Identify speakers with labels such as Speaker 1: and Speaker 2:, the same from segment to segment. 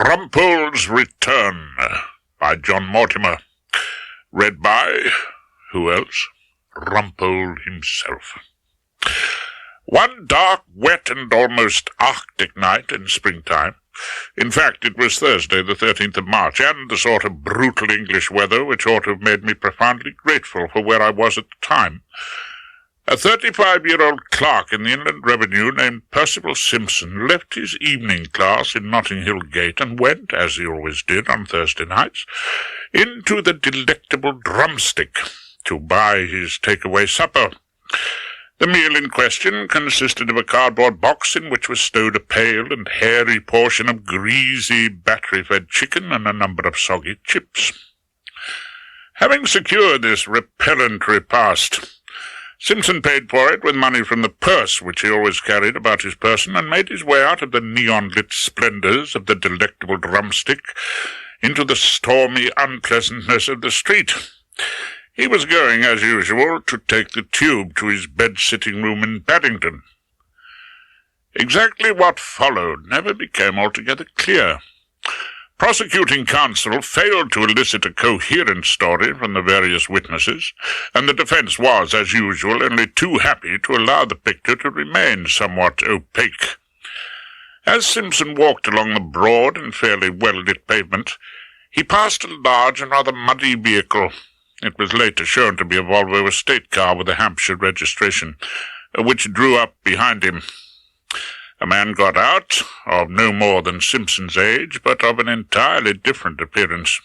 Speaker 1: Rumpole's Return by John Mortimer. Read by, who else? Rumpole himself. One dark, wet, and almost arctic night in springtime. In fact, it was Thursday, the 13th of March, and the sort of brutal English weather which ought to have made me profoundly grateful for where I was at the time. A 35-year-old clerk in the Inland Revenue named Percival Simpson left his evening class in Notting Hill Gate and went, as he always did on Thursday nights, into the delectable Drumstick to buy his takeaway supper. The meal in question consisted of a cardboard box in which was stowed a pale and hairy portion of greasy, battery-fed chicken and a number of soggy chips. Having secured this repellent repast, Simpson paid for it with money from the purse which he always carried about his person, and made his way out of the neon-lit splendours of the delectable Drumstick into the stormy unpleasantness of the street. He was going, as usual, to take the tube to his bed-sitting room in Paddington. Exactly what followed never became altogether clear. Prosecuting counsel failed to elicit a coherent story from the various witnesses, and the defence was, as usual, only too happy to allow the picture to remain somewhat opaque. As Simpson walked along the broad and fairly well-lit pavement, he passed a large and rather muddy vehicle. It was later shown to be a Volvo estate car with a Hampshire registration, which drew up behind him. A man got out, of no more than Simpson's age, but of an entirely different appearance.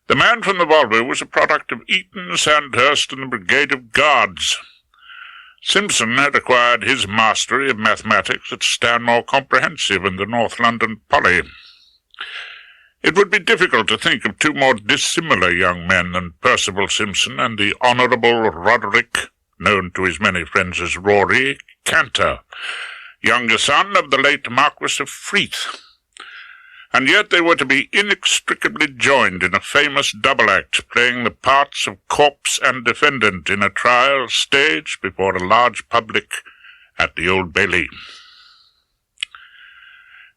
Speaker 1: The man from the Volvo was a product of Eton, Sandhurst, and the Brigade of Guards. Simpson had acquired his mastery of mathematics at Stanmore Comprehensive and the North London Poly. It would be difficult to think of two more dissimilar young men than Percival Simpson and the Honourable Roderick, known to his many friends as Rory, Cantor, younger son of the late Marquis of Freeth. And yet they were to be inextricably joined in a famous double act, playing the parts of corpse and defendant in a trial staged before a large public at the Old Bailey.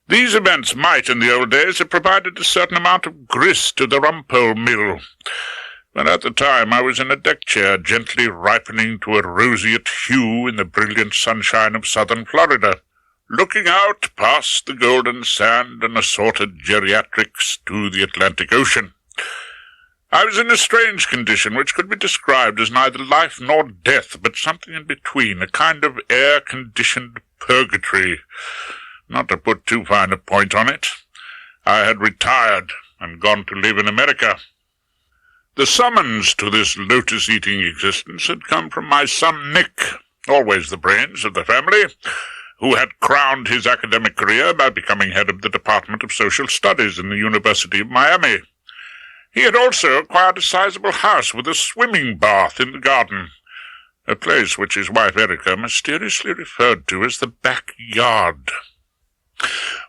Speaker 1: These events might, in the old days, have provided a certain amount of grist to the Rumpole mill, but at the time I was in a deck chair, gently ripening to a roseate hue in the brilliant sunshine of southern Florida, looking out past the golden sand and assorted geriatrics to the Atlantic Ocean. I was in a strange condition which could be described as neither life nor death, but something in between, a kind of air-conditioned purgatory. Not to put too fine a point on it, I had retired and gone to live in America. The summons to this lotus-eating existence had come from my son Nick, always the brains of the family, who had crowned his academic career by becoming head of the Department of Social Studies in the University of Miami. He had also acquired a sizable house with a swimming bath in the garden, a place which his wife Erica mysteriously referred to as the backyard.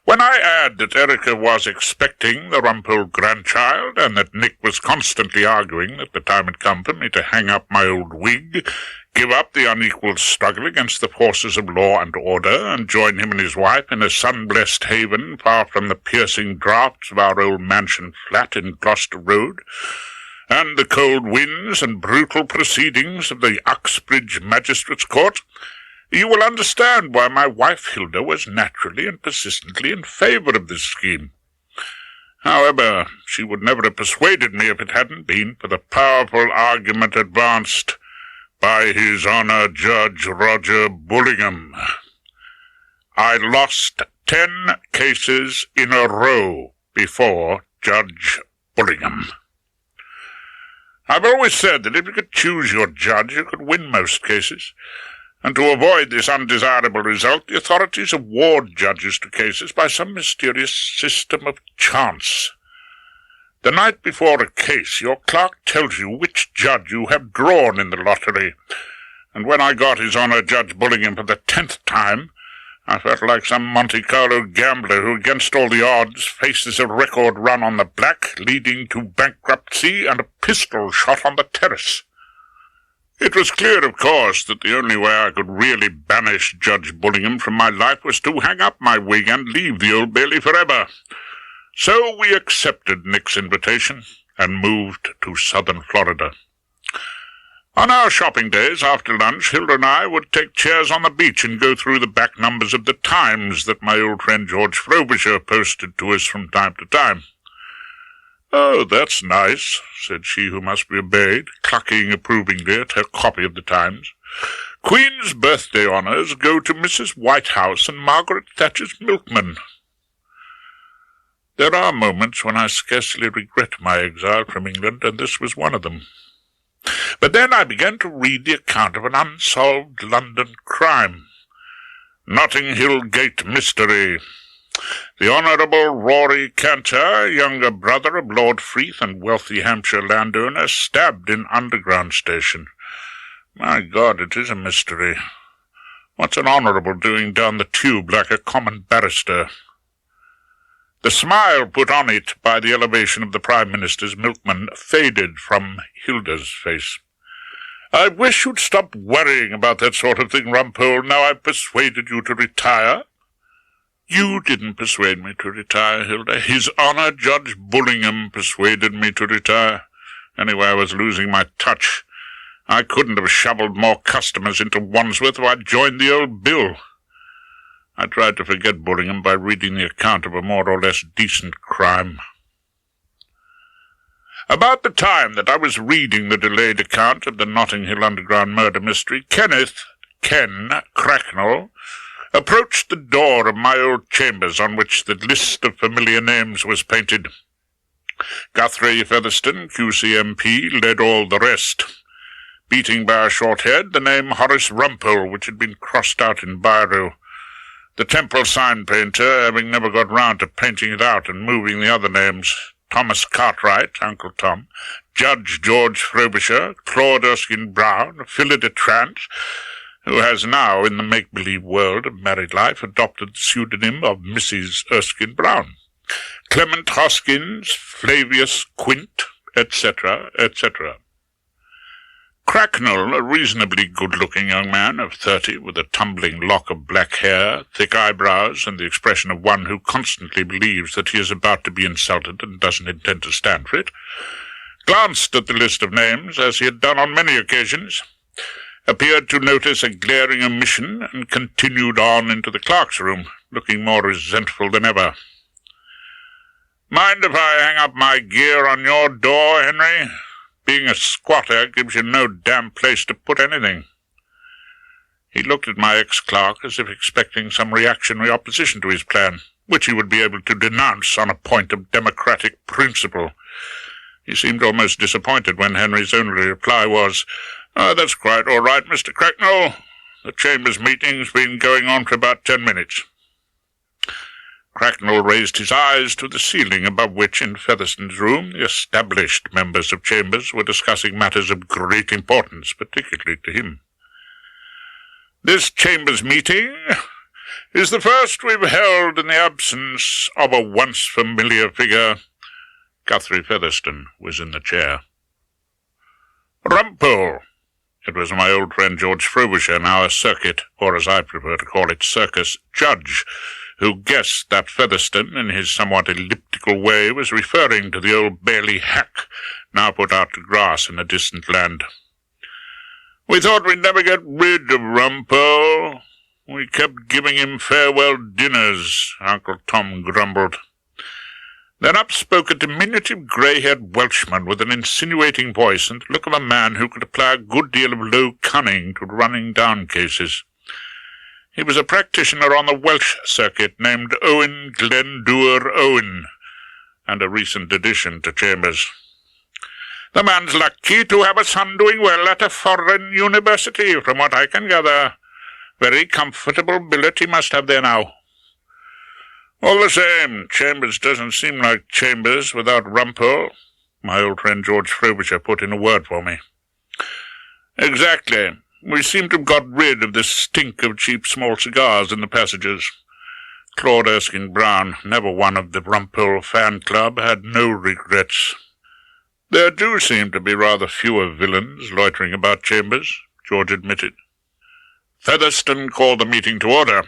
Speaker 1: When I add that Erica was expecting the Rumpole grandchild, and that Nick was constantly arguing that the time had come for me to hang up my old wig, give up the unequal struggle against the forces of law and order, and join him and his wife in a sun-blessed haven far from the piercing draughts of our old mansion flat in Gloucester Road, and the cold winds and brutal proceedings of the Uxbridge Magistrates' Court, you will understand why my wife Hilda was naturally and persistently in favour of this scheme. However, she would never have persuaded me if it hadn't been for the powerful argument advanced by His Honour Judge Roger Bullingham. I lost 10 cases in a row before Judge Bullingham. I've always said that if you could choose your judge, you could win most cases. And to avoid this undesirable result, the authorities award judges to cases by some mysterious system of chance. The night before a case, your clerk tells you which judge you have drawn in the lottery, and when I got His Honour Judge Bullingham for the 10th time, I felt like some Monte Carlo gambler who, against all the odds, faces a record run on the black, leading to bankruptcy and a pistol shot on the terrace. It was clear, of course, that the only way I could really banish Judge Bullingham from my life was to hang up my wig and leave the Old Bailey forever. So we accepted Nick's invitation and moved to southern Florida. On our shopping days after lunch, Hilda and I would take chairs on the beach and go through the back numbers of the Times that my old friend George Frobisher posted to us from time to time. "Oh, that's nice," said she who must be obeyed, clucking approvingly at her copy of the Times. "Queen's birthday honours go to Mrs. Whitehouse and Margaret Thatcher's milkman." There are moments when I scarcely regret my exile from England, and this was one of them. But then I began to read the account of an unsolved London crime. Notting Hill Gate mystery. The Honourable Rory Cantor, younger brother of Lord Freeth and wealthy Hampshire landowner, stabbed in underground station. My God, it is a mystery. What's an honourable doing down the tube like a common barrister? The smile put on it by the elevation of the Prime Minister's milkman faded from Hilda's face. "I wish you'd stop worrying about that sort of thing, Rumpole, now I've persuaded you to retire." "You didn't persuade me to retire, Hilda. His Honour Judge Bullingham persuaded me to retire. Anyway, I was losing my touch. I couldn't have shovelled more customers into Wandsworth if I'd joined the old bill. I tried to forget Bullingham by reading the account of a more or less decent crime. About the time that I was reading the delayed account of the Notting Hill Underground murder mystery, Ken Cracknell, approached the door of my old chambers on which the list of familiar names was painted. Guthrie Featherstone, QCMP, led all the rest, beating by a short head the name Horace Rumpole, which had been crossed out in biro. The Temple sign painter, having never got round to painting it out and moving the other names, Thomas Cartwright, Uncle Tom, Judge George Frobisher, Claude Erskine Brown, Phillida Trant, who has now, in the make-believe world of married life, adopted the pseudonym of Mrs. Erskine Brown, Clement Hoskins, Flavius Quint, etc., etc. Cracknell, a reasonably good-looking young man of 30, with a tumbling lock of black hair, thick eyebrows, and the expression of one who constantly believes that he is about to be insulted and doesn't intend to stand for it, glanced at the list of names, as he had done on many occasions, appeared to notice a glaring omission, and continued on into the clerk's room, looking more resentful than ever. "Mind if I hang up my gear on your door, Henry? Being a squatter gives you no damn place to put anything." He looked at my ex-clerk as if expecting some reactionary opposition to his plan, which he would be able to denounce on a point of democratic principle. He seemed almost disappointed when Henry's only reply was, "That's quite all right, Mr. Cracknell. The Chambers meeting's been going on for about 10 minutes. Cracknell raised his eyes to the ceiling above which, in Featherstone's room, the established members of Chambers were discussing matters of great importance, particularly to him. "This Chambers meeting is the first we've held in the absence of a once familiar figure." Guthrie Featherstone was in the chair. "Rumpole." It was my old friend George Frobisher, now a circuit, or as I prefer to call it, circus, judge, who guessed that Featherstone, in his somewhat elliptical way, was referring to the old Bailey hack, now put out to grass in a distant land. "We thought we'd never get rid of Rumpole. We kept giving him farewell dinners," Uncle Tom grumbled. Then up spoke a diminutive grey-haired Welshman with an insinuating voice and the look of a man who could apply a good deal of low cunning to running down cases. He was a practitioner on the Welsh circuit named Owen Glendower Owen, and a recent addition to Chambers. "The man's lucky to have a son doing well at a foreign university, from what I can gather. Very comfortable billet he must have there now." "All the same, Chambers doesn't seem like Chambers without Rumpole," my old friend George Frobisher put in a word for me. "Exactly. We seem to have got rid of the stink of cheap small cigars in the passages. Claude Erskine Brown, never one of the Rumpole fan club, had no regrets." "There do seem to be rather fewer villains loitering about Chambers," George admitted. Featherstone called the meeting to order.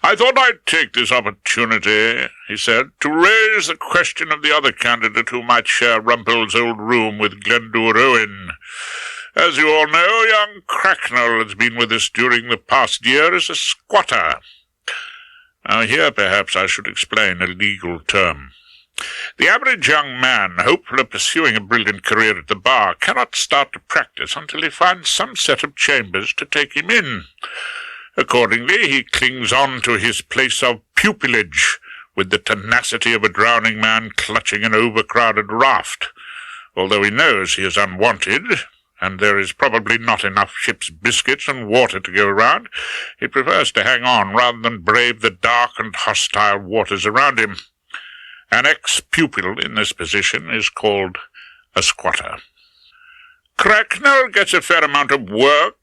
Speaker 1: "I thought I'd take this opportunity," he said, "to raise the question of the other candidate who might share Rumpole's old room with Glendower Owen. As you all know, young Cracknell has been with us during the past year as a squatter. Now here perhaps I should explain a legal term. The average young man, hopeful of pursuing a brilliant career at the bar, cannot start to practice until he finds some set of chambers to take him in. Accordingly, he clings on to his place of pupilage with the tenacity of a drowning man clutching an overcrowded raft. Although he knows he is unwanted, and there is probably not enough ship's biscuits and water to go around, he prefers to hang on rather than brave the dark and hostile waters around him. An ex-pupil in this position is called a squatter. Cracknell gets a fair amount of work.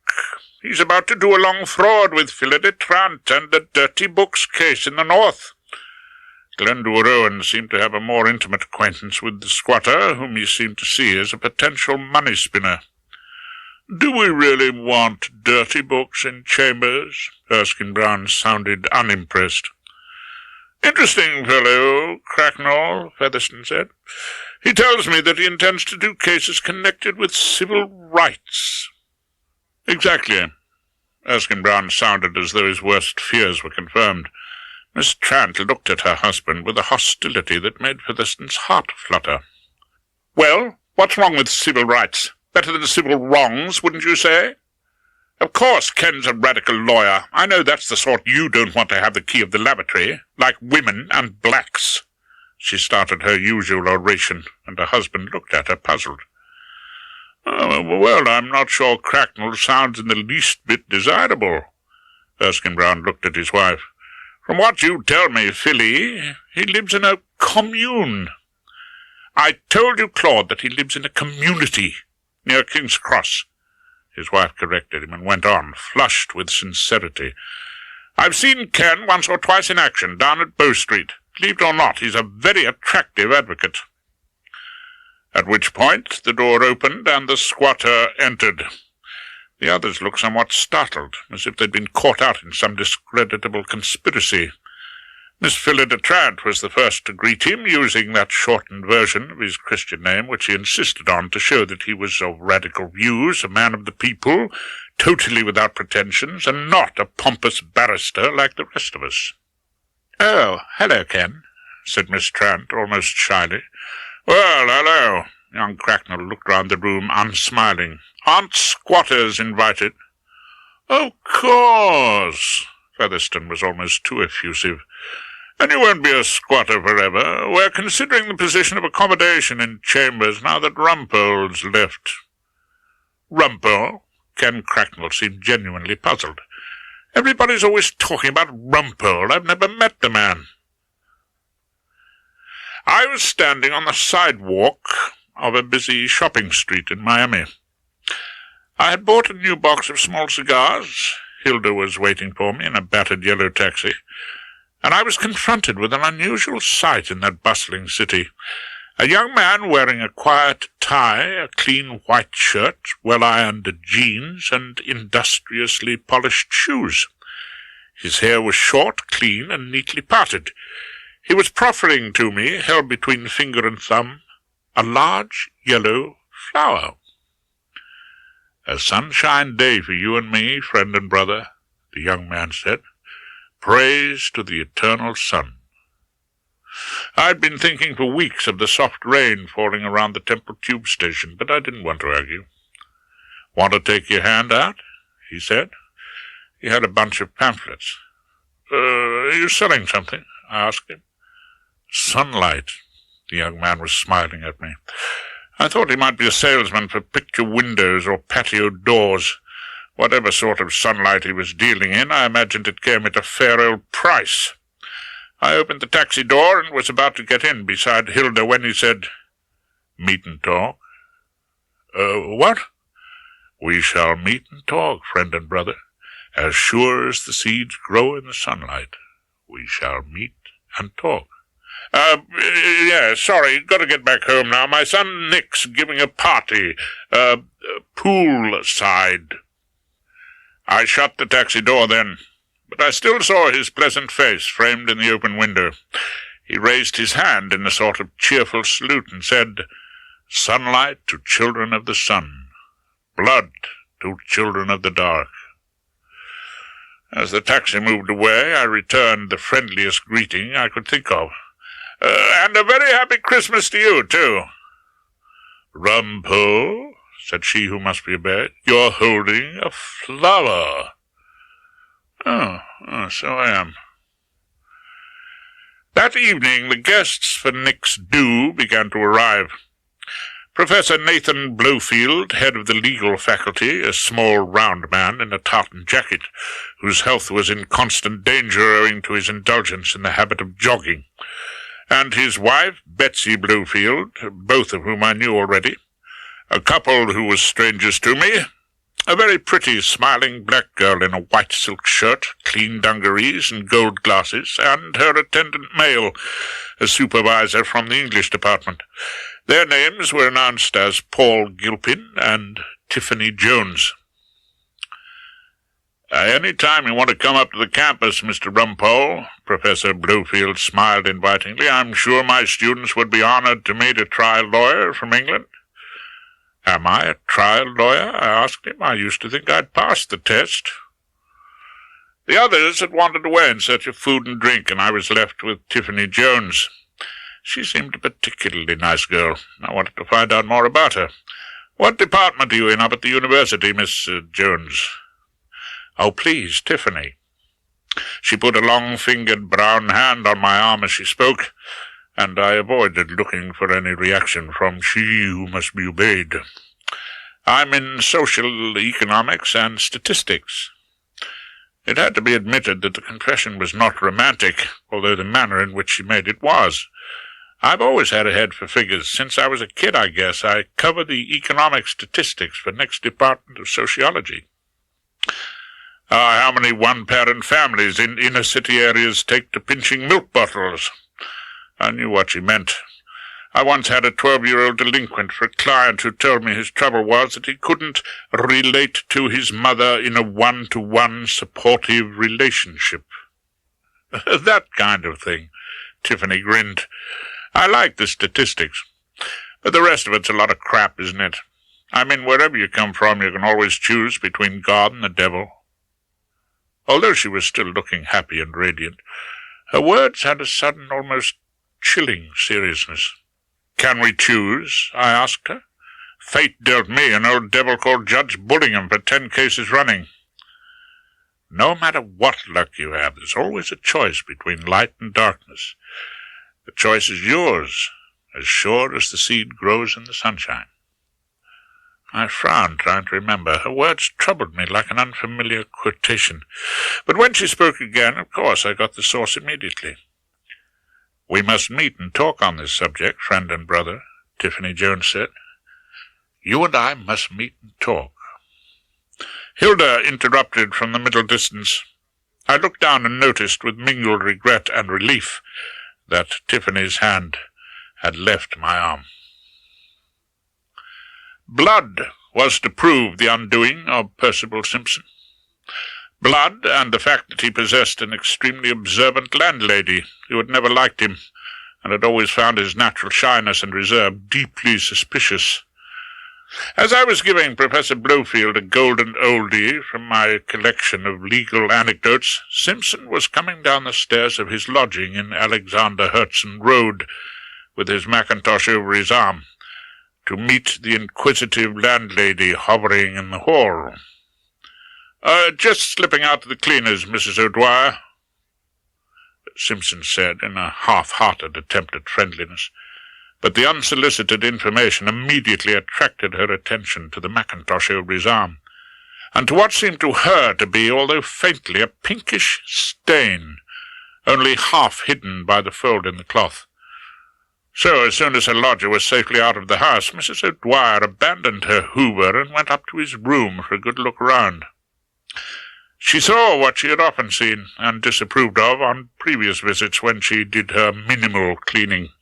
Speaker 1: He's about to do a long fraud with Hilda and the dirty books case in the north. Glendower Owen seemed to have a more intimate acquaintance with the squatter, whom he seemed to see as a potential money-spinner. "Do we really want dirty books in chambers?" Erskine Brown sounded unimpressed. "Interesting fellow, Cracknell," Featherstone said. "He tells me that he intends to do cases connected with civil rights." "Exactly." Erskine Brown sounded as though his worst fears were confirmed. Miss Trant looked at her husband with a hostility that made Featherstone's heart flutter. "Well, what's wrong with civil rights? Better than civil wrongs, wouldn't you say? Of course Ken's a radical lawyer. I know that's the sort you don't want to have the key of the lavatory, like women and blacks." She started her usual oration, and her husband looked at her puzzled. "Oh, well, I'm not sure Cracknell sounds in the least bit desirable." Erskine Brown looked at his wife. "From what you tell me, Philly, he lives in a commune." "I told you, Claude, that he lives in a community near King's Cross." His wife corrected him and went on, flushed with sincerity. "I've seen Ken once or twice in action down at Bow Street. Believe it or not, he's a very attractive advocate." At which point the door opened and the squatter entered. The others looked somewhat startled, as if they'd been caught out in some discreditable conspiracy. Miss Hilda Trant was the first to greet him, using that shortened version of his Christian name, which he insisted on to show that he was of radical views, a man of the people, totally without pretensions, and not a pompous barrister like the rest of us. "Oh, hello, Ken," said Miss Trant, almost shyly. "Well, hello." Young Cracknell looked round the room, unsmiling. "Aren't squatters invited?" "Of course." Featherstone was almost too effusive. "And you won't be a squatter forever. We're considering the position of accommodation in chambers now that Rumpole's left." "Rumpole?" Ken Cracknell seemed genuinely puzzled. "Everybody's always talking about Rumpole. I've never met the man." I was standing on the sidewalk of a busy shopping street in Miami. I had bought a new box of small cigars. Hilda was waiting for me in a battered yellow taxi, and I was confronted with an unusual sight in that bustling city. A young man wearing a quiet tie, a clean white shirt, well-ironed jeans, and industriously polished shoes. His hair was short, clean, and neatly parted. He was proffering to me, held between finger and thumb, a large yellow flower. "A sunshine day for you and me, friend and brother," the young man said. "Praise to the eternal sun." I'd been thinking for weeks of the soft rain falling around the Temple Tube Station, but I didn't want to argue. "Want to take your hand out?" he said. He had a bunch of pamphlets. Are you selling something?" I asked him. "Sunlight." The young man was smiling at me. I thought he might be a salesman for picture windows or patio doors. Whatever sort of sunlight he was dealing in, I imagined it came at a fair old price. I opened the taxi door and was about to get in beside Hilda when he said, "Meet and talk." What?" "We shall meet and talk, friend and brother. As sure as the seeds grow in the sunlight, we shall meet and talk." Yeah, sorry, got to get back home now. My son Nick's giving a party, poolside." I shut the taxi door then, but I still saw his pleasant face framed in the open window. He raised his hand in a sort of cheerful salute and said, "Sunlight to children of the sun, blood to children of the dark." As the taxi moved away, I returned the friendliest greeting I could think of. "And a very happy Christmas to you, too." "Rumpole," said she who must be obeyed, "you're holding a flower." Oh, so I am. That evening the guests for Nick's do began to arrive. Professor Nathan Blowfield, head of the legal faculty, a small round man in a tartan jacket, whose health was in constant danger owing to his indulgence in the habit of jogging, and his wife, Betsy Blowfield, both of whom I knew already, a couple who was strangers to me, a very pretty, smiling black girl in a white silk shirt, clean dungarees, and gold glasses, and her attendant male, a supervisor from the English department. Their names were announced as Paul Gilpin and Tiffany Jones. "Any time you want to come up to the campus, Mr. Rumpole," Professor Blowfield smiled invitingly, "I'm sure my students would be honored to meet a trial lawyer from England." "Am I a trial lawyer?" I asked him. "I used to think I'd passed the test." The others had wandered away in search of food and drink, and I was left with Tiffany Jones. She seemed a particularly nice girl. I wanted to find out more about her. "What department are you in up at the university, Miss Jones?" "Oh, please, Tiffany." She put a long-fingered brown hand on my arm as she spoke, and I avoided looking for any reaction from she who must be obeyed. "I'm in social economics and statistics." It had to be admitted that the confession was not romantic, although the manner in which she made it was. I've always had a head for figures. Since I was a kid, I guess. I cover the economic statistics for Nick's Department of Sociology. How many one-parent families in inner-city areas take to pinching milk bottles? I knew what she meant. I once had a 12-year-old delinquent for a client who told me his trouble was that he couldn't relate to his mother in a one-to-one supportive relationship. That kind of thing. Tiffany grinned. "I like the statistics, but the rest of it's a lot of crap, isn't it? I mean, wherever you come from, you can always choose between God and the devil." Although she was still looking happy and radiant, her words had a sudden, almost chilling seriousness. "Can we choose?" I asked her. "Fate dealt me an old devil called Judge Bullingham for 10 cases running." "No matter what luck you have, there's always a choice between light and darkness. The choice is yours, as sure as the seed grows in the sunshine." I frowned, trying to remember. Her words troubled me like an unfamiliar quotation. But when she spoke again, of course, I got the source immediately. "We must meet and talk on this subject, friend and brother," Tiffany Jones said. "You and I must meet and talk." Hilda interrupted from the middle distance. I looked down and noticed, with mingled regret and relief, that Tiffany's hand had left my arm. Blood was to prove the undoing of Percival Simpson. Blood, and the fact that he possessed an extremely observant landlady who had never liked him, and had always found his natural shyness and reserve deeply suspicious. As I was giving Professor Blowfield a golden oldie from my collection of legal anecdotes, Simpson was coming down the stairs of his lodging in Alexander Hertzen Road, with his mackintosh over his arm, to meet the inquisitive landlady hovering in the hall. "Just slipping out to the cleaners, Mrs. O'Dwyer," Simpson said in a half-hearted attempt at friendliness, but the unsolicited information immediately attracted her attention to the mackintosh over his arm, and to what seemed to her to be, although faintly, a pinkish stain, only half hidden by the fold in the cloth. So, as soon as her lodger was safely out of the house, Mrs. O'Dwyer abandoned her Hoover and went up to his room for a good look round. She saw what she had often seen and disapproved of on previous visits when she did her minimal cleaning.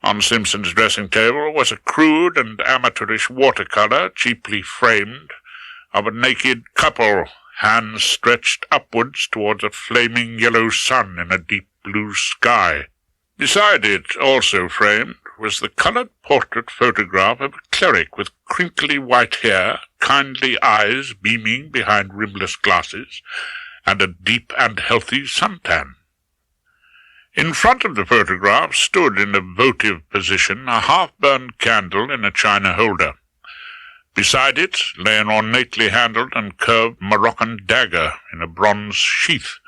Speaker 1: On Simpson's dressing table was a crude and amateurish watercolour, cheaply framed, of a naked couple hands stretched upwards towards a flaming yellow sun in a deep blue sky. Beside it, also framed, was the coloured portrait photograph of a cleric with crinkly white hair, kindly eyes beaming behind rimless glasses, and a deep and healthy suntan. In front of the photograph stood in a votive position a half-burned candle in a china holder. Beside it lay an ornately handled and curved Moroccan dagger in a bronze sheath,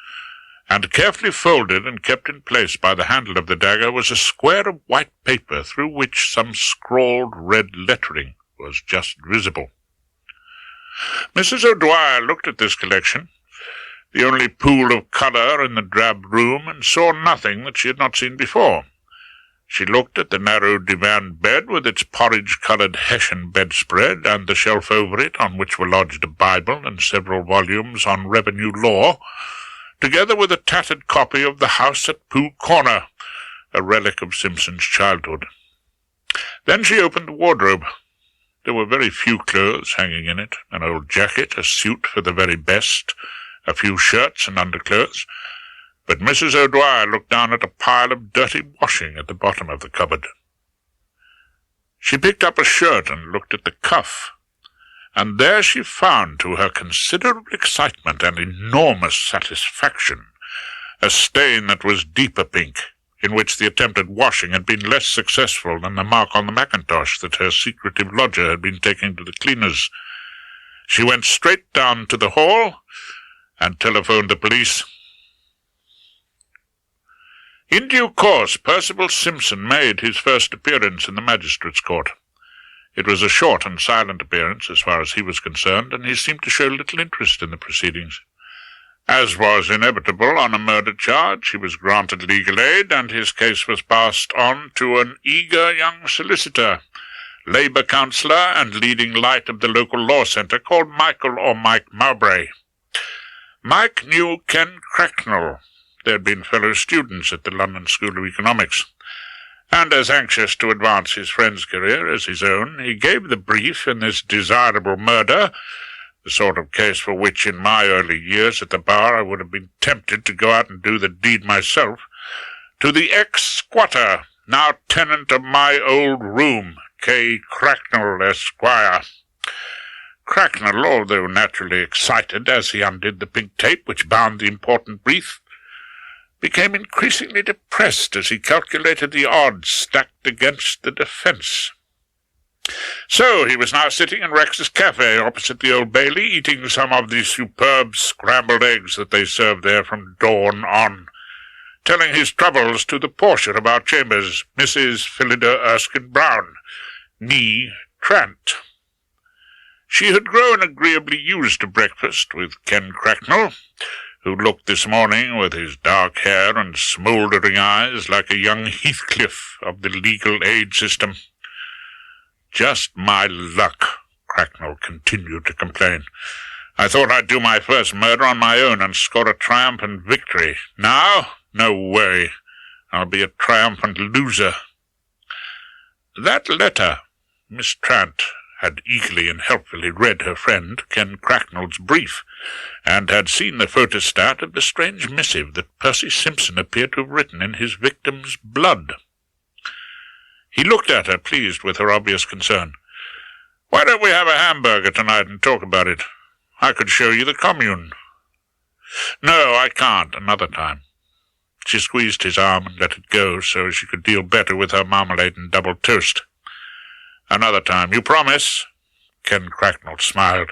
Speaker 1: and carefully folded and kept in place by the handle of the dagger was a square of white paper through which some scrawled red lettering was just visible. Mrs. O'Dwyer looked at this collection, the only pool of colour in the drab room, and saw nothing that she had not seen before. She looked at the narrow divan bed with its porridge-coloured Hessian bedspread, and the shelf over it on which were lodged a Bible and several volumes on revenue law, together with a tattered copy of The House at Pooh Corner, a relic of Simpson's childhood. Then she opened the wardrobe. There were very few clothes hanging in it, an old jacket, a suit for the very best, a few shirts and underclothes, but Mrs. O'Dwyer looked down at a pile of dirty washing at the bottom of the cupboard. She picked up a shirt and looked at the cuff, and there she found, to her considerable excitement and enormous satisfaction, a stain that was deeper pink, in which the attempted washing had been less successful than the mark on the mackintosh that her secretive lodger had been taking to the cleaners. She went straight down to the hall and telephoned the police. In due course, Percival Simpson made his first appearance in the magistrate's court. It was a short and silent appearance as far as he was concerned, and he seemed to show little interest in the proceedings. As was inevitable on a murder charge, he was granted legal aid, and his case was passed on to an eager young solicitor, Labour councillor and leading light of the local law centre, called Michael or Mike Mowbray. Mike knew Ken Cracknell. They had been fellow students at the London School of Economics, and as anxious to advance his friend's career as his own, he gave the brief in this desirable murder, the sort of case for which in my early years at the bar I would have been tempted to go out and do the deed myself, to the ex-squatter, now tenant of my old room, K. Cracknell, Esquire. Cracknell, although naturally excited as he undid the pink tape which bound the important brief, became increasingly depressed as he calculated the odds stacked against the defence. So he was now sitting in Rex's cafe opposite the Old Bailey, eating some of the superb scrambled eggs that they served there from dawn on, telling his troubles to the portia of our chambers, Mrs. Phillida Erskine Brown, née Trant. She had grown agreeably used to breakfast with Ken Cracknell, who looked this morning with his dark hair and smouldering eyes like a young Heathcliff of the legal aid system. Just my luck, Cracknell continued to complain. I thought I'd do my first murder on my own and score a triumphant victory. Now, no way. I'll be a triumphant loser. That letter, Miss Trant had eagerly and helpfully read her friend Ken Cracknell's brief, and had seen the photostat of the strange missive that Percy Simpson appeared to have written in his victim's blood. He looked at her, pleased with her obvious concern. "Why don't we have a hamburger tonight and talk about it? I could show you the commune." "No, I can't. Another time." She squeezed his arm and let it go so she could deal better with her marmalade and double toast. "Another time. You promise?" Ken Cracknell smiled,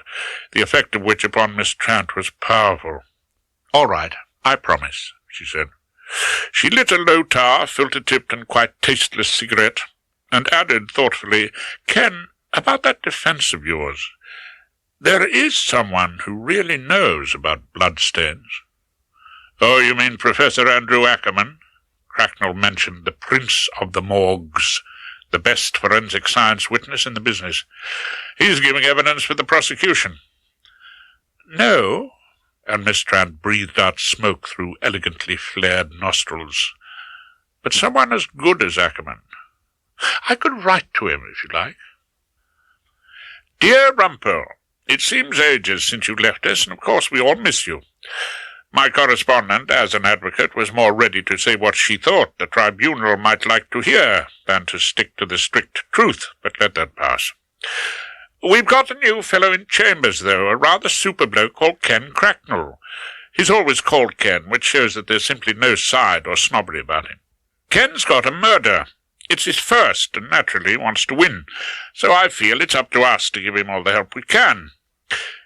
Speaker 1: the effect of which upon Miss Trant was powerful. "All right, I promise," she said. She lit a low-tar, filter-tipped and quite tasteless cigarette, and added thoughtfully, "Ken, about that defence of yours, there is someone who really knows about bloodstains." "Oh, you mean Professor Andrew Ackerman?" Cracknell mentioned the Prince of the Morgues, the best forensic science witness in the business. "He's giving evidence for the prosecution." "No," and Miss Trant breathed out smoke through elegantly flared nostrils, "but someone as good as Ackerman. I could write to him, if you like. Dear Rumpole, It seems ages since you left us, and of course we all miss you. My correspondent, as an advocate, was more ready to say what she thought the tribunal might like to hear than to stick to the strict truth, but let that pass. We've got a new fellow in chambers, though, a rather super bloke called Ken Cracknell. He's always called Ken, which shows that there's simply no side or snobbery about him. Ken's got a murder. It's his first, and naturally wants to win, so I feel it's up to us to give him all the help we can.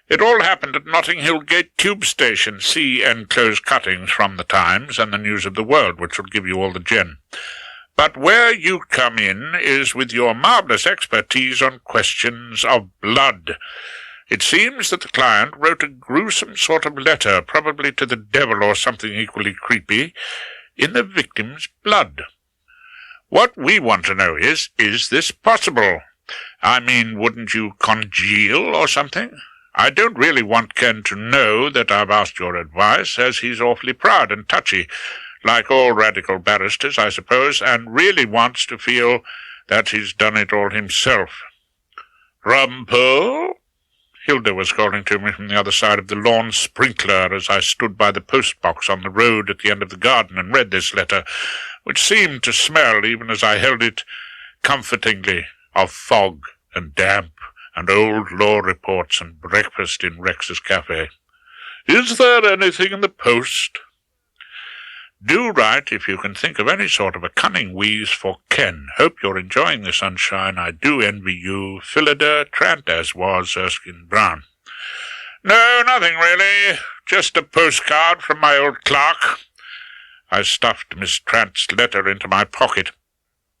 Speaker 1: It all happened at Notting Hill Gate Tube Station. See enclosed cuttings from the Times and the News of the World, which will give you all the gen. But where you come in is with your marvellous expertise on questions of blood. It seems that the client wrote a gruesome sort of letter, probably to the devil or something equally creepy, in the victim's blood. What we want to know is this possible? I mean, wouldn't you congeal or something? I don't really want Ken to know that I've asked your advice, as he's awfully proud and touchy, like all radical barristers, I suppose, and really wants to feel that he's done it all himself. Rumpole? Hilda was calling to me from the other side of the lawn sprinkler as I stood by the post-box on the road at the end of the garden and read this letter, which seemed to smell, even as I held it, comfortingly, of fog and damp and old law reports and breakfast in Rex's cafe. Is there anything in the post? Do write if you can think of any sort of a cunning wheeze for Ken. Hope you're enjoying the sunshine. I do envy you. Hilda, Trant as was Erskine Brown. No, nothing really. Just a postcard from my old clerk. I stuffed Miss Trant's letter into my pocket.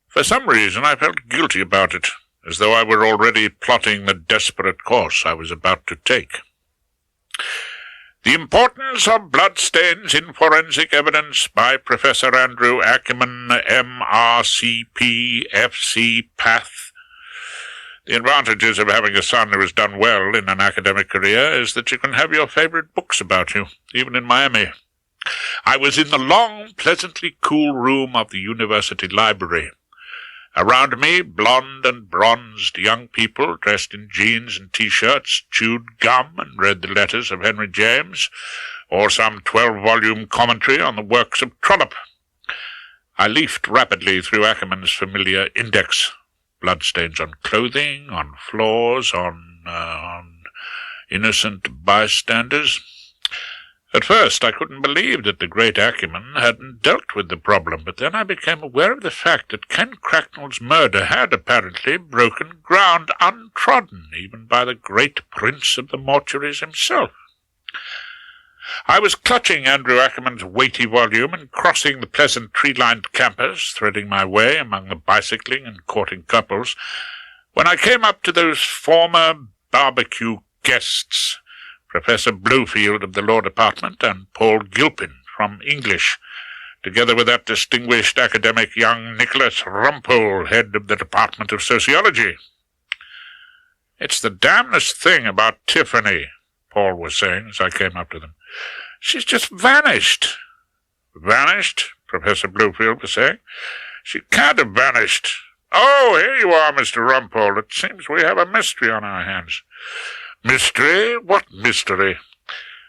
Speaker 1: For some reason I felt guilty about it, as though I were already plotting the desperate course I was about to take. The Importance of Bloodstains in Forensic Evidence by Professor Andrew Ackerman, MRCP, FC, Path. The advantages of having a son who has done well in an academic career is that you can have your favourite books about you, even in Miami. I was in the long, pleasantly cool room of the university library. Around me, blonde and bronzed young people dressed in jeans and T-shirts chewed gum and read the letters of Henry James, or some 12-volume commentary on the works of Trollope. I leafed rapidly through Ackerman's familiar index. Bloodstains on clothing, on floors, on innocent bystanders. At first I couldn't believe that the great Ackerman hadn't dealt with the problem, but then I became aware of the fact that Ken Cracknell's murder had apparently broken ground untrodden even by the great prince of the mortuaries himself. I was clutching Andrew Ackerman's weighty volume and crossing the pleasant tree-lined campus, threading my way among the bicycling and courting couples, when I came up to those former barbecue guests, Professor Blowfield of the Law Department and Paul Gilpin from English, together with that distinguished academic young Nicholas Rumpole, head of the Department of Sociology. It's the damnedest thing about Tiffany, Paul was saying as I came up to them. She's just vanished. Vanished? Professor Blowfield was saying. She can't have vanished. Oh, here you are, Mr. Rumpole. It seems we have a mystery on our hands. Mystery? What mystery?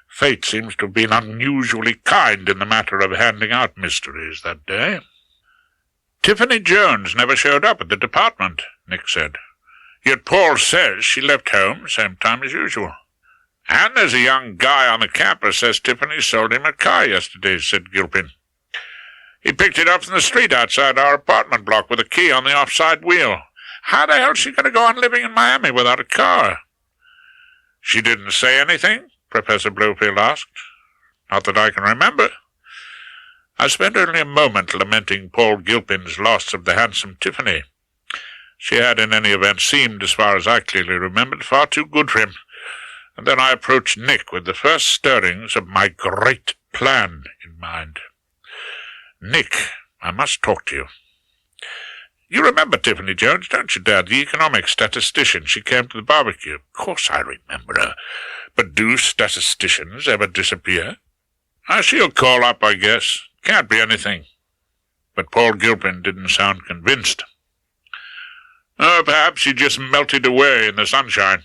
Speaker 1: Fate seems to have been unusually kind in the matter of handing out mysteries that day. Tiffany Jones never showed up at the department, Nick said. Yet Paul says she left home same time as usual. And there's a young guy on the campus says Tiffany sold him a car yesterday, said Gilpin. He picked it up from the street outside our apartment block with a key on the offside wheel. How the hell's she going to go on living in Miami without a car? She didn't say anything? Professor Blowfield asked. Not that I can remember. I spent only a moment lamenting Paul Gilpin's loss of the handsome Tiffany. She had in any event seemed, as far as I clearly remembered, far too good for him. And then I approached Nick with the first stirrings of my great plan in mind. Nick, I must talk to you. You remember Tiffany Jones, don't you, Dad, the economic statistician? She came to the barbecue. Of course I remember her. But do statisticians ever disappear? She'll call up, I guess. Can't be anything. But Paul Gilpin didn't sound convinced. Oh, perhaps she just melted away in the sunshine.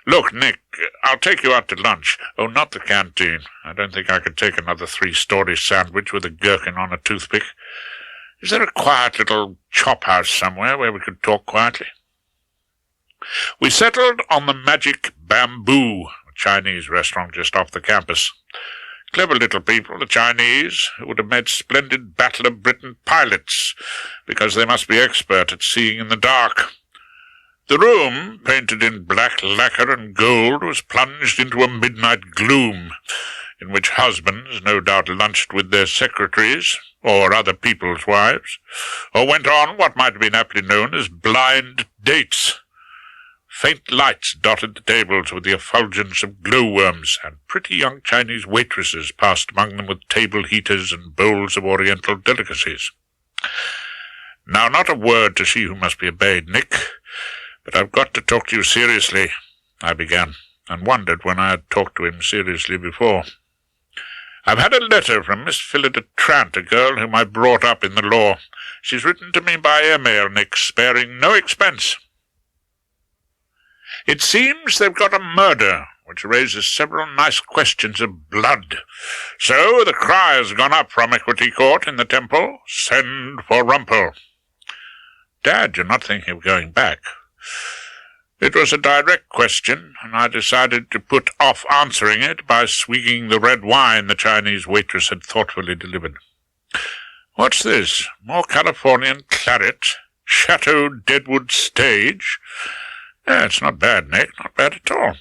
Speaker 1: Look, Nick, I'll take you out to lunch. Oh, not the canteen. I don't think I could take another 3-story sandwich with a gherkin on a toothpick. Is there a quiet little chop house somewhere where we could talk quietly? We settled on the Magic Bamboo, a Chinese restaurant just off the campus. Clever little people, the Chinese, who would have made splendid Battle of Britain pilots, because they must be expert at seeing in the dark. The room, painted in black lacquer and gold, was plunged into a midnight gloom, in which husbands no doubt lunched with their secretaries, or other people's wives, or went on what might have been aptly known as blind dates. Faint lights dotted the tables with the effulgence of glowworms, and pretty young Chinese waitresses passed among them with table heaters and bowls of oriental delicacies. Now, not a word to she who must be obeyed, Nick, but I've got to talk to you seriously, I began, and wondered when I had talked to him seriously before. I've had a letter from Miss Hilda Trant, a girl whom I brought up in the law. She's written to me by email, Nick, sparing no expense. It seems they've got a murder, which raises several nice questions of blood. So the cry has gone up from Equity Court in the Temple, send for Rumpole. Dad, you're not thinking of going back? It was a direct question, and I decided to put off answering it by swigging the red wine the Chinese waitress had thoughtfully delivered. What's this? More Californian claret? Chateau Deadwood stage? It's not bad, Nick, not bad at all.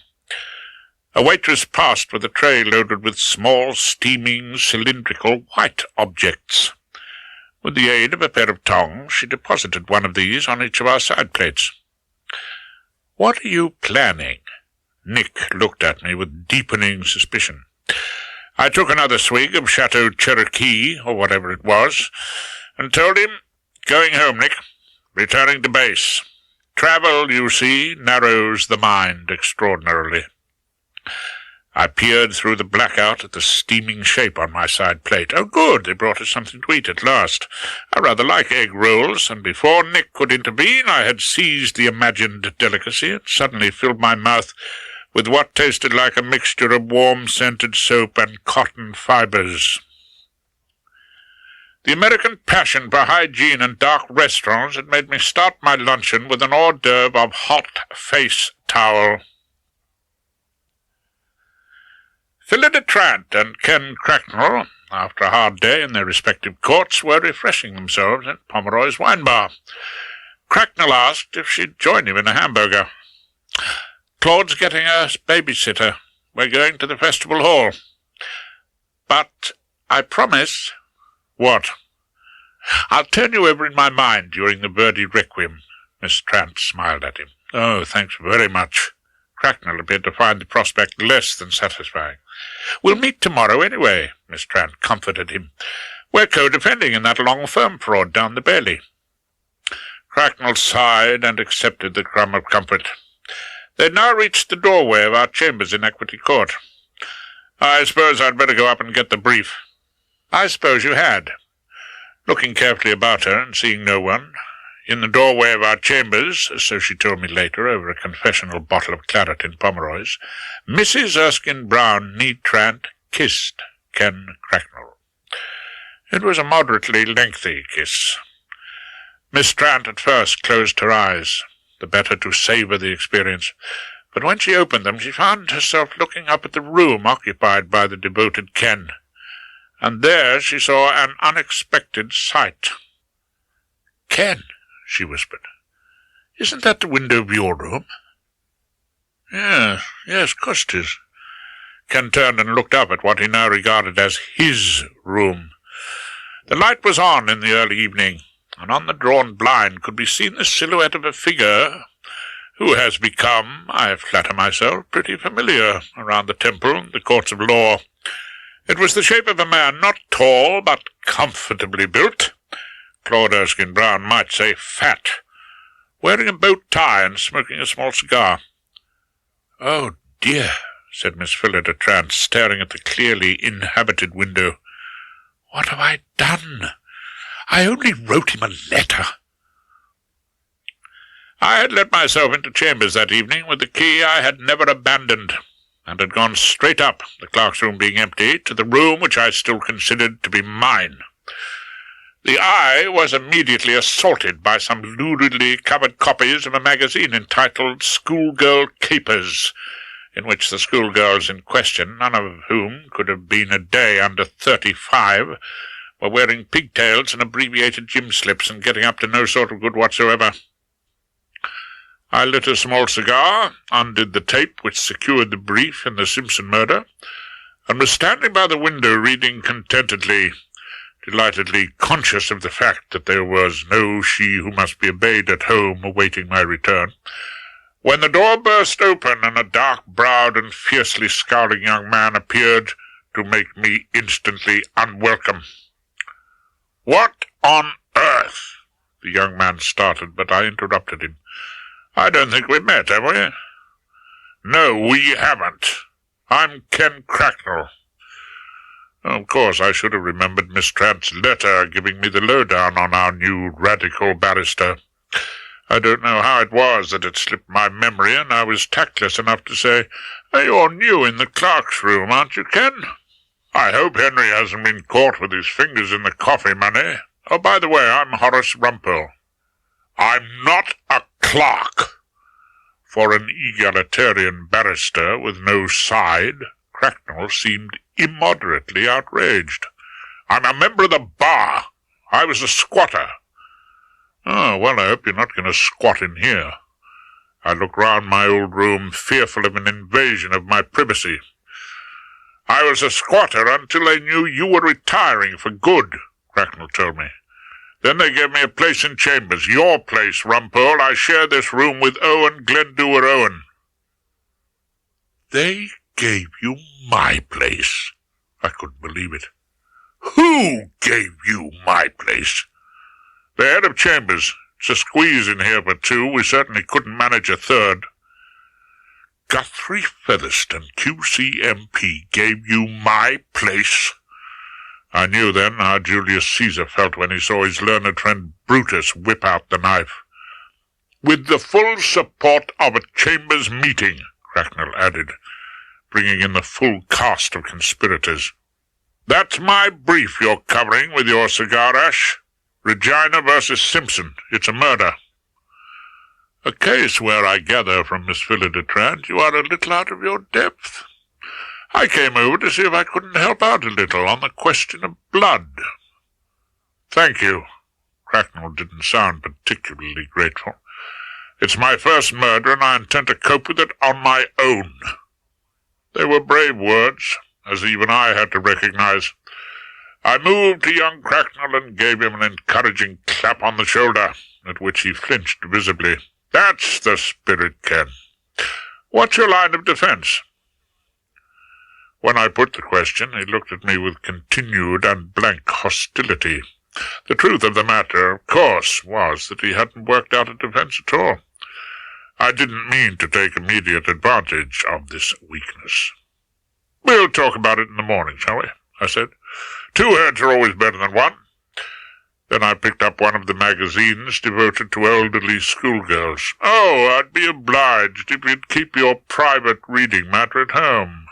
Speaker 1: A waitress passed with a tray loaded with small, steaming, cylindrical white objects. With the aid of a pair of tongs, she deposited one of these on each of our side plates. What are you planning? Nick looked at me with deepening suspicion. I took another swig of Chateau Cherokee, or whatever it was, and told him, going home, Nick, returning to base. Travel, you see, narrows the mind extraordinarily. I peered through the blackout at the steaming shape on my side plate. Oh, good, they brought us something to eat at last. I rather like egg rolls, and before Nick could intervene, I had seized the imagined delicacy and suddenly filled my mouth with what tasted like a mixture of warm-scented soap and cotton fibres. The American passion for hygiene and dark restaurants had made me start my luncheon with an hors d'oeuvre of hot face towel. Hilda Trant and Ken Cracknell, after a hard day in their respective courts, were refreshing themselves at Pomeroy's wine bar. Cracknell asked if she'd join him in a hamburger. Claude's getting a babysitter. We're going to the festival hall. But I promise... What? I'll turn you over in my mind during the Verdi Requiem. Miss Trant smiled at him. Oh, thanks very much. Cracknell appeared to find the prospect less than satisfying. We'll meet tomorrow anyway, Miss Trant comforted him. We're co-defending in that long firm fraud down the Bailey. Cracknell sighed and accepted the crumb of comfort. They had now reached the doorway of our chambers in Equity Court. I suppose I'd better go up and get the brief. I suppose you had. Looking carefully about her and seeing no one, in the doorway of our chambers, so she told me later over a confessional bottle of claret in Pomeroy's, Mrs. Erskine Brown Nee Trant kissed Ken Cracknell. It was a moderately lengthy kiss. Miss Trant at first closed her eyes, the better to savour the experience, but when she opened them she found herself looking up at the room occupied by the devoted Ken. And there she saw an unexpected sight. Ken, she whispered, isn't that the window of your room? Yes, of course it is. Ken turned and looked up at what he now regarded as his room. The light was on in the early evening, and on the drawn blind could be seen the silhouette of a figure who has become, I flatter myself, pretty familiar around the Temple and the courts of law. It was the shape of a man, not tall, but comfortably built. Claude Erskine Brown might say fat, wearing a bow tie and smoking a small cigar. Oh, dear, said Miss Hilda Trant, staring at the clearly inhabited window. What have I done? I only wrote him a letter. I had let myself into chambers that evening with the key I had never abandoned, and had gone straight up, the clerk's room being empty, to the room which I still considered to be mine. The eye was immediately assaulted by some luridly covered copies of a magazine entitled Schoolgirl Capers, in which the schoolgirls in question, none of whom could have been a day under 35, were wearing pigtails and abbreviated gym slips and getting up to no sort of good whatsoever. I lit a small cigar, undid the tape which secured the brief in the Simpson murder, and was standing by the window reading contentedly, delightedly conscious of the fact that there was no she who must be obeyed at home awaiting my return, when the door burst open and a dark-browed and fiercely scowling young man appeared to make me instantly unwelcome. "What on earth?" The young man started, but I interrupted him. "I don't think we've met, have we?" "No, we haven't. I'm Ken Cracknell." Of course, I should have remembered Miss Trant's letter giving me the lowdown on our new radical barrister. I don't know how it was that it slipped my memory, and I was tactless enough to say, "You're new in the clerk's room, aren't you, Ken? I hope Henry hasn't been caught with his fingers in the coffee money. Oh, by the way, I'm Horace Rumpole." "I'm not a clerk." For an egalitarian barrister with no side, Cracknell seemed immoderately outraged. "I'm a member of the bar. I was a squatter." "Oh, well, I hope you're not going to squat in here." I looked round my old room, fearful of an invasion of my privacy. "I was a squatter until they knew you were retiring for good," Cracknell told me. "Then they gave me a place in chambers. Your place, Rumpole. I share this room with Owen Glendower Owen." "They gave you my place?" I couldn't believe it. "Who gave you my place?" "The head of chambers. It's a squeeze in here for two. We certainly couldn't manage a third." "Guthrie Featherstone, QCMP, gave you my place?" I knew then how Julius Caesar felt when he saw his learned friend Brutus whip out the knife. "With the full support of a chambers meeting," Cracknell added, bringing in the full cast of conspirators. "That's my brief you're covering with your cigar ash. Regina versus Simpson. It's a murder." "A case where I gather from Miss Hilda Trant you are a little out of your depth. I came over to see if I couldn't help out a little on the question of blood." "Thank you." Cracknell didn't sound particularly grateful. "It's my first murder, and I intend to cope with it on my own." They were brave words, as even I had to recognize. I moved to young Cracknell and gave him an encouraging clap on the shoulder, at which he flinched visibly. "That's the spirit, Ken. What's your line of defense?" When I put the question, he looked at me with continued and blank hostility. The truth of the matter, of course, was that he hadn't worked out a defense at all. I didn't mean to take immediate advantage of this weakness. "We'll talk about it in the morning, shall we?" I said. "Two heads are always better than one." Then I picked up one of the magazines devoted to elderly schoolgirls. "Oh, I'd be obliged if you'd keep your private reading matter at home."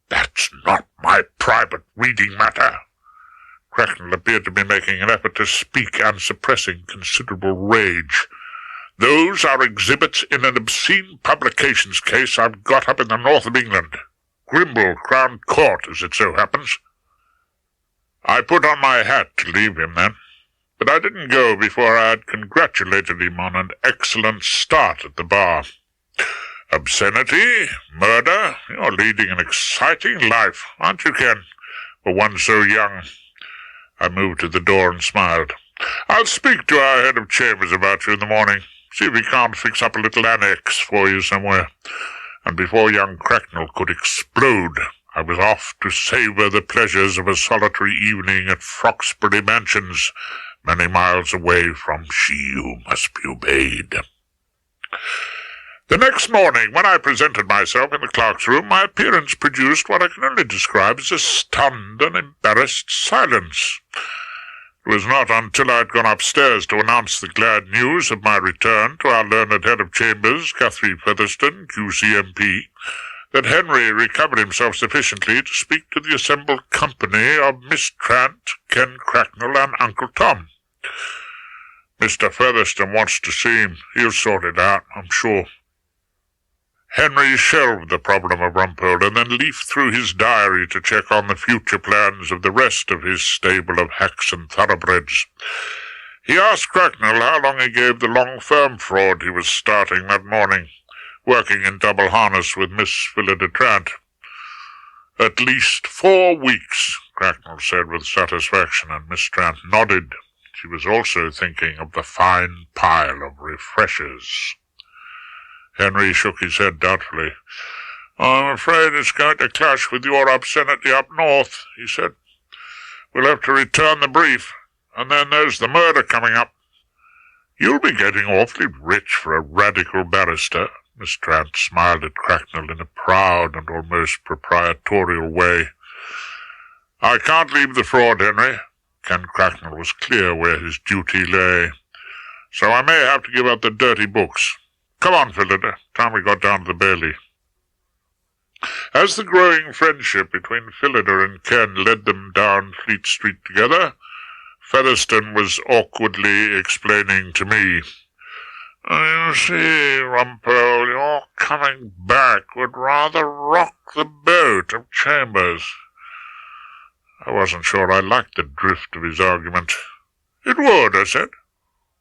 Speaker 1: "That's not my private reading matter." Cracknell appeared to be making an effort to speak and suppressing considerable rage. "Those are exhibits in an obscene publications case I've got up in the north of England. Grimble Crown Court, as it so happens." I put on my hat to leave him then, but I didn't go before I had congratulated him on an excellent start at the bar. "Obscenity, murder, you're leading an exciting life, aren't you, Ken, for one so young?" I moved to the door and smiled. "I'll speak to our head of chambers about you in the morning, see if he can't fix up a little annex for you somewhere." And before young Cracknell could explode, I was off to savour the pleasures of a solitary evening at Froxbury Mansions, many miles away from she who must be obeyed. The next morning, when I presented myself in the clerk's room, my appearance produced what I can only describe as a stunned and embarrassed silence. It was not until I had gone upstairs to announce the glad news of my return to our learned head of chambers, Guthrie Featherstone, QCMP, that Henry recovered himself sufficiently to speak to the assembled company of Miss Trant, Ken Cracknell, and Uncle Tom. Mr. Featherstone wants to see him. He'll sort it out, I'm sure. Henry shelved the problem of Rumpole and then leafed through his diary to check on the future plans of the rest of his stable of hacks and thoroughbreds. He asked Cracknell how long he gave the long firm fraud he was starting that morning, working in double harness with Miss Hilda Trant. "At least 4 weeks," Cracknell said with satisfaction, and Miss Trant nodded. She was also thinking of the fine pile of refreshers. Henry shook his head doubtfully. "I'm afraid it's going to clash with your obscenity up north," he said. "We'll have to return the brief, and then there's the murder coming up." "You'll be getting awfully rich for a radical barrister." Miss Trant smiled at Cracknell in a proud and almost proprietorial way. "I can't leave the fraud, Henry." Ken Cracknell was clear where his duty lay. "So I may have to give up the dirty books. Come on, Hilda. Time we got down to the Bailey." As the growing friendship between Hilda and Ken led them down Fleet Street together, Featherstone was awkwardly explaining to me, "You see, Rumpole, your coming back would rather rock the boat of Chambers." I wasn't sure I liked the drift of his argument. "It would," I said.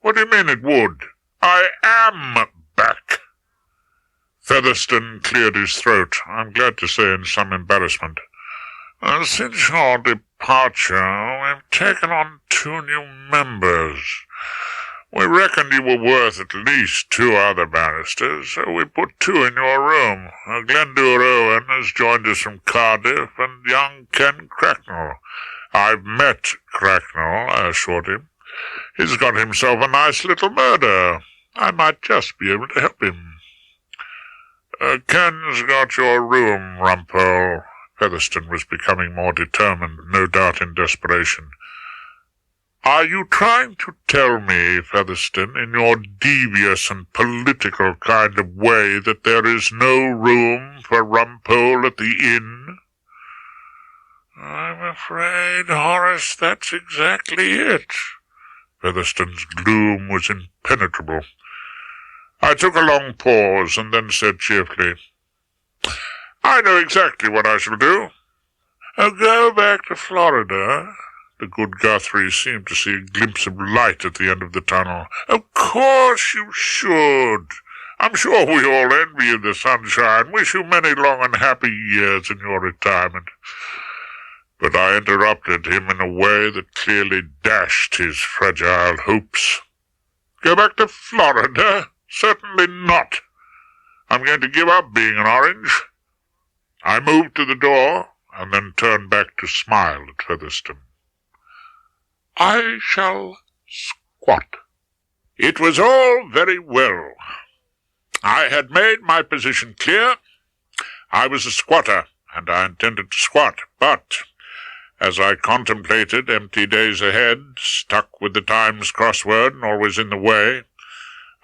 Speaker 1: "What do you mean it would? I am back." Featherstone cleared his throat, I'm glad to say in some embarrassment. "Since your departure, we've taken on 2 new members. We reckoned you were worth at least 2 other barristers, so we put 2 in your room. Glendower Owen has joined us from Cardiff, and young Ken Cracknell. I've met Cracknell," I assured him. "He's got himself a nice little murder. I might just be able to help him." "Ken's got your room, Rumpole." Featherstone was becoming more determined, no doubt in desperation. "Are you trying to tell me, Featherstone, in your devious and political kind of way, that there is no room for Rumpole at the inn?" "I'm afraid, Horace, that's exactly it." Featherstone's gloom was impenetrable. I took a long pause and then said cheerfully, "I know exactly what I shall do. I'll go back to Florida." The good Guthrie seemed to see a glimpse of light at the end of the tunnel. "Of course you should. I'm sure we all envy you the sunshine, wish you many long and happy years in your retirement." But I interrupted him in a way that clearly dashed his fragile hopes. "Go back to Florida? Certainly not. I'm going to give up being an orange." I moved to the door and then turned back to smile at Featherstone. "I shall squat." It was all very well. I had made my position clear. I was a squatter, and I intended to squat, but as I contemplated empty days ahead, stuck with the Times crossword and always in the way,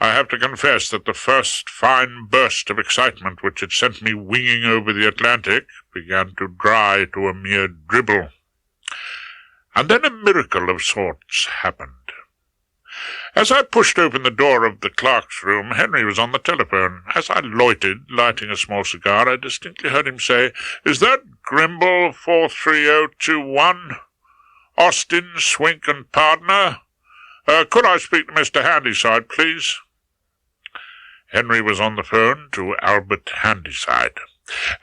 Speaker 1: I have to confess that the first fine burst of excitement which had sent me winging over the Atlantic began to dry to a mere dribble. And then a miracle of sorts happened. As I pushed open the door of the clerk's room, Henry was on the telephone. As I loitered, lighting a small cigar, I distinctly heard him say, "Is that Grimble 43021? Austin, Swink and Pardner? Could I speak to Mr. Handyside, please?" Henry was on the phone to Albert Handyside.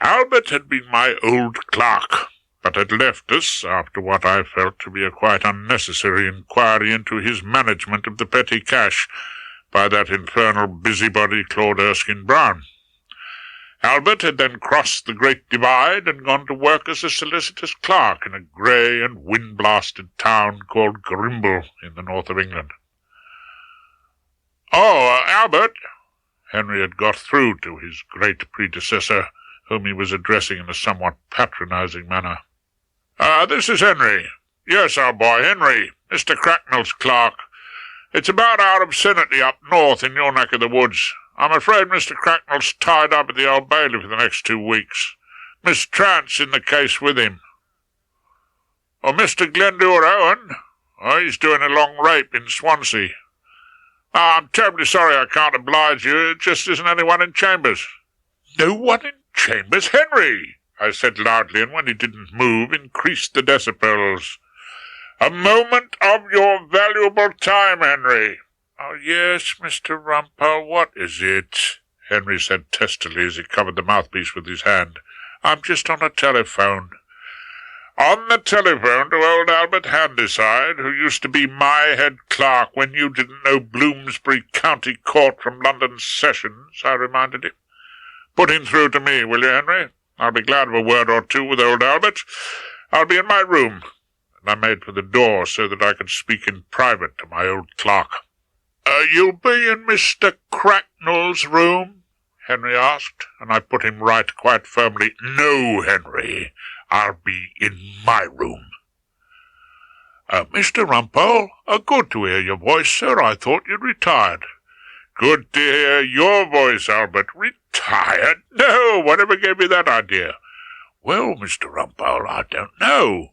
Speaker 1: Albert had been my old clerk, but had left us after what I felt to be a quite unnecessary inquiry into his management of the petty cash by that infernal busybody Claude Erskine Brown. Albert had then crossed the Great Divide and gone to work as a solicitor's clerk in a grey and wind-blasted town called Grimble in the north of England. "Oh, Albert!" Henry had got through to his great predecessor, whom he was addressing in a somewhat patronizing manner. "This is Henry." "Yes, old boy, Henry. Mr. Cracknell's clerk. It's about our obscenity up north in your neck of the woods. I'm afraid Mr. Cracknell's tied up at the Old Bailey for the next 2 weeks. Miss Trant's in the case with him. Oh, Mr. Glendower Owen? Oh, he's doing a long rape in Swansea. Oh, I'm terribly sorry I can't oblige you. It just isn't anyone in chambers. No one in chambers, Henry? I said loudly, and when he didn't move, increased the decibels. A moment of your valuable time, Henry. Oh, yes, Mr. Rumpole, what is it? Henry said testily as he covered the mouthpiece with his hand. I'm just on a telephone. On the telephone to old Albert Handyside, who used to be my head clerk when you didn't know Bloomsbury County Court from London Sessions, I reminded him. Put him through to me, will you, Henry? I'll be glad of a word or two with old Albert. I'll be in my room. And I made for the door so that I could speak in private to my old clerk. You'll be in Mr. Cracknell's room? Henry asked, and I put him right quite firmly. No, Henry, I'll be in my room. Mr. Rumpole, good to hear your voice, sir. I thought you'd retired. Good to hear your voice, Albert. Retired? No, whatever gave you that idea? Well, Mr. Rumpole, I don't know.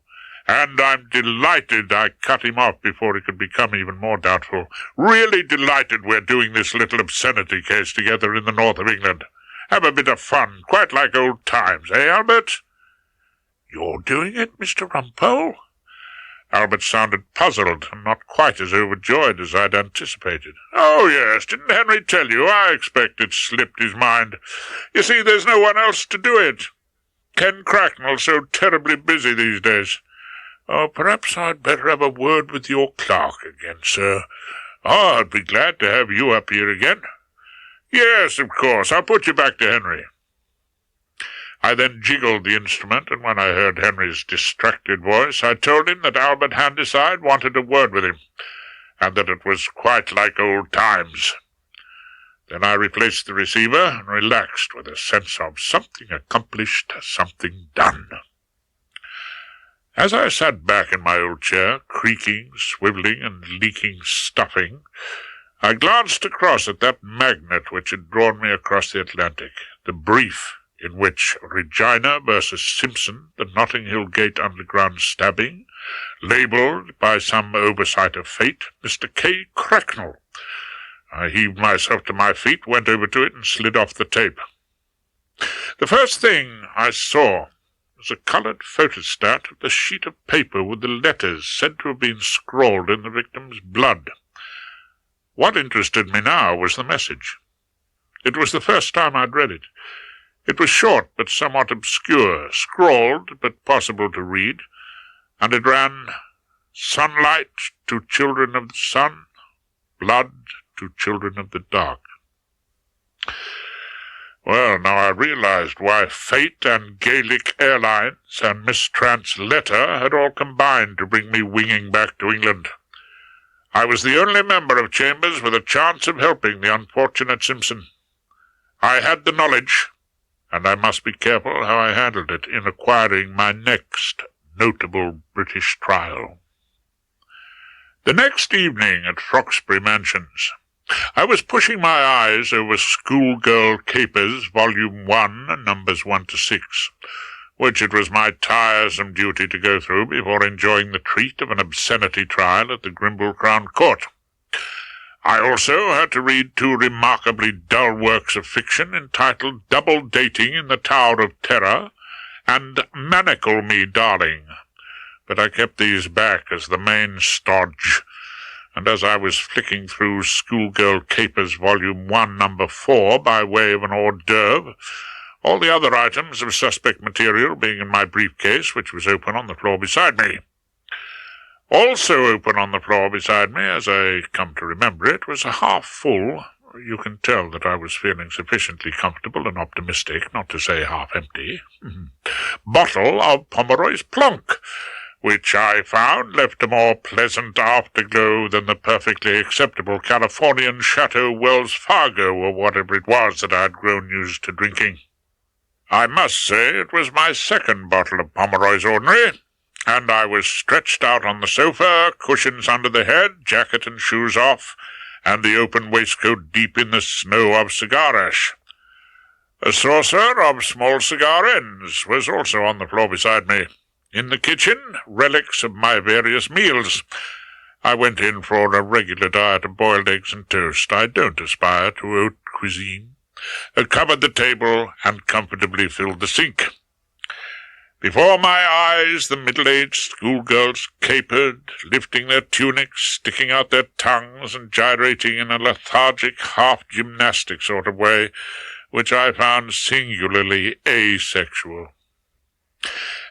Speaker 1: And I'm delighted I cut him off before he could become even more doubtful. Really delighted we're doing this little obscenity case together in the north of England. Have a bit of fun, quite like old times, eh, Albert? You're doing it, Mr. Rumpole? Albert sounded puzzled and not quite as overjoyed as I'd anticipated. Oh, yes, didn't Henry tell you? I expect it slipped his mind. You see, there's no one else to do it. Ken Cracknell's so terribly busy these days. Oh, perhaps I'd better have a word with your clerk again, sir. Oh, I'd be glad to have you up here again. Yes, of course. I'll put you back to Henry. I then jiggled the instrument, and when I heard Henry's distracted voice, I told him that Albert Handyside wanted a word with him, and that it was quite like old times. Then I replaced the receiver and relaxed with a sense of something accomplished, something done. As I sat back in my old chair, creaking, swivelling, and leaking stuffing, I glanced across at that magnet which had drawn me across the Atlantic, the brief in which Regina versus Simpson, the Notting Hill Gate underground stabbing, labelled, by some oversight of fate, Mr. K. Cracknell. I heaved myself to my feet, went over to it, and slid off the tape. The first thing I saw was a coloured photostat of the sheet of paper with the letters said to have been scrawled in the victim's blood. What interested me now was the message. It was the first time I'd read it. It was short but somewhat obscure, scrawled but possible to read, and it ran, "Sunlight to children of the sun, blood to children of the dark." Well, now I realized why fate and Gaelic Airlines and Miss Trant's letter had all combined to bring me winging back to England. I was the only member of Chambers with a chance of helping the unfortunate Simpson. I had the knowledge, and I must be careful how I handled it in acquiring my next notable British trial. The next evening at Froxbury Mansions, I was pushing my eyes over Schoolgirl Capers, Volume 1, Numbers 1 to 6, which it was my tiresome duty to go through before enjoying the treat of an obscenity trial at the Grimble Crown Court. I also had to read 2 remarkably dull works of fiction entitled Double Dating in the Tower of Terror and Manacle Me, Darling, but I kept these back as the main stodge, and as I was flicking through Schoolgirl Capers Volume 1, Number 4, by way of an hors d'oeuvre, all the other items of suspect material being in my briefcase, which was open on the floor beside me. Also open on the floor beside me, as I come to remember it, was a half-full, you can tell that I was feeling sufficiently comfortable and optimistic, not to say half-empty, bottle of Pomeroy's Plonk, which I found left a more pleasant afterglow than the perfectly acceptable Californian Chateau Wells Fargo, or whatever it was that I had grown used to drinking. I must say it was my second bottle of Pomeroy's Ordinary, and I was stretched out on the sofa, cushions under the head, jacket and shoes off, and the open waistcoat deep in the snow of cigar ash. A saucer of small cigar ends was also on the floor beside me. In the kitchen, relics of my various meals. I went in for a regular diet of boiled eggs and toast. I don't aspire to haute cuisine. I covered the table and comfortably filled the sink. Before my eyes, the middle-aged schoolgirls capered, lifting their tunics, sticking out their tongues, and gyrating in a lethargic, half-gymnastic sort of way, which I found singularly asexual.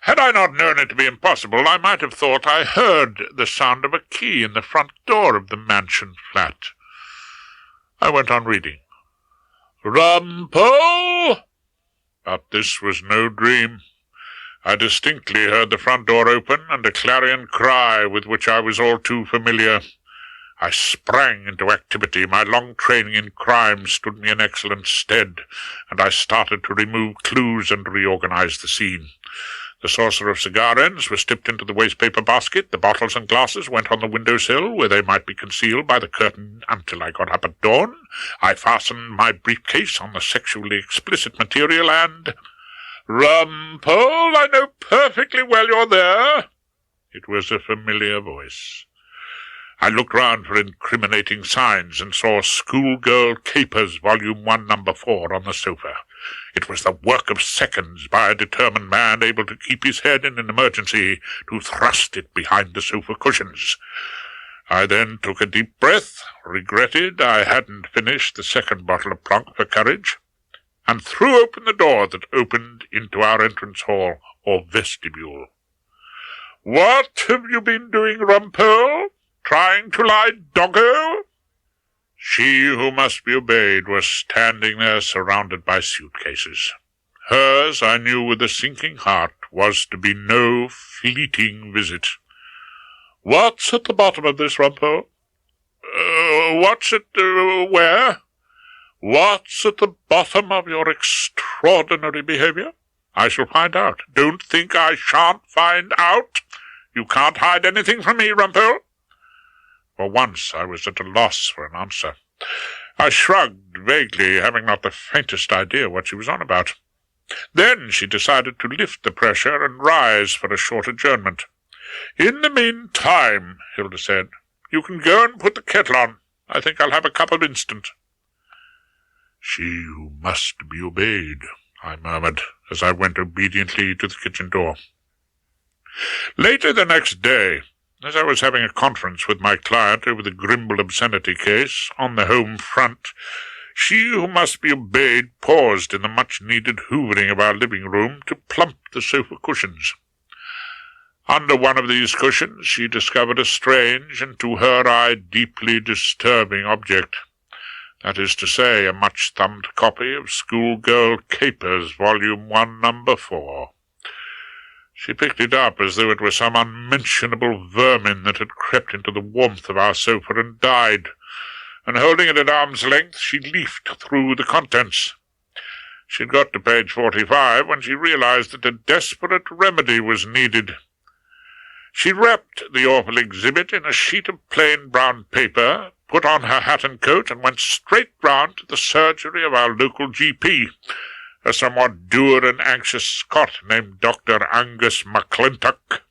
Speaker 1: Had I not known it to be impossible, I might have thought I heard the sound of a key in the front door of the mansion flat. I went on reading. Rumpole! But this was no dream. I distinctly heard the front door open and a clarion cry with which I was all too familiar. I sprang into activity. My long training in crime stood me in excellent stead, and I started to remove clues and reorganize the scene. The saucer of cigar ends was tipped into the waste-paper basket. The bottles and glasses went on the window-sill, where they might be concealed by the curtain until I got up at dawn. I fastened my briefcase on the sexually explicit material, and... Rumpole, I know perfectly well you're there. It was a familiar voice. I looked round for incriminating signs and saw Schoolgirl Capers, Volume 1, Number 4, on the sofa. It was the work of seconds by a determined man able to keep his head in an emergency to thrust it behind the sofa cushions. I then took a deep breath, regretted I hadn't finished the second bottle of plonk for courage, and threw open the door that opened into our entrance hall, or vestibule. "What have you been doing, Rumpole? Trying to lie doggo?" She who must be obeyed was standing there surrounded by suitcases. Hers, I knew with a sinking heart, was to be no fleeting visit. "What's at the bottom of this, Rumpole?" What's at, where?" "What's at the bottom of your extraordinary behavior?" "I shall find out." "Don't think I shan't find out. You can't hide anything from me, Rumpole." For once I was at a loss for an answer. I shrugged vaguely, having not the faintest idea what she was on about. Then she decided to lift the pressure and rise for a short adjournment. "In the meantime," Hilda said, "you can go and put the kettle on. I think I'll have a cup of instant." "She who must be obeyed," I murmured, as I went obediently to the kitchen door. Later the next day, as I was having a conference with my client over the Grimble obscenity case on the home front, she who must be obeyed paused in the much-needed hoovering of our living room to plump the sofa cushions. Under one of these cushions she discovered a strange and, to her eye, deeply disturbing object. That is to say, a much-thumbed copy of Schoolgirl Capers, Volume 1, Number 4. She picked it up as though it were some unmentionable vermin that had crept into the warmth of our sofa and died, and holding it at arm's length, she leafed through the contents. She had got to page 45 when she realized that a desperate remedy was needed. She wrapped the awful exhibit in a sheet of plain brown paper, put on her hat and coat, and went straight round to the surgery of our local GP, a somewhat dour and anxious Scot named Dr. Angus McClintock.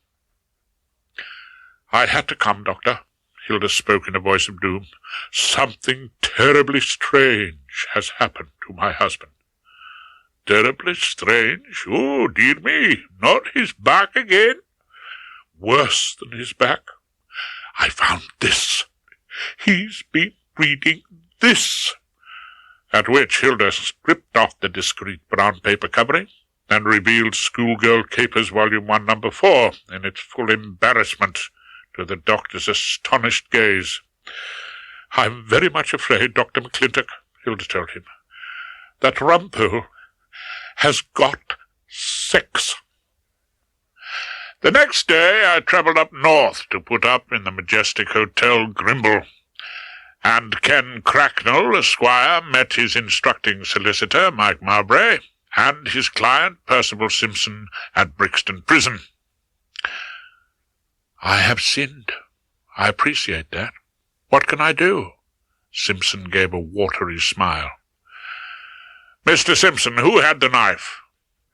Speaker 1: "I had to come, Doctor," Hilda spoke in a voice of doom. "Something terribly strange has happened to my husband." "Terribly strange? Oh, dear me, not his back again?" "Worse than his back. I found this. He's been reading this." At which Hilda stripped off the discreet brown paper covering, and revealed Schoolgirl Capers, Volume 1, Number 4, in its full embarrassment, to the doctor's astonished gaze. "I'm very much afraid, Dr. McClintock," Hilda told him, "that Rumpole has got sex." The next day I travelled up north to put up in the majestic Hotel Grimble, and Ken Cracknell, Esquire, met his instructing solicitor, Mike Mowbray, and his client, Percival Simpson, at Brixton Prison. "I have sinned. I appreciate that. What can I do?" Simpson gave a watery smile. "Mr. Simpson, who had the knife?"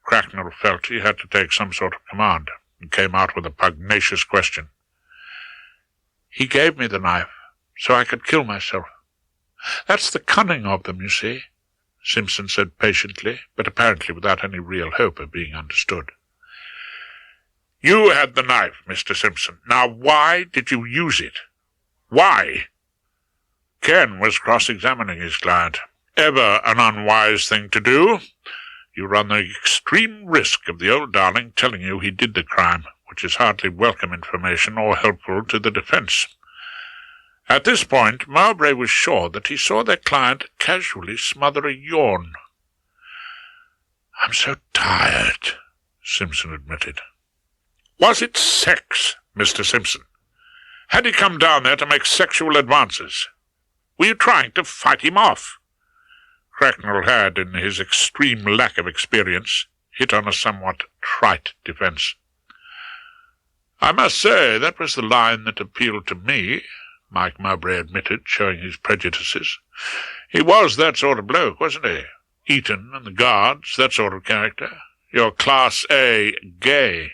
Speaker 1: Cracknell felt he had to take some sort of command, and came out with a pugnacious question. "He gave me the knife, so I could kill myself. That's the cunning of them, you see," Simpson said patiently, but apparently without any real hope of being understood. "You had the knife, Mr. Simpson. Now why did you use it? Why?" Ken was cross-examining his client. "Ever an unwise thing to do. You run the extreme risk of the old darling telling you he did the crime, which is hardly welcome information or helpful to the defense." At this point, Mowbray was sure that he saw their client casually smother a yawn. "I'm so tired," Simpson admitted. "Was it sex, Mr. Simpson? Had he come down there to make sexual advances? Were you trying to fight him off?" Cracknell had, in his extreme lack of experience, hit on a somewhat trite defense. "I must say that was the line that appealed to me," Mike Mowbray admitted, showing his prejudices. "He was that sort of bloke, wasn't he? Eton and the Guards, that sort of character. Your Class A gay."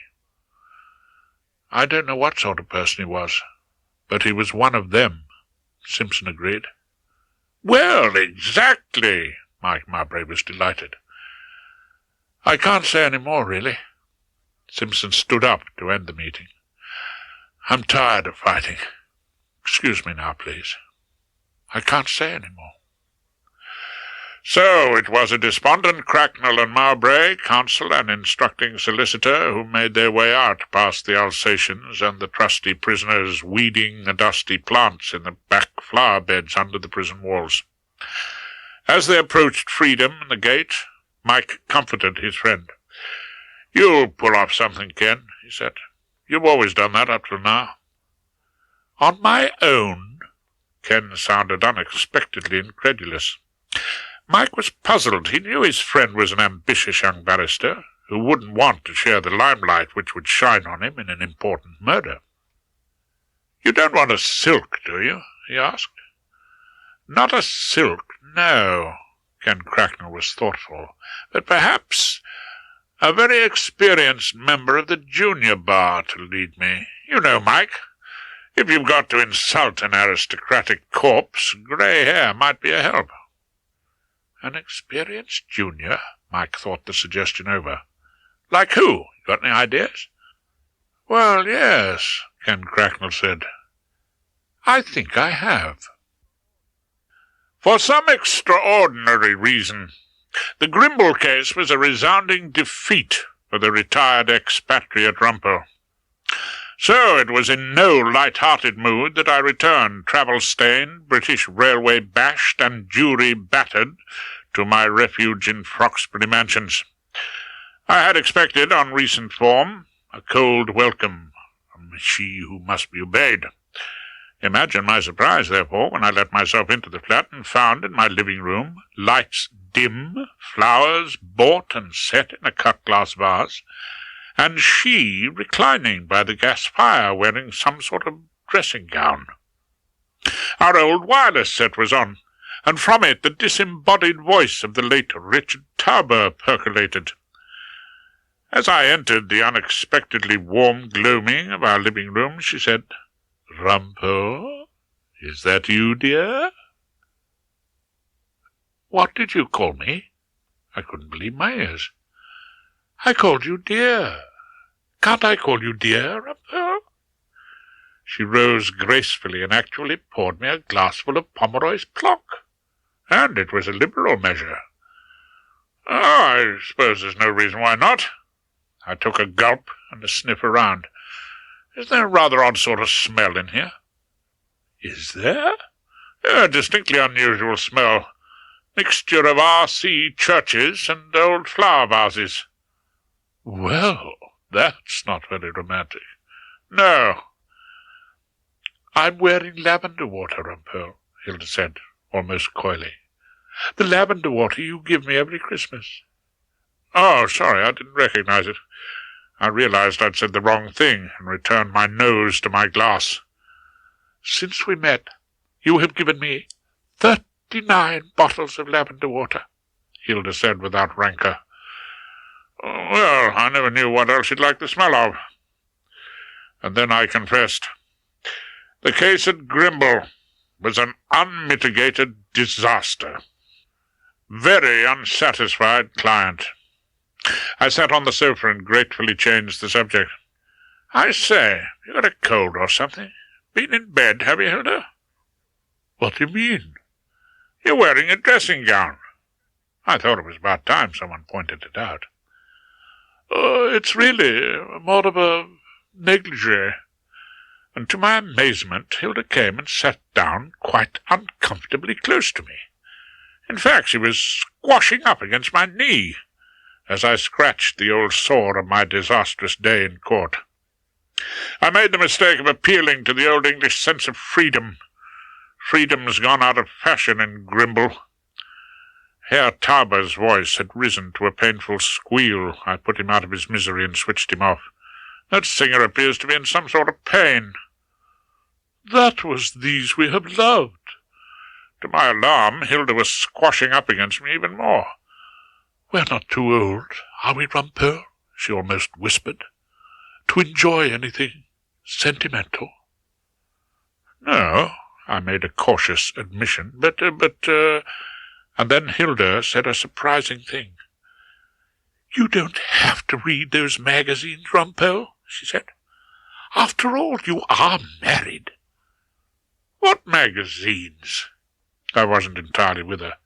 Speaker 1: "I don't know what sort of person he was, but he was one of them," Simpson agreed. "Well, exactly," Mike Mowbray was delighted. "I can't say any more, really." Simpson stood up to end the meeting. "I'm tired of fighting. Excuse me now, please. I can't say any more." So it was a despondent Cracknell and Mowbray, counsel and instructing solicitor, who made their way out past the Alsatians and the trusty prisoners weeding the dusty plants in the back flower beds under the prison walls. As they approached freedom and the gate, Mike comforted his friend. "You'll pull off something, Ken," he said. "You've always done that up till now." "On my own?" Ken sounded unexpectedly incredulous. Mike was puzzled. He knew his friend was an ambitious young barrister, who wouldn't want to share the limelight which would shine on him in an important murder. "You don't want a silk, do you?" he asked. "Not a silk, no." Ken Cracknell was thoughtful. "But perhaps a very experienced member of the junior bar to lead me. You know, Mike, if you've got to insult an aristocratic corpse, grey hair might be a help." "An experienced junior?" Mike thought the suggestion over. "Like who? Got any ideas?" "Well, yes," Ken Cracknell said. "I think I have." For some extraordinary reason, the Grimble case was a resounding defeat for the retired expatriate Rumpole. So it was in no light-hearted mood that I returned, travel-stained, British Railway bashed, and jury battered, to my refuge in Froxbury Mansions. I had expected, on recent form, a cold welcome from she who must be obeyed. Imagine my surprise, therefore, when I let myself into the flat and found in my living-room lights dim, flowers bought and set in a cut-glass vase, and she reclining by the gas fire wearing some sort of dressing-gown. Our old wireless set was on, and from it the disembodied voice of the late Richard Tauber percolated. As I entered the unexpectedly warm gloaming of our living-room, she said, "Rumpole, is that you, dear?" "What did you call me?" I couldn't believe my ears. "I called you dear. Can't I call you dear, Rumpole?" She rose gracefully and actually poured me a glassful of Pomeroy's Plock, and it was a liberal measure. "Oh, I suppose there's no reason why not." I took a gulp and a sniff around. "Isn't there a rather odd sort of smell in here?" "Is there?" "A distinctly unusual smell. Mixture of R.C. churches and old flower vases." "Well, that's not very romantic." "No." "I'm wearing lavender water, Rumpole," Hilda said, almost coyly. "The lavender water you give me every Christmas." "Oh, sorry, I didn't recognize it. I realized I'd said the wrong thing and returned my nose to my glass.
Speaker 2: "Since we met, you have given me 39 bottles of lavender water," Hilda said without rancour.
Speaker 1: "Well, I never knew what else you'd like the smell of." And then I confessed. The case at Grimble was an unmitigated disaster. Very unsatisfied client. I sat on the sofa and gratefully changed the subject. "I say, you got a cold or something? Been in bed, have you, Hilda?"
Speaker 2: "What do you mean?"
Speaker 1: "You're wearing a dressing gown." I thought it was about time someone pointed it out.
Speaker 2: It's really more of a negligee."
Speaker 1: And to my amazement, Hilda came and sat down quite uncomfortably close to me. In fact, she was squashing up against my knee as I scratched the old sore of my disastrous day in court. I made the mistake of appealing to the old English sense of freedom. Freedom's gone out of fashion in Grimble. Herr Tauber's voice had risen to a painful squeal. I put him out of his misery and switched him off. "That singer appears to be in some sort of pain."
Speaker 2: "That was these we have loved."
Speaker 1: To my alarm, Hilda was squashing up against me even more.
Speaker 2: "We're not too old, are we, Rumpole?" she almost whispered, "to enjoy anything sentimental?"
Speaker 1: "No," I made a cautious admission, but... And then Hilda said a surprising thing.
Speaker 2: "You don't have to read those magazines, Rumpole," she said. "After all, you are married."
Speaker 1: "What magazines?" I wasn't entirely with her.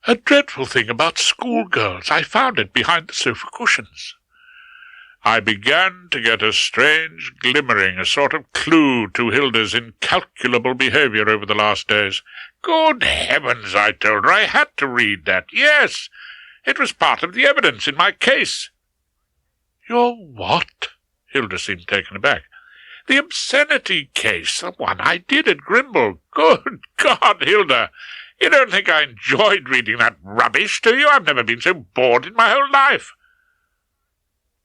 Speaker 2: "A dreadful thing about schoolgirls. I found it behind the sofa cushions."
Speaker 1: I began to get a strange glimmering, a sort of clue to Hilda's incalculable behaviour over the last days. "Good heavens," I told her, "I had to read that. Yes, it was part of the evidence in my case."
Speaker 2: "Your what?"
Speaker 1: Hilda seemed taken aback. "The obscenity case, the one I did at Grimble. Good God, Hilda, you don't think I enjoyed reading that rubbish, do you? I've never been so bored in my whole life."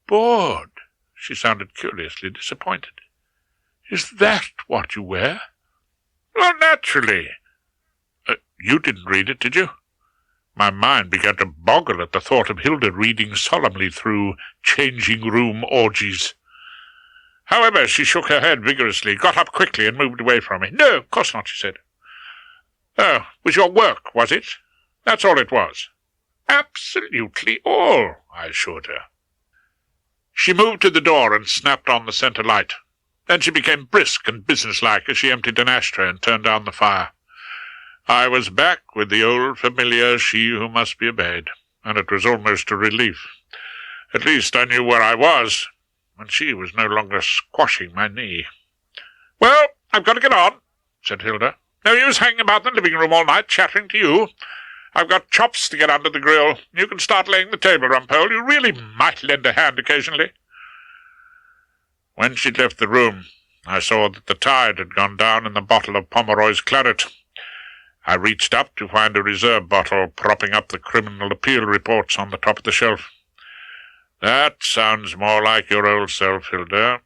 Speaker 2: "Bored?" She sounded curiously disappointed. "Is that what you wear?"
Speaker 1: "Well, naturally. You didn't read it, did you?" My mind began to boggle at the thought of Hilda reading solemnly through changing-room orgies. However, she shook her head vigorously, got up quickly, and moved away from me. "No, of course not," she said. "Oh, was your work, was it? That's all it was." "Absolutely all," I assured her. She moved to the door and snapped on the centre light. Then she became brisk and businesslike as she emptied an ashtray and turned down the fire. I was back with the old familiar she who must be obeyed, and it was almost a relief. At least I knew where I was, and she was no longer squashing my knee. "Well, I've got to get on," said Hilda. "No use hanging about the living room all night chattering to you. I've got chops to get under the grill. You can start laying the table, Rumpole. You really might lend a hand occasionally." When she'd left the room, I saw that the tide had gone down in the bottle of Pomeroy's claret. I reached up to find a reserve bottle propping up the criminal appeal reports on the top of the shelf. "That sounds more like your old self, Hilda."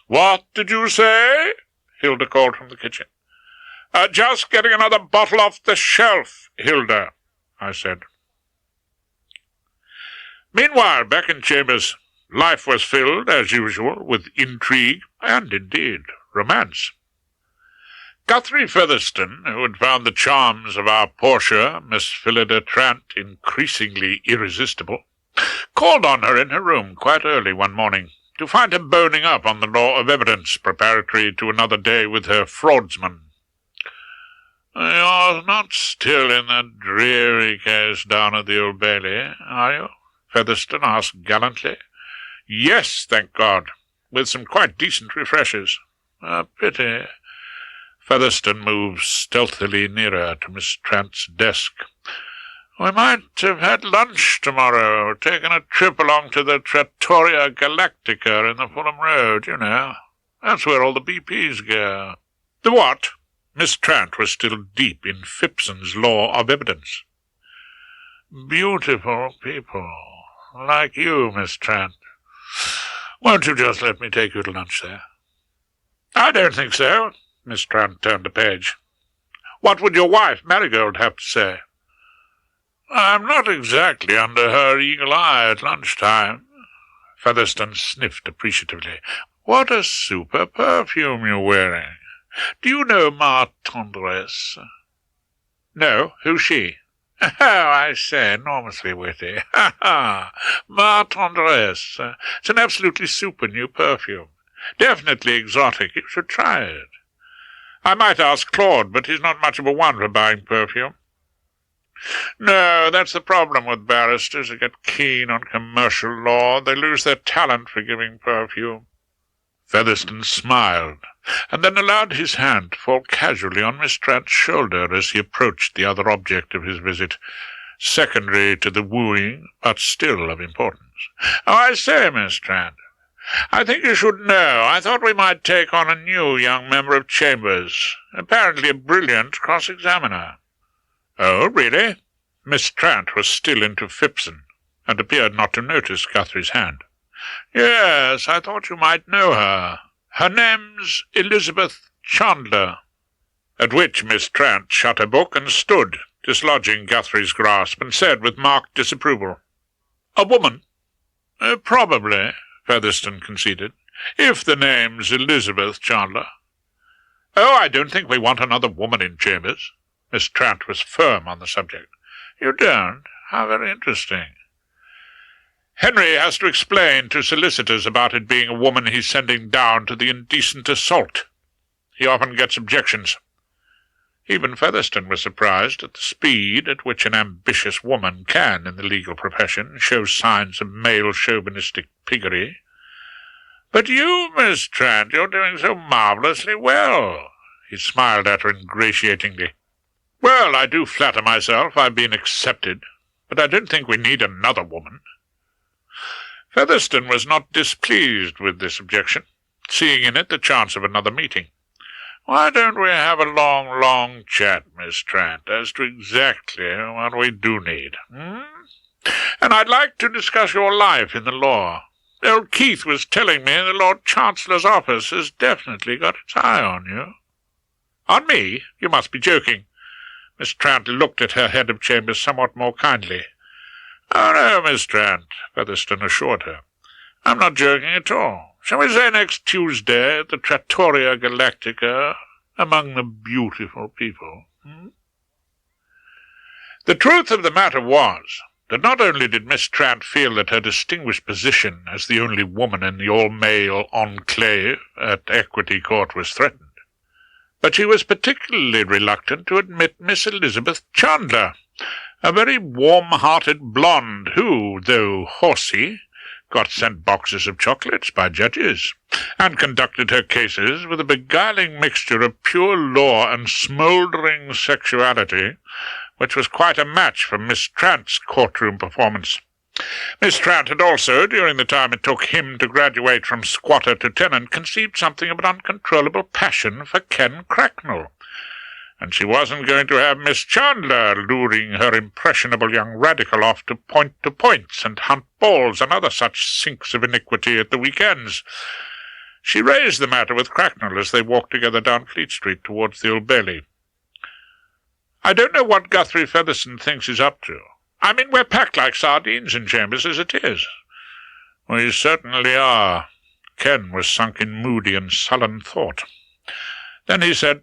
Speaker 1: "What did you say?" Hilda called from the kitchen. "Just getting another bottle off the shelf, Hilda," I said. Meanwhile, back in chambers, life was filled, as usual, with intrigue and, indeed, romance. Guthrie Featherstone, who had found the charms of our Portia, Miss Phillida Trant, increasingly irresistible, called on her in her room quite early one morning to find her boning up on the law of evidence preparatory to another day with her fraudsman. "You're not still in that dreary case down at the Old Bailey, are you?" Featherstone asked gallantly. "Yes, thank God, with some quite decent refreshers." "A pity." Featherstone moved stealthily nearer to Miss Trant's desk. "We might have had lunch tomorrow, taken a trip along to the Trattoria Galactica in the Fulham Road, you know. That's where all the BPs go." "The what?" Miss Trant was still deep in Phipson's law of evidence. "Beautiful people, like you, Miss Trant.
Speaker 2: Won't you just let me take you to lunch there? I don't think so. Miss Trant turned a page. What would your wife, Marigold, have to say? I'm not exactly under her eagle eye at lunchtime. Featherstone sniffed appreciatively. What a super perfume you're wearing. Do you know Ma Tendresse? No, who's she? Oh, I say, enormously witty. Ha ha! Ma Tendresse. It's an absolutely super new perfume. Definitely exotic. You should try it. I might ask Claude, but he's not much of a one for buying perfume. No, that's the problem with barristers who get keen on commercial law. They lose their talent for giving perfume. Featherstone smiled, and then allowed his hand to fall casually on Miss Trant's shoulder as he approached the other object of his visit, secondary to the wooing, but still of importance. Oh, I say, Miss Trant, I think you should know. I thought we might take on a new young member of Chambers, apparently a brilliant cross-examiner. Oh, really? Miss Trant was still into Simpson, and appeared not to notice Guthrie's hand. Yes, I thought you might know her. Her name's Elizabeth Chandler. At which Miss Trant shut her book and stood, dislodging Guthrie's grasp, and said with marked disapproval, A woman? Probably, Featherstone conceded, if the name's Elizabeth Chandler. Oh, I don't think we want another woman in Chambers. Miss Trant was firm on the subject. You don't? How very interesting. Henry has to explain to solicitors about it being a woman he's sending down to the indecent assault. He often gets objections. Even Featherstone was surprised at the speed at which an ambitious woman can, in the legal profession, show signs of male chauvinistic piggery. But you, Miss Trant, you're doing so marvellously well. He smiled at her ingratiatingly. Well, I do flatter myself I've been accepted, but I don't think we need another woman. Featherstone was not displeased with this objection, seeing in it the chance of another meeting. Why don't we have a long chat, Miss Trant, as to exactly what we do need? And I'd like to discuss your life in the law. Old Keith was telling me the Lord Chancellor's office has definitely got its eye on you. On me? You must be joking. Miss Trant looked at her head of chambers somewhat more kindly. Oh, no, Miss Trant, Featherstone assured her. I'm not joking at all. Shall we say next Tuesday at the Trattoria Galactica, among the beautiful people? The truth of the matter was that not only did Miss Trant feel that her distinguished position as the only woman in the all-male enclave at Equity Court was threatened, but she was particularly reluctant to admit Miss Elizabeth Chandler, a very warm-hearted blonde who, though horsey, got sent boxes of chocolates by judges, and conducted her cases with a beguiling mixture of pure law and smouldering sexuality, which was quite a match for Miss Trant's courtroom performance. Miss Trant had also, during the time it took him to graduate from squatter to tenant, conceived something of an uncontrollable passion for Ken Cracknell, and she wasn't going to have Miss Chandler luring her impressionable young radical off to points and hunt balls and other such sinks of iniquity at the weekends. She raised the matter with Cracknell as they walked together down Fleet Street towards the Old Bailey. I don't know what Guthrie Featherstone thinks he's up to. I mean, we're packed like sardines in Chambers as it is. We certainly are. Ken was sunk in moody and sullen thought. Then he said,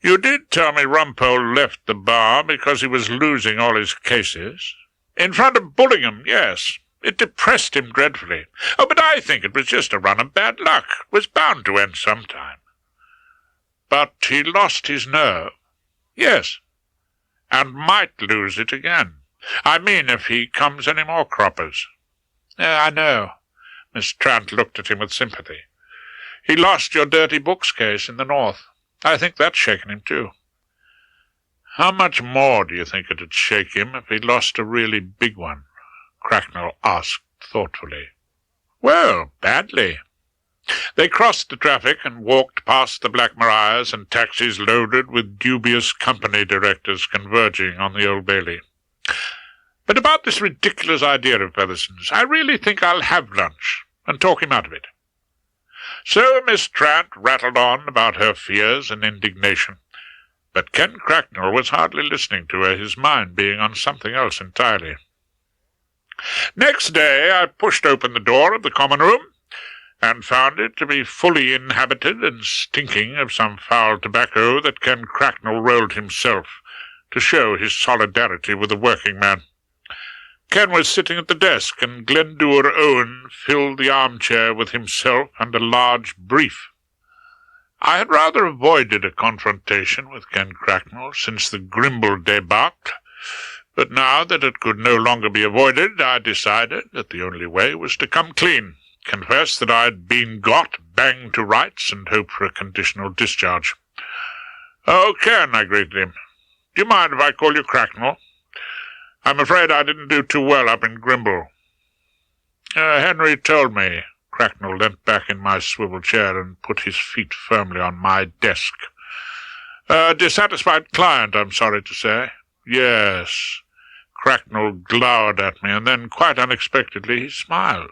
Speaker 2: You did tell me Rumpole left the bar because he was losing all his cases. In front of Bullingham, yes. It depressed him dreadfully. Oh, but I think it was just a run of bad luck. It was bound to end sometime. But he lost his nerve. Yes, and might lose it again. I mean, if he comes any more croppers. I know. Miss Trant looked at him with sympathy. He lost your dirty books case in the north. I think that's shaken him, too. How much more do you think it'd shake him if he lost a really big one? Cracknell asked thoughtfully. Well, badly. They crossed the traffic and walked past the Black Marias and taxis loaded with dubious company directors converging on the Old Bailey. But about this ridiculous idea of Featherstone's, I really think I'll have lunch. and talk him out of it. So Miss Trant rattled on about her fears and indignation, but Ken Cracknell was hardly listening to her, his mind being on something else entirely. Next day I pushed open the door of the common room, and found it to be fully inhabited and stinking of some foul tobacco that Ken Cracknell rolled himself, to show his solidarity with the working man. Ken was sitting at the desk, and Glendower Owen filled the armchair with himself and a large brief. I had rather avoided a confrontation with Ken Cracknell since the Grimble debacle, but now that it could no longer be avoided, I decided that the only way was to come clean, confess that I had been got, banged to rights, and hope for a conditional discharge. "Oh, Ken," I greeted him. "Do you mind if I call you Cracknell? I'm afraid I didn't do too well up in Grimble." Henry told me." Cracknell leant back in my swivel chair and put his feet firmly on my desk. "Dissatisfied client, I'm sorry to say." "Yes." Cracknell glowered at me, and then, quite unexpectedly, he smiled.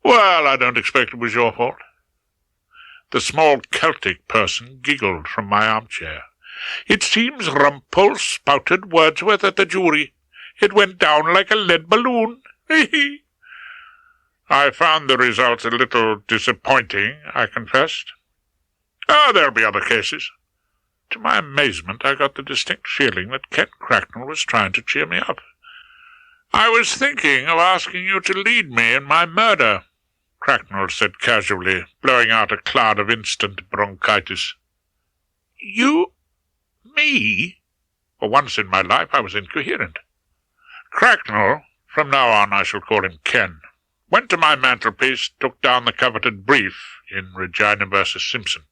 Speaker 2: "Well, I don't expect it was your fault." The small Celtic person giggled from my armchair. "It seems Rumpole spouted Wordsworth at the jury. It went down like a lead balloon. I found the result a little disappointing, I confessed. There'll be other cases." To my amazement, I got the distinct feeling that Ken Cracknell was trying to cheer me up. "I was thinking of asking you to lead me in my murder," Cracknell said casually, blowing out a cloud of instant bronchitis. "You? Me?" For once in my life I was incoherent. Cracknell, from now on I shall call him Ken, went to my mantelpiece, took down the coveted brief in Regina versus Simpson.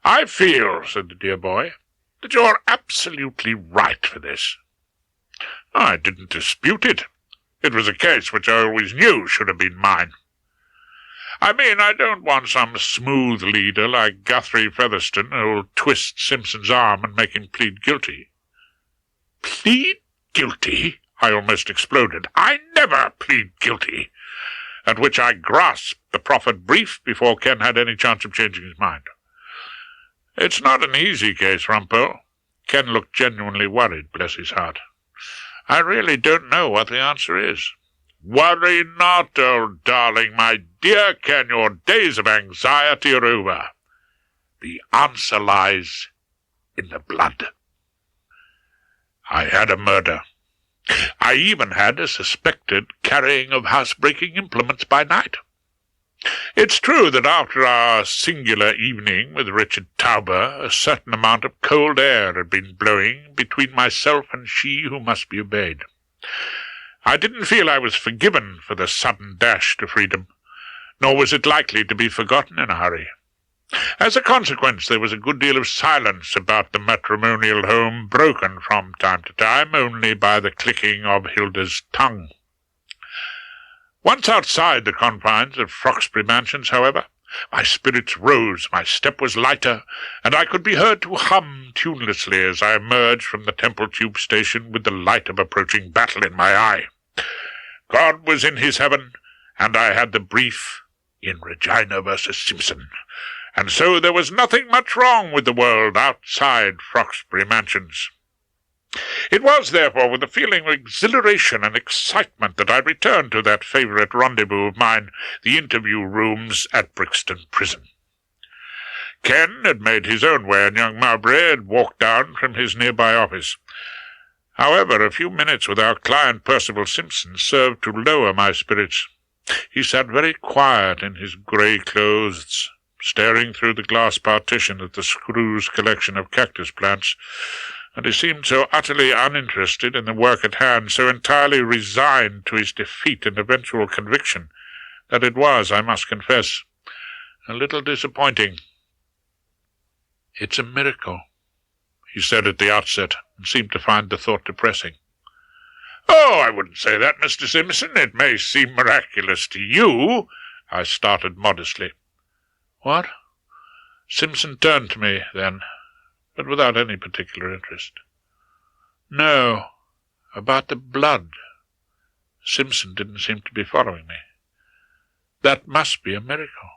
Speaker 2: "I feel," said the dear boy, "that you're absolutely right for this." I didn't dispute it. It was a case which I always knew should have been mine. I mean, I don't want some smooth leader like Guthrie Featherstone who'll twist Simpson's arm and make him plead guilty. "Plead guilty?" I almost exploded. "I never plead guilty." At which I grasped the proffered brief before Ken had any chance of changing his mind. "It's not an easy case, Rumpole." Ken looked genuinely worried, bless his heart. "I really don't know what the answer is." "Worry not, old darling, my dear Ken. Your days of anxiety are over. The answer lies in the blood. I had a murder. I even had a suspected carrying of housebreaking implements by night. It's true that after our singular evening with Richard Tauber, a certain amount of cold air had been blowing between myself and she who must be obeyed. I didn't feel I was forgiven for the sudden dash to freedom, nor was it likely to be forgotten in a hurry. As a consequence, there was a good deal of silence about the matrimonial home, broken from time to time only by the clicking of Hilda's tongue. Once outside the confines of Froxbury Mansions, however, my spirits rose, my step was lighter, and I could be heard to hum tunelessly as I emerged from the Temple Tube station with the light of approaching battle in my eye. God was in his heaven, and I had the brief in Regina versus Simpson, and so there was nothing much wrong with the world outside Froxbury Mansions. It was, therefore, with a feeling of exhilaration and excitement that I returned to that favourite rendezvous of mine, the interview rooms at Brixton Prison. Ken had made his own way, and young Mowbray had walked down from his nearby office. However, a few minutes with our client Percival Simpson served to lower my spirits. He sat very quiet in his grey clothes, staring through the glass partition at the Screw's collection of cactus plants, and he seemed so utterly uninterested in the work at hand, so entirely resigned to his defeat and eventual conviction, that it was, I must confess, a little disappointing. "It's a miracle," he said at the outset, and seemed to find the thought depressing. "Oh, I wouldn't say that, Mr. Simpson. It may seem miraculous to you," I started modestly. "What?" Simpson turned to me then, but without any particular interest. "No, about the blood." Simpson didn't seem to be following me. That must be a miracle.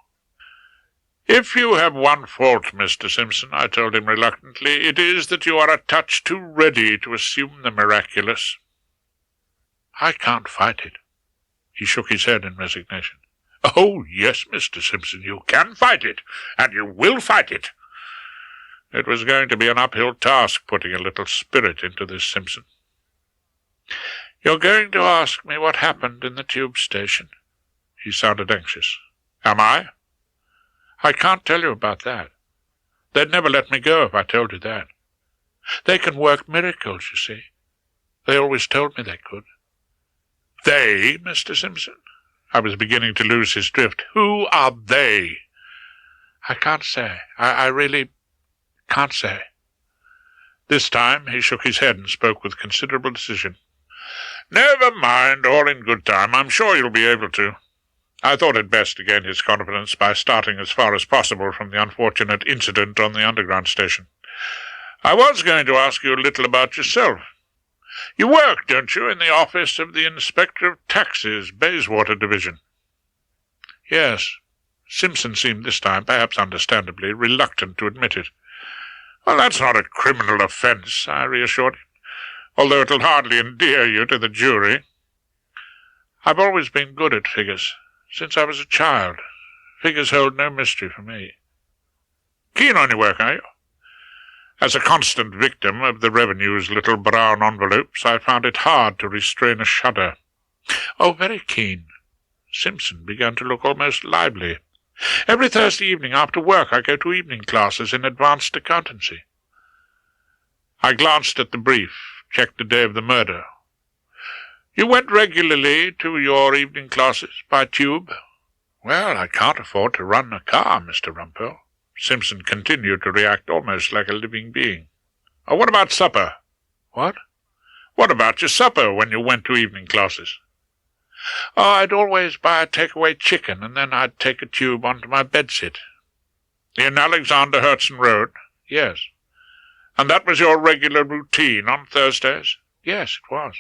Speaker 2: If you have one fault, Mr. Simpson, I told him reluctantly, it is that you are a touch too ready to assume the miraculous. I can't fight it. He shook his head in resignation. Oh, yes, Mr. Simpson, you can fight it, and you will fight it. It was going to be an uphill task putting a little spirit into this Simpson. You're going to ask me what happened in the tube station? He sounded anxious. Am I? I can't tell you about that. They'd never let me go if I told you that. They can work miracles, you see. They always told me they could. They, Mr. Simpson? I was beginning to lose his drift. Who are they? I can't say. I really can't say. This time he shook his head and spoke with considerable decision. Never mind, all in good time. I'm sure you'll be able to. I thought it best to gain his confidence by starting as far as possible from the unfortunate incident on the underground station. I was going to ask you a little about yourself. You work, don't you, in the office of the Inspector of Taxes, Bayswater Division? Yes. Simpson seemed this time, perhaps understandably, reluctant to admit it. Well, that's not a criminal offence, I reassured him, although it'll hardly endear you to the jury. I've always been good at figures. Since I was a child, figures hold no mystery for me. Keen on your work, are you? As a constant victim of the Revenue's little brown envelopes, I found it hard to restrain a shudder. Oh, very keen. Simpson began to look almost lively. Every Thursday evening after work I go to evening classes in advanced accountancy. I glanced at the brief, checked the day of the murder. You went regularly to your evening classes by tube? Well, I can't afford to run a car, Mr. Rumpole. Simpson continued to react almost like a living being. Oh, what about supper? What? What about your supper when you went to evening classes? Oh, I'd always buy a takeaway chicken, and then I'd take a tube onto my bedsit. In Alexander Hertzen Road? Yes. And that was your regular routine on Thursdays? Yes, it was.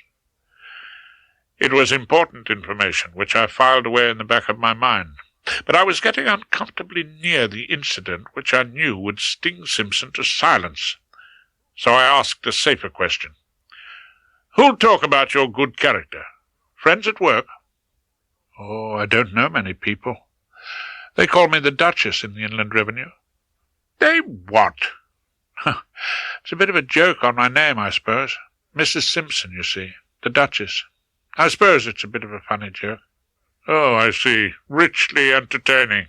Speaker 2: It was important information, which I filed away in the back of my mind. But I was getting uncomfortably near the incident which I knew would sting Simpson to silence. So I asked a safer question. Who'll talk about your good character? Friends at work? Oh, I don't know many people. They call me the Duchess in the Inland Revenue. They what? It's a bit of a joke on my name, I suppose. Mrs. Simpson, you see, the Duchess. I suppose it's a bit of a funny joke. Oh, I see. Richly entertaining.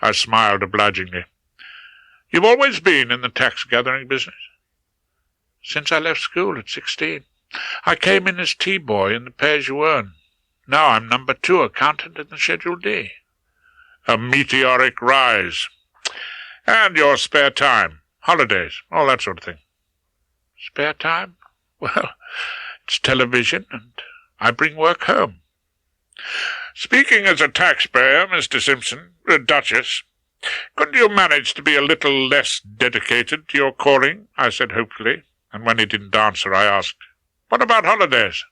Speaker 2: I smiled obligingly. You've always been in the tax-gathering business? Since I left school at 16. I came in as tea-boy in the pay-as-you-earn. Now I'm number 2 accountant in the Schedule D. A meteoric rise. And your spare time, holidays, all that sort of thing. Spare time? Well, it's television, and I bring work home. Speaking as a taxpayer, Mr. Simpson, Duchess, couldn't you manage to be a little less dedicated to your calling? I said hopefully, and when he didn't answer, I asked, what about holidays?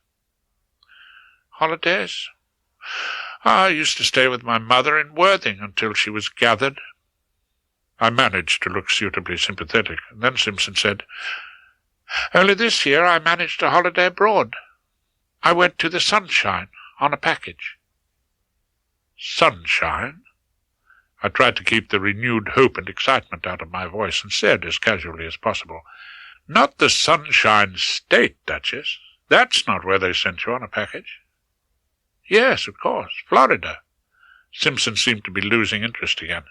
Speaker 2: Holidays? I used to stay with my mother in Worthing until she was gathered. I managed to look suitably sympathetic, and then Simpson said, Only this year I managed a holiday abroad. I went to the Sunshine on a package. Sunshine? I tried to keep the renewed hope and excitement out of my voice and said as casually as possible, Not the Sunshine State, Duchess. That's not where they sent you on a package. Yes, of course, Florida. Simpson seemed to be losing interest again.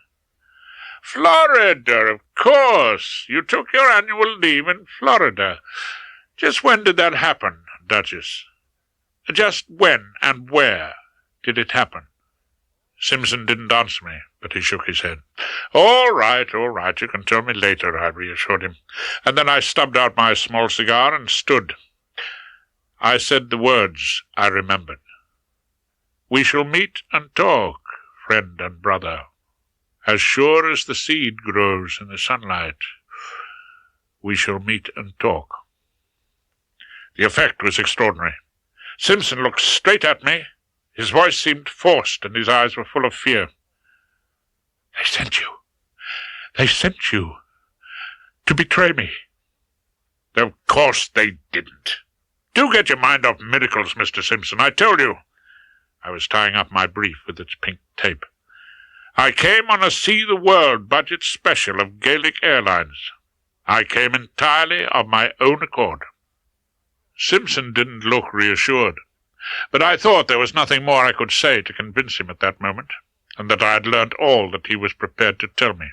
Speaker 2: Florida, of course. You took your annual leave in Florida. Just when did that happen, Duchess? Just when and where did it happen? Simpson didn't answer me, but he shook his head. All right, you can tell me later, I reassured him. And then I stubbed out my small cigar and stood. I said the words I remembered. We shall meet and talk, friend and brother. As sure as the seed grows in the sunlight, we shall meet and talk. The effect was extraordinary. Simpson looked straight at me, His voice seemed forced, and his eyes were full of fear. "They sent you. They sent you to betray me." "Of course they didn't. Do get your mind off miracles, Mr. Simpson. I told you." I was tying up my brief with its pink tape. "I came on a See the World budget special of Gaelic Airlines. I came entirely of my own accord." Simpson didn't look reassured, but I thought there was nothing more I could say to convince him at that moment, and that I had learnt all that he was prepared to tell me.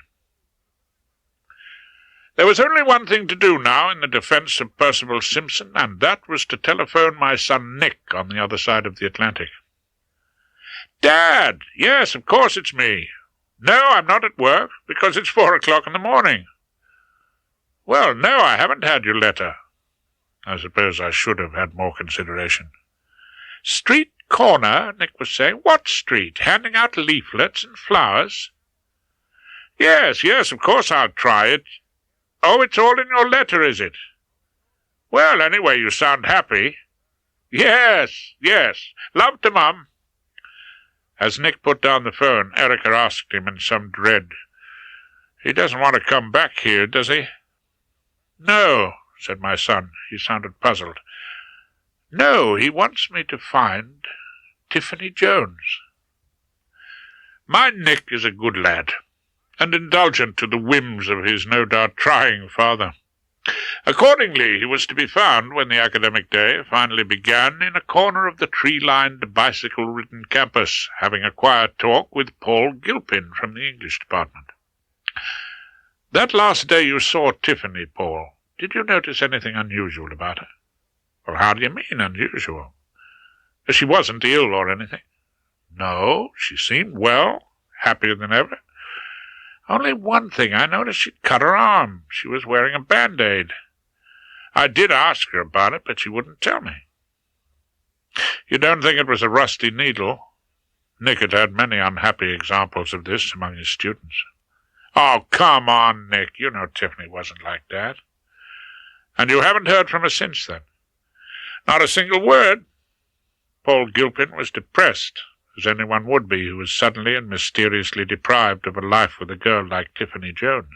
Speaker 2: There was only one thing to do now in the defence of Percival Simpson, and that was to telephone my son Nick on the other side of the Atlantic. "Dad! Yes, of course it's me. No, I'm not at work, because it's 4 o'clock in the morning." "Well, no, I haven't had your letter." I suppose I should have had more consideration. "Street corner," Nick was saying. "What street? Handing out leaflets and flowers?" Yes, of course I'll try it." "Oh, it's all in your letter, is it?" "Well, anyway, you sound happy." Yes. Love to Mum." As Nick put down the phone, Erica asked him in some dread, "He doesn't want to come back here, does he?" "No," said my son. He sounded puzzled. "No, he wants me to find Tiffany Jones." My Nick is a good lad, and indulgent to the whims of his no doubt trying father. Accordingly, he was to be found when the academic day finally began in a corner of the tree-lined, bicycle-ridden campus, having a quiet talk with Paul Gilpin from the English department. "That last day you saw Tiffany, Paul, did you notice anything unusual about her?" "Well, how do you mean, unusual?" "She wasn't ill or anything?" "No, she seemed well, happier than ever. Only one thing, I noticed she'd cut her arm. She was wearing a Band-Aid. I did ask her about it, but she wouldn't tell me." "You don't think it was a rusty needle?" Nick had had many unhappy examples of this among his students. "Oh, come on, Nick. You know Tiffany wasn't like that." "And you haven't heard from her since, then?" "Not a single word." Paul Gilpin was depressed, as anyone would be who was suddenly and mysteriously deprived of a life with a girl like Tiffany Jones.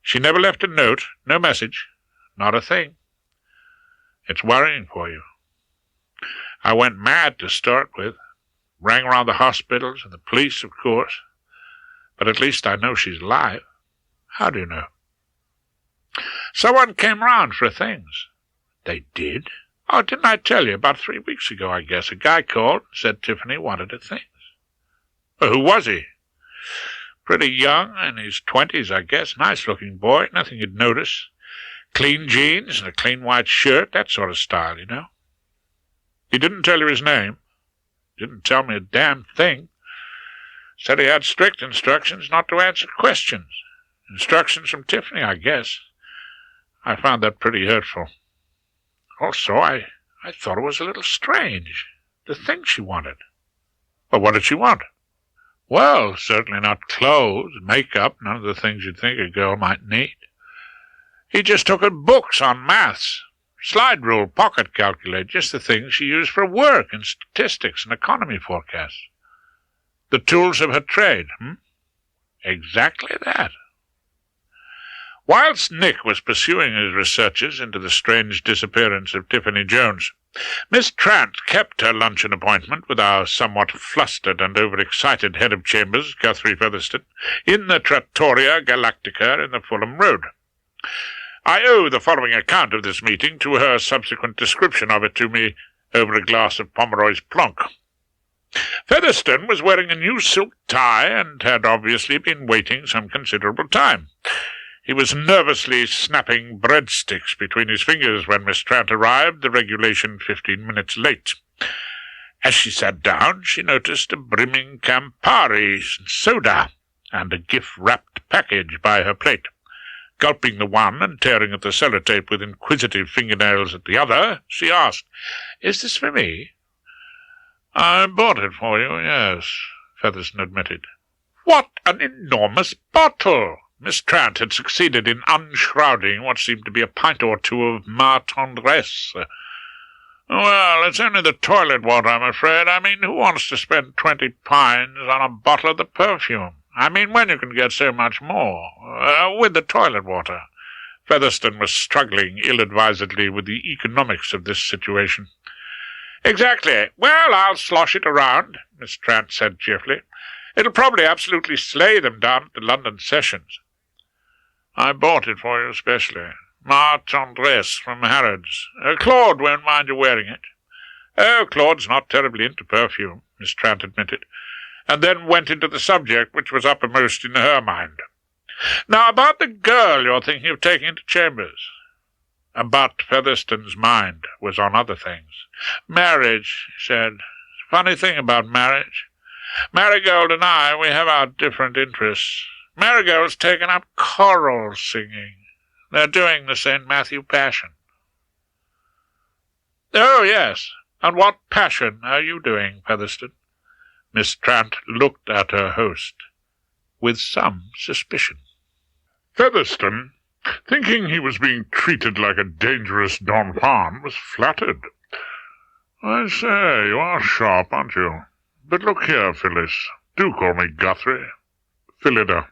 Speaker 2: "She never left a note, no message, not a thing. It's worrying for you." "I went mad to start with. Rang around the hospitals and the police, of course. But at least I know she's alive." "How do you know?" "Someone came round for things." "They did?" "Oh, didn't I tell you? About 3 weeks ago, I guess. A guy called and said Tiffany wanted her things." "Who was he?" "Pretty young, in his 20s, I guess. Nice-looking boy, nothing you'd notice. Clean jeans and a clean white shirt, that sort of style, you know." "He didn't tell you his name?" "Didn't tell me a damn thing. Said he had strict instructions not to answer questions. Instructions from Tiffany, I guess. I found that pretty hurtful. Also, I thought it was a little strange, the things she wanted." "Well, what did she want?" "Well, certainly not clothes, makeup, none of the things you'd think a girl might need. He just took her books on maths, slide rule, pocket calculator, just the things she used for work and statistics and economy forecasts. The tools of her trade, Exactly that." Whilst Nick was pursuing his researches into the strange disappearance of Tiffany Jones, Miss Trant kept her luncheon appointment with our somewhat flustered and overexcited head of chambers, Guthrie Featherstone, in the Trattoria Galactica in the Fulham Road. I owe the following account of this meeting to her subsequent description of it to me over a glass of Pomeroy's Plonk. Featherstone was wearing a new silk tie and had obviously been waiting some considerable time. He was nervously snapping breadsticks between his fingers when Miss Trant arrived, the regulation 15 minutes late. As she sat down, she noticed a brimming Campari soda and a gift-wrapped package by her plate. Gulping the one and tearing at the sellotape with inquisitive fingernails at the other, she asked, "Is this for me?" "I bought it for you, yes," Featherstone admitted. "What an enormous bottle!" Miss Trant had succeeded in unshrouding what seemed to be a pint or two of ma tendresse. Well, it's only the toilet water, I'm afraid. I mean, who wants to spend 20 pines on a bottle of the perfume? I mean, when you can get so much more. With the toilet water. Featherstone was struggling ill-advisedly with the economics of this situation. Exactly. Well, I'll slosh it around, Miss Trant said cheerfully. It'll probably absolutely slay them down at the London sessions. I bought it for you especially. March en dress from Harrods. Claude won't mind you wearing it. Oh, Claude's not terribly into perfume, Miss Trant admitted, and then went into the subject which was uppermost in her mind. Now, about the girl you're thinking of taking into chambers. But Featherstone's mind was on other things. Marriage, he said. Funny thing about marriage. Marigold and I, we have our different interests. Marigold's taken up choral singing. They're doing the St. Matthew Passion. Oh, yes. And what passion are you doing, Featherstone? Miss Trant looked at her host with some suspicion.
Speaker 1: Featherstone, thinking he was being treated like a dangerous Don Juan, was flattered. I say, you are sharp, aren't you? But look here, Phyllis, do call me Guthrie. Phillida.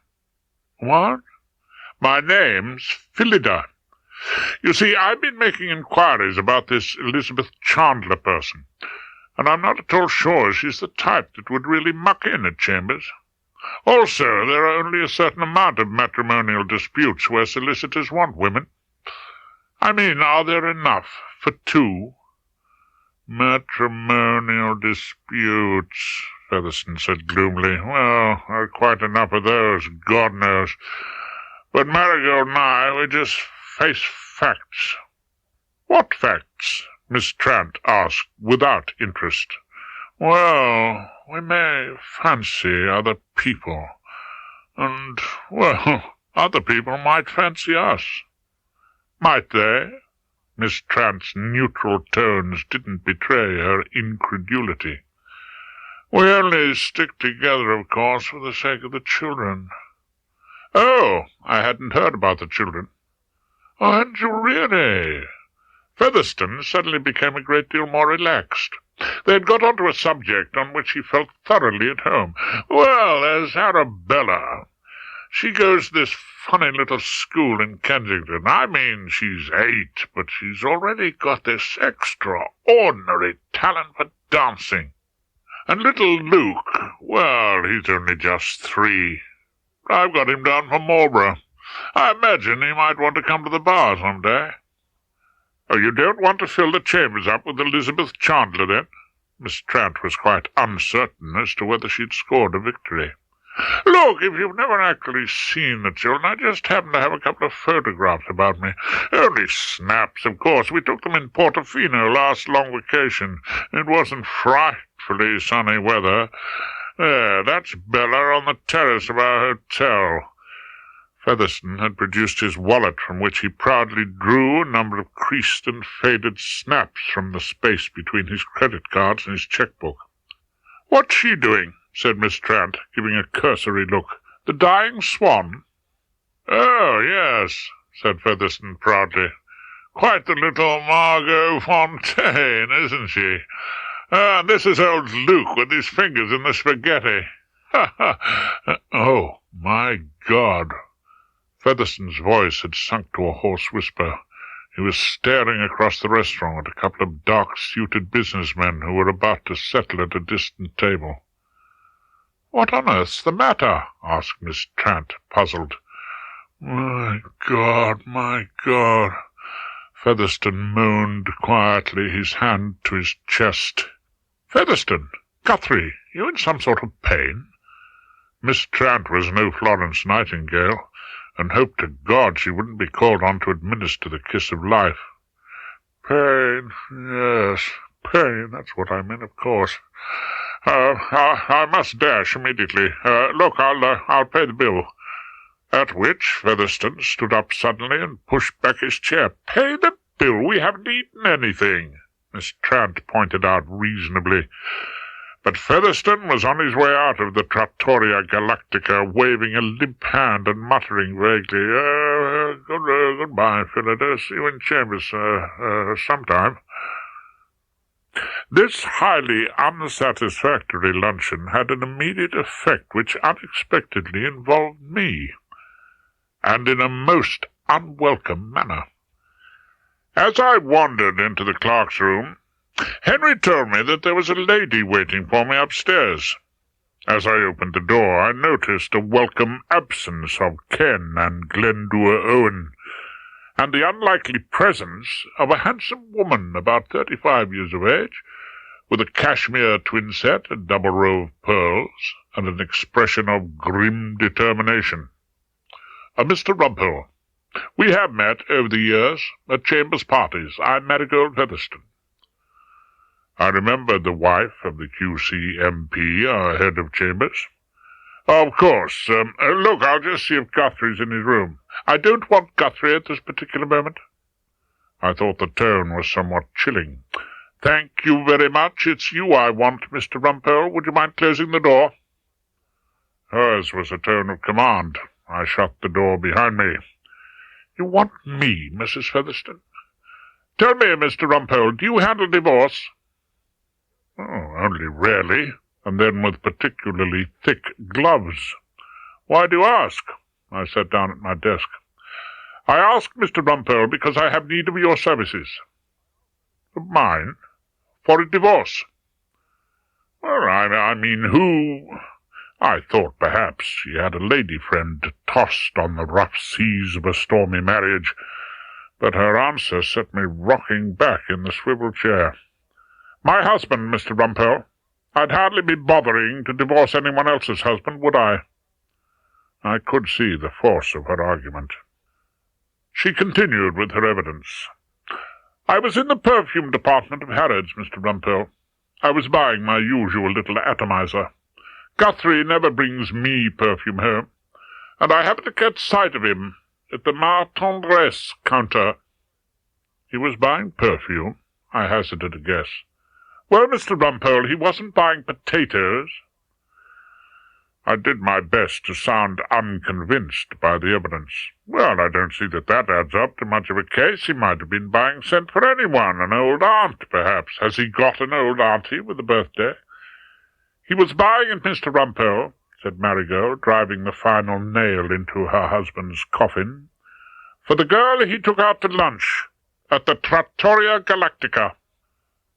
Speaker 1: What? My name's Phillida. You see, I've been making inquiries about this Elizabeth Chandler person, and I'm not at all sure she's the type that would really muck in at chambers. Also, there are only a certain amount of matrimonial disputes where solicitors want women. I mean, are there enough for two? Matrimonial disputes, Featherstone said gloomily. Well, there are quite enough of those, God knows. But Marigold and I, we just face facts. What facts? Miss Trant asked, without interest. Well, we may fancy other people, and, well, other people might fancy us. Might they? Miss Trant's neutral tones didn't betray her incredulity. We only stick together, of course, for the sake of the children. Oh, I hadn't heard about the children. Oh, hadn't you really? Featherstone suddenly became a great deal more relaxed. They had got onto a subject on which he felt thoroughly at home. Well, there's Arabella. She goes to this funny little school in Kensington. I mean, she's 8, but she's already got this extraordinary talent for dancing. And little Luke, well, he's only just 3. I've got him down from Marlborough. I imagine he might want to come to the bar some day. Oh, you don't want to fill the chambers up with Elizabeth Chandler, then? Miss Trant was quite uncertain as to whether she'd scored a victory. Look, if you've never actually seen the children, I just happen to have a couple of photographs about me. Only snaps, of course. We took them in Portofino last long vacation. It wasn't frightfully sunny weather. There, that's Bella on the terrace of our hotel. Featherstone had produced his wallet, from which he proudly drew a number of creased and faded snaps from the space between his credit cards and his checkbook. What's she doing? Said Miss Trant, giving a cursory look. The Dying Swan? Oh, yes, said Featherstone proudly. Quite the little Margot Fontaine, isn't she? And this is old Luke with his fingers in the spaghetti. Ha ha! Oh, my God! Featherstone's voice had sunk to a hoarse whisper. He was staring across the restaurant at a couple of dark-suited businessmen who were about to settle at a distant table. "What on earth's the matter?" asked Miss Trant, puzzled. "My God, my God!" Featherstone moaned quietly, his hand to his chest. "Featherstone! Guthrie! You in some sort of pain?" Miss Trant was no Florence Nightingale, and hoped to God she wouldn't be called on to administer the kiss of life. "Pain, yes, pain, that's what I mean, of course. I must dash immediately. Look, I'll pay the bill." At which Featherstone stood up suddenly and pushed back his chair. "Pay the bill? We haven't eaten anything," Miss Trant pointed out reasonably. But Featherstone was on his way out of the Trattoria Galactica, waving a limp hand and muttering vaguely, Goodbye, Phillida. See you in chambers sometime." This highly unsatisfactory luncheon had an immediate effect which unexpectedly involved me, and in a most unwelcome manner. As I wandered into the clerk's room, Henry told me that there was a lady waiting for me upstairs. As I opened the door, I noticed a welcome absence of Ken and Glendower Owen, and the unlikely presence of a handsome woman about 35 years of age, with a cashmere twin set, a double row of pearls, and an expression of grim determination. Mr. Rumpole, we have met over the years at Chambers parties. I'm Marigold Featherstone. I remembered the wife of the QC MP, our head of Chambers. Of course. Look, I'll just see if Guthrie's in his room. I don't want Guthrie at this particular moment. I thought the tone was somewhat chilling. Thank you very much. It's you I want, Mr. Rumpole. Would you mind closing the door? Hers was a tone of command. I shut the door behind me. You want me, Mrs. Featherstone? Tell me, Mr. Rumpole, do you handle divorce? Oh, only rarely, and then with particularly thick gloves. Why do you ask? I sat down at my desk. I ask, Mr. Rumpole, because I have need of your services. Of mine? For a divorce? Well, I mean, who... I thought perhaps she had a lady friend tossed on the rough seas of a stormy marriage, but her answer set me rocking back in the swivel chair. My husband, Mr. Rumpole. I'd hardly be bothering to divorce anyone else's husband, would I? I could see the force of her argument. She continued with her evidence. I was in the perfume department of Harrods, Mr. Rumpole. I was buying my usual little atomizer. Guthrie never brings me perfume home, and I happened to catch sight of him at the Ma Tendresse counter. He was buying perfume, I hazarded a guess. Well, Mr. Rumpole, he wasn't buying potatoes. I did my best to sound unconvinced by the evidence. Well, I don't see that adds up to much of a case. He might have been buying scent for anyone, an old aunt, perhaps. Has he got an old auntie with a birthday? He was buying it, Mr. Rumpole, said Marigold, driving the final nail into her husband's coffin, for the girl he took out to lunch at the Trattoria Galactica.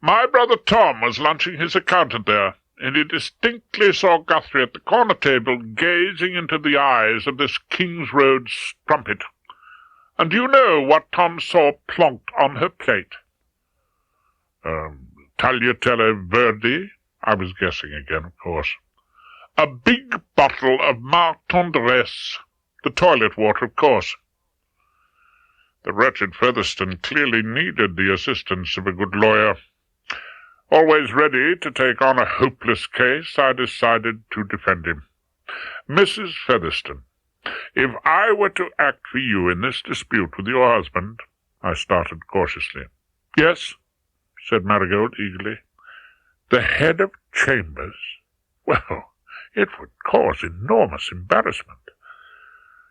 Speaker 1: My brother Tom was lunching his accountant there, and he distinctly saw Guthrie at the corner table gazing into the eyes of this King's Road strumpet. And do you know what Tom saw plonked on her plate? Tagliatelle Verdi? I was guessing again, of course. A big bottle of Ma Tendresse, the toilet water, of course. The wretched Featherstone clearly needed the assistance of a good lawyer. Always ready to take on a hopeless case, I decided to defend him. Mrs. Featherstone, if I were to act for you in this dispute with your husband, I started cautiously. Yes, said Marigold eagerly. The head of Chambers? Well, it would cause enormous embarrassment.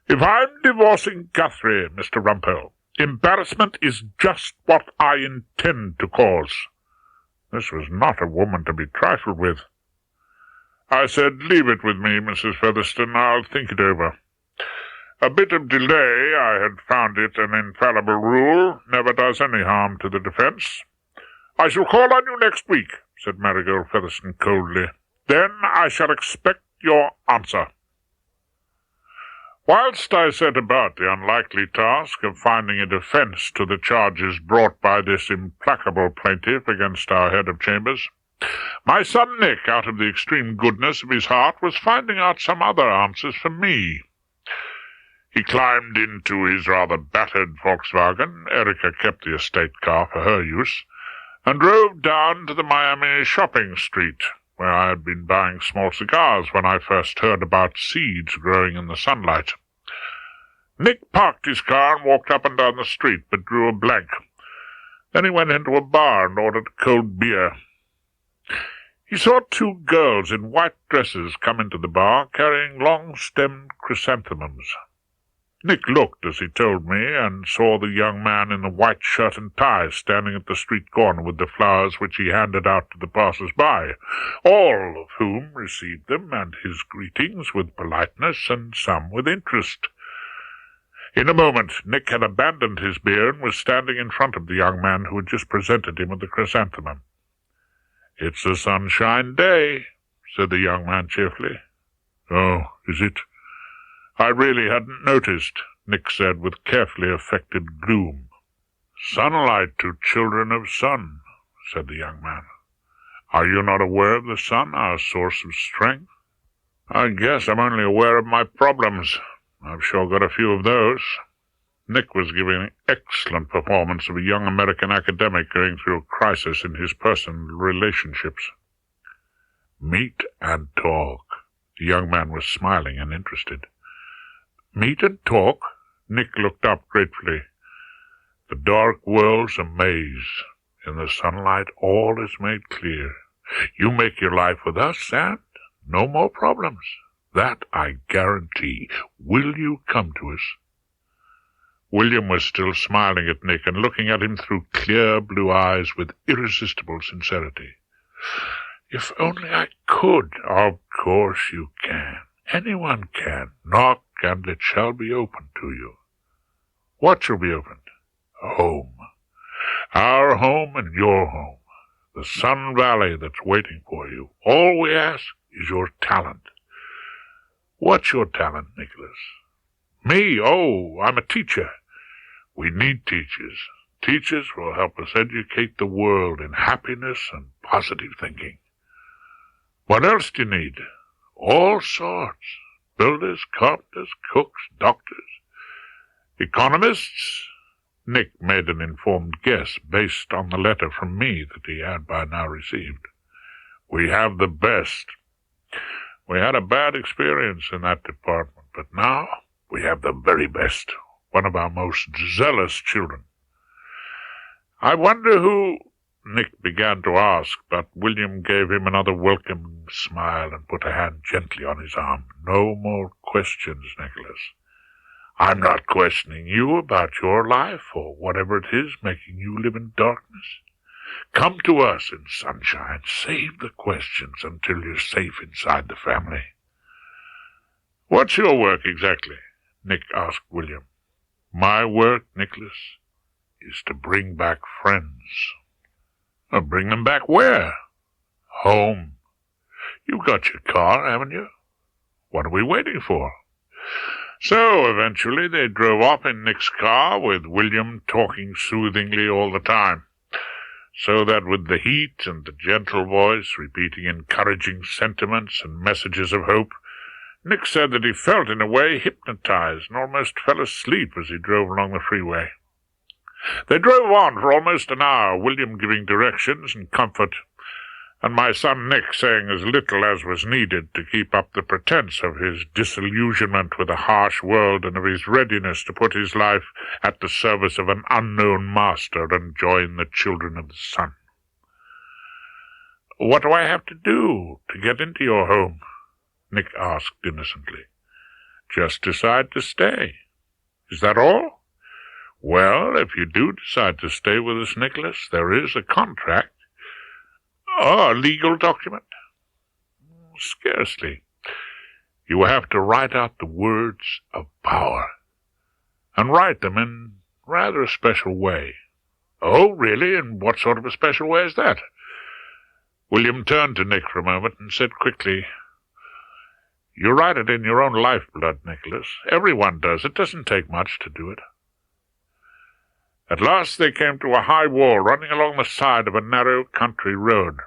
Speaker 1: If I'm divorcing Guthrie, Mr. Rumpole, embarrassment is just what I intend to cause. This was not a woman to be trifled with. I said, leave it with me, Mrs. Featherstone. I'll think it over. A bit of delay, I had found it an infallible rule, never does any harm to the defence. I shall call on you next week, said Marigold Featherstone coldly. Then I shall expect your answer. Whilst I set about the unlikely task of finding a defence to the charges brought by this implacable plaintiff against our head of Chambers, my son Nick, out of the extreme goodness of his heart, was finding out some other answers for me. He climbed into his rather battered Volkswagen — Erica kept the estate car for her use — and drove down to the Miami shopping street, where I had been buying small cigars when I first heard about seeds growing in the sunlight. Nick parked his car and walked up and down the street, but drew a blank. Then he went into a bar and ordered a cold beer. He saw two girls in white dresses come into the bar, carrying long-stemmed chrysanthemums. Nick looked as he told me, and saw the young man in the white shirt and tie standing at the street corner with the flowers which he handed out to the passers-by, all of whom received them and his greetings with politeness and some with interest. In a moment Nick had abandoned his beer and was standing in front of the young man who had just presented him with the chrysanthemum. "It's a sunshine day," said the young man cheerfully. "Oh, is it? I really hadn't noticed," Nick said with carefully affected gloom. "Sunlight to children of sun," said the young man. "Are you not aware of the sun, our source of strength?" "I guess I'm only aware of my problems. I've sure got a few of those." Nick was giving an excellent performance of a young American academic going through a crisis in his personal relationships. "Meet and talk." The young man was smiling and interested. "Meet and talk?" Nick looked up gratefully. "The dark world's a maze. In the sunlight all is made clear. You make your life with us, and no more problems. That I guarantee. Will you come to us?" William was still smiling at Nick and looking at him through clear blue eyes with irresistible sincerity. "If only I could." "Of course you can. Anyone can. Knock, and it shall be opened to you." "What shall be opened?" "Home. Our home and your home. The Sun Valley that's waiting for you. All we ask is your talent." "What's your talent, Nicholas?" "Me? Oh, I'm a teacher. We need teachers. Teachers will help us educate the world in happiness and positive thinking." "What else do you need?" "All sorts. Builders, carpenters, cooks, doctors. Economists?" Nick made an informed guess based on the letter from me that he had by now received. "We have the best. We had a bad experience in that department, but now we have the very best. One of our most zealous children." "I wonder who—" Nick began to ask, but William gave him another welcoming smile and put a hand gently on his arm. "No more questions, Nicholas. I'm not questioning you about your life or whatever it is making you live in darkness. Come to us in sunshine. Save the questions until you're safe inside the family." "What's your work exactly?" Nick asked William. "My work, Nicholas, is to bring back friends." "Bring them back where?" "Home. You've got your car, haven't you? What are we waiting for?" So eventually they drove off in Nick's car, with William talking soothingly all the time, so that with the heat and the gentle voice repeating encouraging sentiments and messages of hope, Nick said that he felt in a way hypnotized and almost fell asleep as he drove along the freeway. They drove on for almost an hour, William giving directions and comfort, and my son Nick saying as little as was needed to keep up the pretense of his disillusionment with a harsh world and of his readiness to put his life at the service of an unknown master and join the children of the sun. "What do I have to do to get into your home?" Nick asked innocently. "Just decide to stay. Is that all?" "Well, if you do decide to stay with us, Nicholas, there is a contract." "Oh, a legal document?" "Scarcely. You will have to write out the words of power, and write them in rather a special way." "Oh, really? And what sort of a special way is that?" William turned to Nick for a moment and said quickly, "You write it in your own lifeblood, Nicholas. Everyone does. It doesn't take much to do it." At last they came to a high wall running along the side of a narrow country road,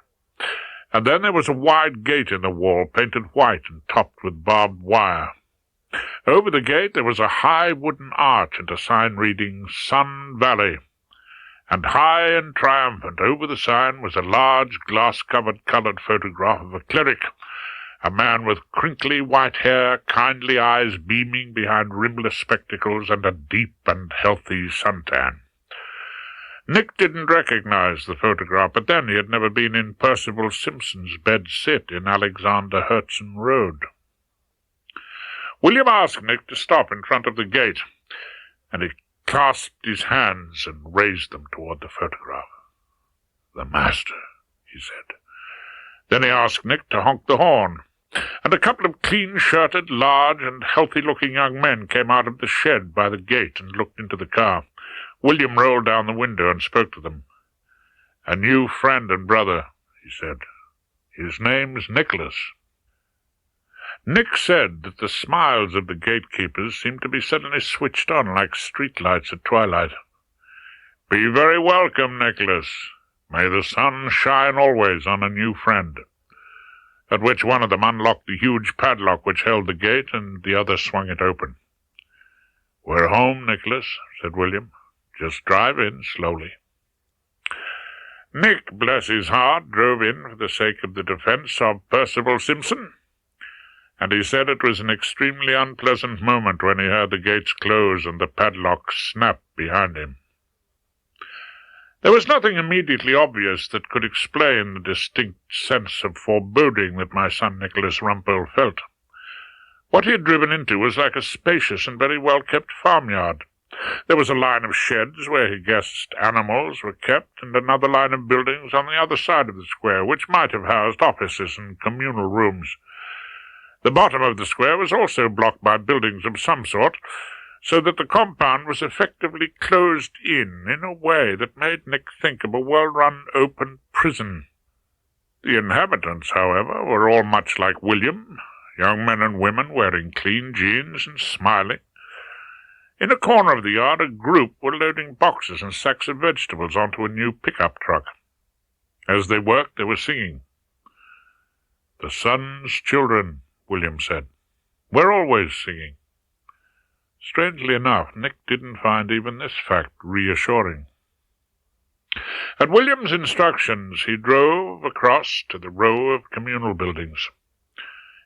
Speaker 1: and then there was a wide gate in the wall, painted white and topped with barbed wire. Over the gate there was a high wooden arch and a sign reading "Sun Valley," and high and triumphant over the sign was a large glass-covered colored photograph of a cleric, a man with crinkly white hair, kindly eyes beaming behind rimless spectacles, and a deep and healthy suntan. Nick didn't recognize the photograph, but then he had never been in Percival Simpson's bed sit in Alexander Hertzen Road. William asked Nick to stop in front of the gate, and he clasped his hands and raised them toward the photograph. "The master," he said. Then he asked Nick to honk the horn, and a couple of clean-shirted, large and healthy-looking young men came out of the shed by the gate and looked into the car. William rolled down the window and spoke to them. "A new friend and brother," he said. "His name's Nicholas." Nick said that the smiles of the gatekeepers seemed to be suddenly switched on like streetlights at twilight. "Be very welcome, Nicholas. May the sun shine always on a new friend." At which one of them unlocked the huge padlock which held the gate, and the other swung it open. "We're home, Nicholas," said William. "Just drive in slowly." Nick, bless his heart, drove in for the sake of the defence of Percival Simpson, and he said it was an extremely unpleasant moment when he heard the gates close and the padlock snap behind him. There was nothing immediately obvious that could explain the distinct sense of foreboding that my son Nicholas Rumpole felt. What he had driven into was like a spacious and very well-kept farmyard. There was a line of sheds where he guessed animals were kept, and another line of buildings on the other side of the square, which might have housed offices and communal rooms. The bottom of the square was also blocked by buildings of some sort, so that the compound was effectively closed in a way that made Nick think of a well-run open prison. The inhabitants, however, were all much like William, young men and women wearing clean jeans and smiling. In a corner of the yard, a group were loading boxes and sacks of vegetables onto a new pickup truck. As they worked, they were singing. "The sun's children," William said. "We're always singing." Strangely enough, Nick didn't find even this fact reassuring. At William's instructions, he drove across to the row of communal buildings.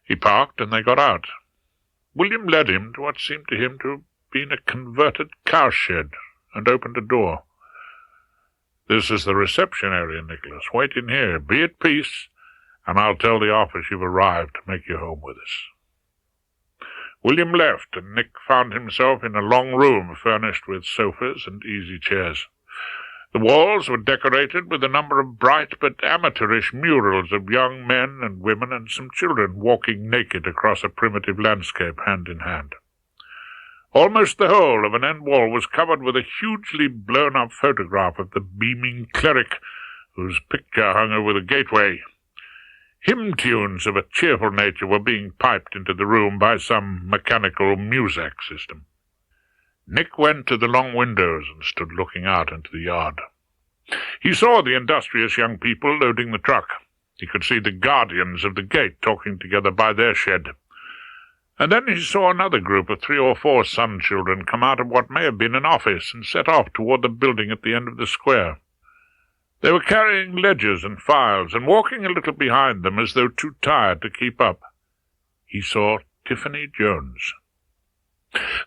Speaker 1: He parked, and they got out. William led him to what seemed to him to have been a converted cowshed, and opened a door. "This is the reception area, Nicholas. Wait in here. Be at peace, and I'll tell the office you've arrived to make you home with us." William left, and Nick found himself in a long room furnished with sofas and easy chairs. The walls were decorated with a number of bright but amateurish murals of young men and women and some children walking naked across a primitive landscape hand in hand. Almost the whole of an end wall was covered with a hugely blown-up photograph of the beaming cleric, whose picture hung over the gateway. Hymn tunes of a cheerful nature were being piped into the room by some mechanical music system. Nick went to the long windows and stood looking out into the yard. He saw the industrious young people loading the truck. He could see the guardians of the gate talking together by their shed. And then he saw another group of 3 or 4 son children come out of what may have been an office and set off toward the building at the end of the square. They were carrying ledgers and files, and walking a little behind them as though too tired to keep up. He saw Tiffany Jones.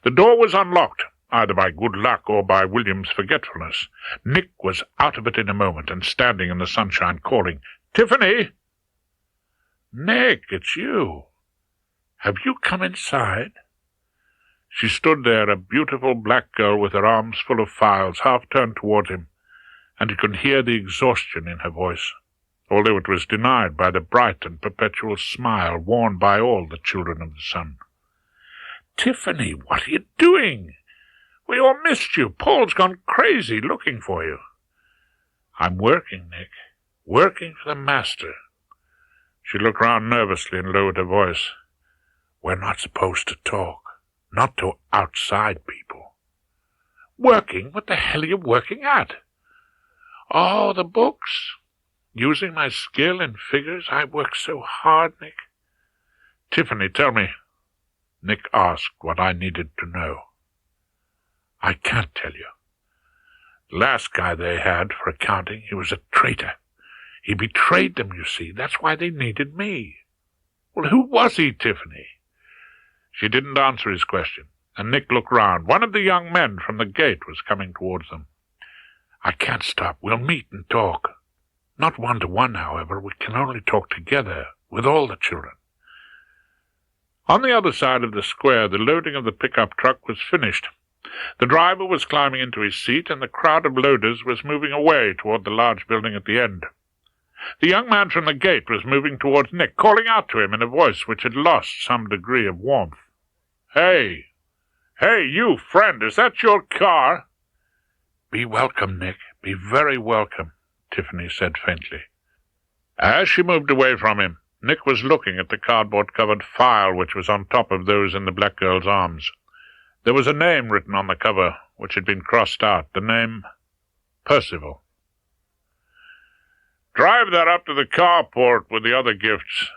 Speaker 1: The door was unlocked, either by good luck or by William's forgetfulness. Nick was out of it in a moment, and standing in the sunshine, calling, "Tiffany!" "Nick, it's you. Have you come inside?" She stood there, a beautiful black girl with her arms full of files, half turned toward him, and he could hear the exhaustion in her voice, although it was denied by the bright and perpetual smile worn by all the children of the sun. "Tiffany, what are you doing? We all missed you. Paul's gone crazy looking for you." "I'm working, Nick. Working for the master." She looked round nervously and lowered her voice. "We're not supposed to talk. Not to outside people." "Working? What the hell are you working at?" "Oh, the books. Using my skill in figures. I work so hard, Nick." "Tiffany, tell me." Nick asked what I needed to know. "I can't tell you. The last guy they had for accounting, he was a traitor. He betrayed them, you see. That's why they needed me." "Well, who was he, Tiffany?" She didn't answer his question, and Nick looked round. One of the young men from the gate was coming towards them. "I can't stop. We'll meet and talk. Not one-to-one, however. We can only talk together, with all the children."
Speaker 2: On the other side of the square, the loading of the pickup truck was finished. The driver was climbing into his seat, and the crowd of loaders was moving away toward the large building at the end. The young man from the gate was moving towards Nick, calling out to him in a voice which had lost some degree of warmth. "Hey! Hey, you, friend, is that your car?" "Be welcome, Nick. Be very welcome," Tiffany said faintly. As she moved away from him, Nick was looking at the cardboard-covered file which was on top of those in the black girl's arms. There was a name written on the cover, which had been crossed out, the name Percival. "Drive that up to the carport with the other gifts,"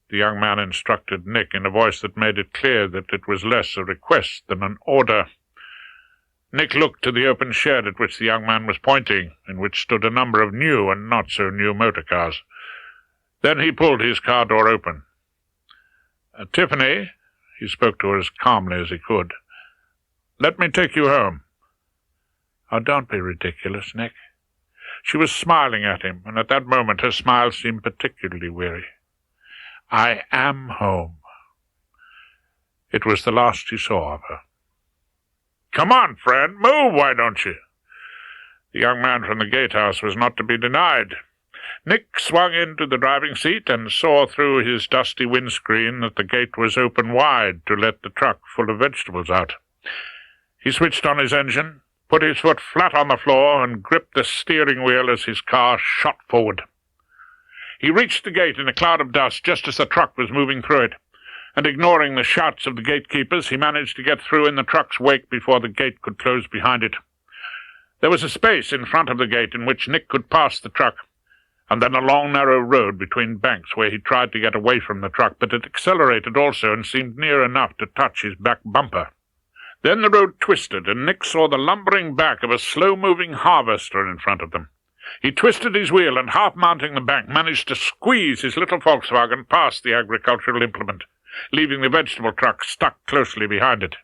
Speaker 2: the young man instructed Nick in a voice that made it clear that it was less a request than an order. Nick looked to the open shed at which the young man was pointing, in which stood a number of new and not-so-new motor cars. Then he pulled his car door open. "Tiffany," he spoke to her as calmly as he could, "let me take you home." "Oh, don't be ridiculous, Nick." She was smiling at him, and at that moment her smile seemed particularly weary. "I am home." It was the last he saw of her. "Come on, friend, move, why don't you?" The young man from the gatehouse was not to be denied. Nick swung into the driving seat and saw through his dusty windscreen that the gate was open wide to let the truck full of vegetables out. He switched on his engine, put his foot flat on the floor, and gripped the steering wheel as his car shot forward. He reached the gate in a cloud of dust just as the truck was moving through it, and ignoring the shouts of the gatekeepers, he managed to get through in the truck's wake before the gate could close behind it. There was a space in front of the gate in which Nick could pass the truck, and then a long, narrow road between banks where he tried to get away from the truck, but it accelerated also and seemed near enough to touch his back bumper. Then the road twisted, and Nick saw the lumbering back of a slow-moving harvester in front of them. He twisted his wheel and, half-mounting the bank, managed to squeeze his little Volkswagen past the agricultural implement, leaving the vegetable truck stuck closely behind it.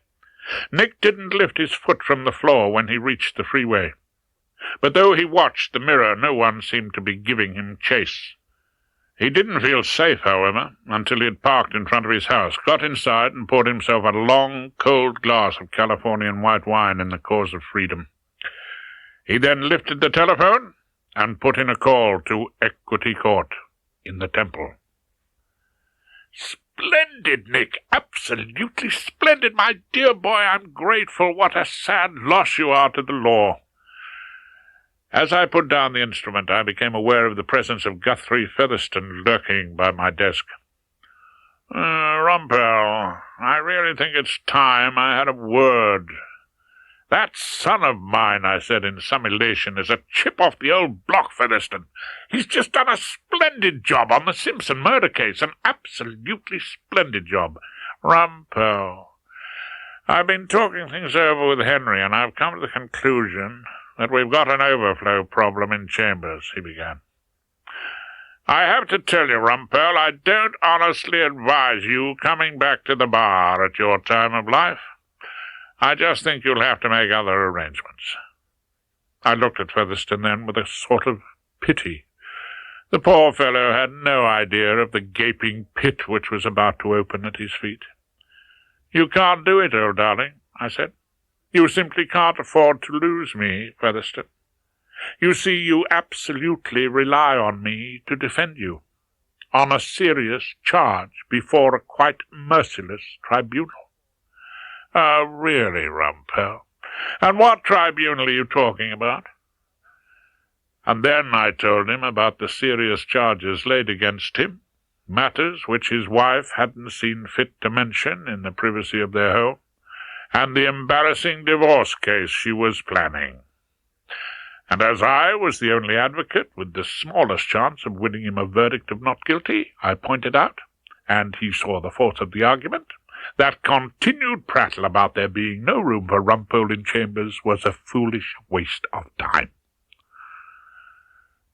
Speaker 2: Nick didn't lift his foot from the floor when he reached the freeway. But though he watched the mirror, no one seemed to be giving him chase. He didn't feel safe, however, until he had parked in front of his house, got inside, and poured himself a long, cold glass of Californian white wine in the cause of freedom. He then lifted the telephone and put in a call to Equity Court in the Temple. "Splendid, Nick, absolutely splendid, my dear boy. I'm grateful. What a sad loss you are to the law." As I put down the instrument, I became aware of the presence of Guthrie Featherstone lurking by my desk. "Rumpole, I really think it's time I had a word." "That son of mine," I said in some elation, "is a chip off the old block, Featherstone. He's just done a splendid job on the Simpson murder case, an absolutely splendid job. Rumpole, I've been talking things over with Henry, and I've come to the conclusion that we've got an overflow problem in chambers," he began. "I have to tell you, Rumpole, I don't honestly advise you coming back to the bar at your time of life. I just think you'll have to make other arrangements." I looked at Featherstone then with a sort of pity. The poor fellow had no idea of the gaping pit which was about to open at his feet. "You can't do it, old darling," I said. "You simply can't afford to lose me, Featherstone. You see, you absolutely rely on me to defend you, on a serious charge before a quite merciless tribunal." Really, Rumpole? And what tribunal are you talking about?" And then I told him about the serious charges laid against him, matters which his wife hadn't seen fit to mention in the privacy of their home, and the embarrassing divorce case she was planning. And as I was the only advocate with the smallest chance of winning him a verdict of not guilty, I pointed out, and he saw the force of the argument, that continued prattle about there being no room for Rumpole in chambers was a foolish waste of time.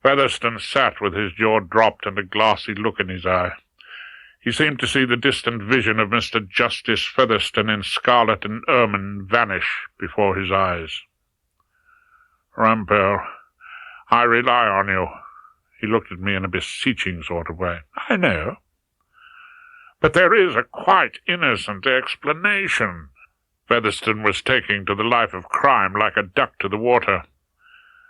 Speaker 2: Featherstone sat with his jaw dropped and a glassy look in his eye. He seemed to see the distant vision of Mr. Justice Featherstone in scarlet and ermine vanish before his eyes. "Rumpole, I rely on you." He looked at me in a beseeching sort of way. "I know."
Speaker 1: But there is a quite innocent explanation. Featherstone was taking to the life of crime like a duck to the water.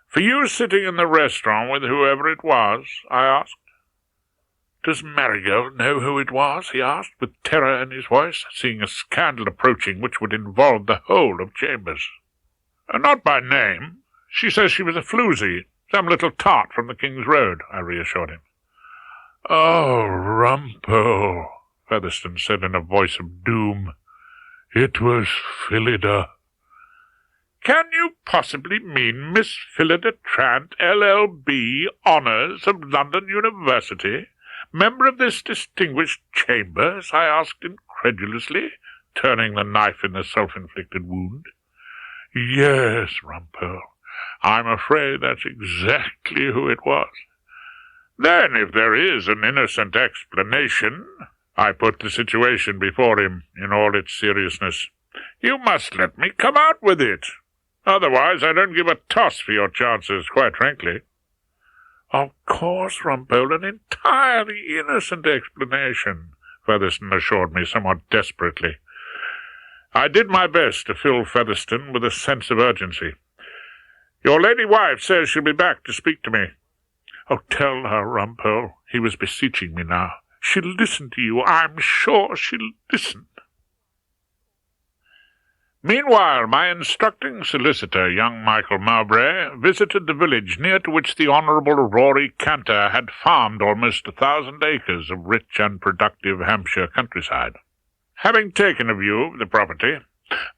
Speaker 1: For you sitting in the restaurant with whoever it was, I asked. Does Marigold know who it was? He asked, with terror in his voice, seeing a scandal approaching which would involve the whole of Chambers. Not by name. She says she was a floozy, some little tart from the King's Road, I reassured him. Oh, Rumpole, Featherstone said in a voice of doom. It was Hilda. Can you possibly mean Miss Hilda Trant, LL.B., Honours of London University, member of this distinguished chambers? I asked incredulously, turning the knife in the self-inflicted wound. Yes, Rumpole. I'm afraid that's exactly who it was. Then, if there is an innocent explanation, I put the situation before him in all its seriousness. You must let me come out with it. Otherwise, I don't give a toss for your chances, quite frankly. Of course, Rumpole, an entirely innocent explanation, Featherstone assured me somewhat desperately. I did my best to fill Featherstone with a sense of urgency. Your lady wife says she'll be back to speak to me. Oh, tell her, Rumpole. He was beseeching me now. She'll listen to you. I'm sure she'll listen. Meanwhile, my instructing solicitor, young Michael Mowbray, visited the village near to which the Honourable Rory Cantor had farmed almost 1,000 acres of rich and productive Hampshire countryside. Having taken a view of the property,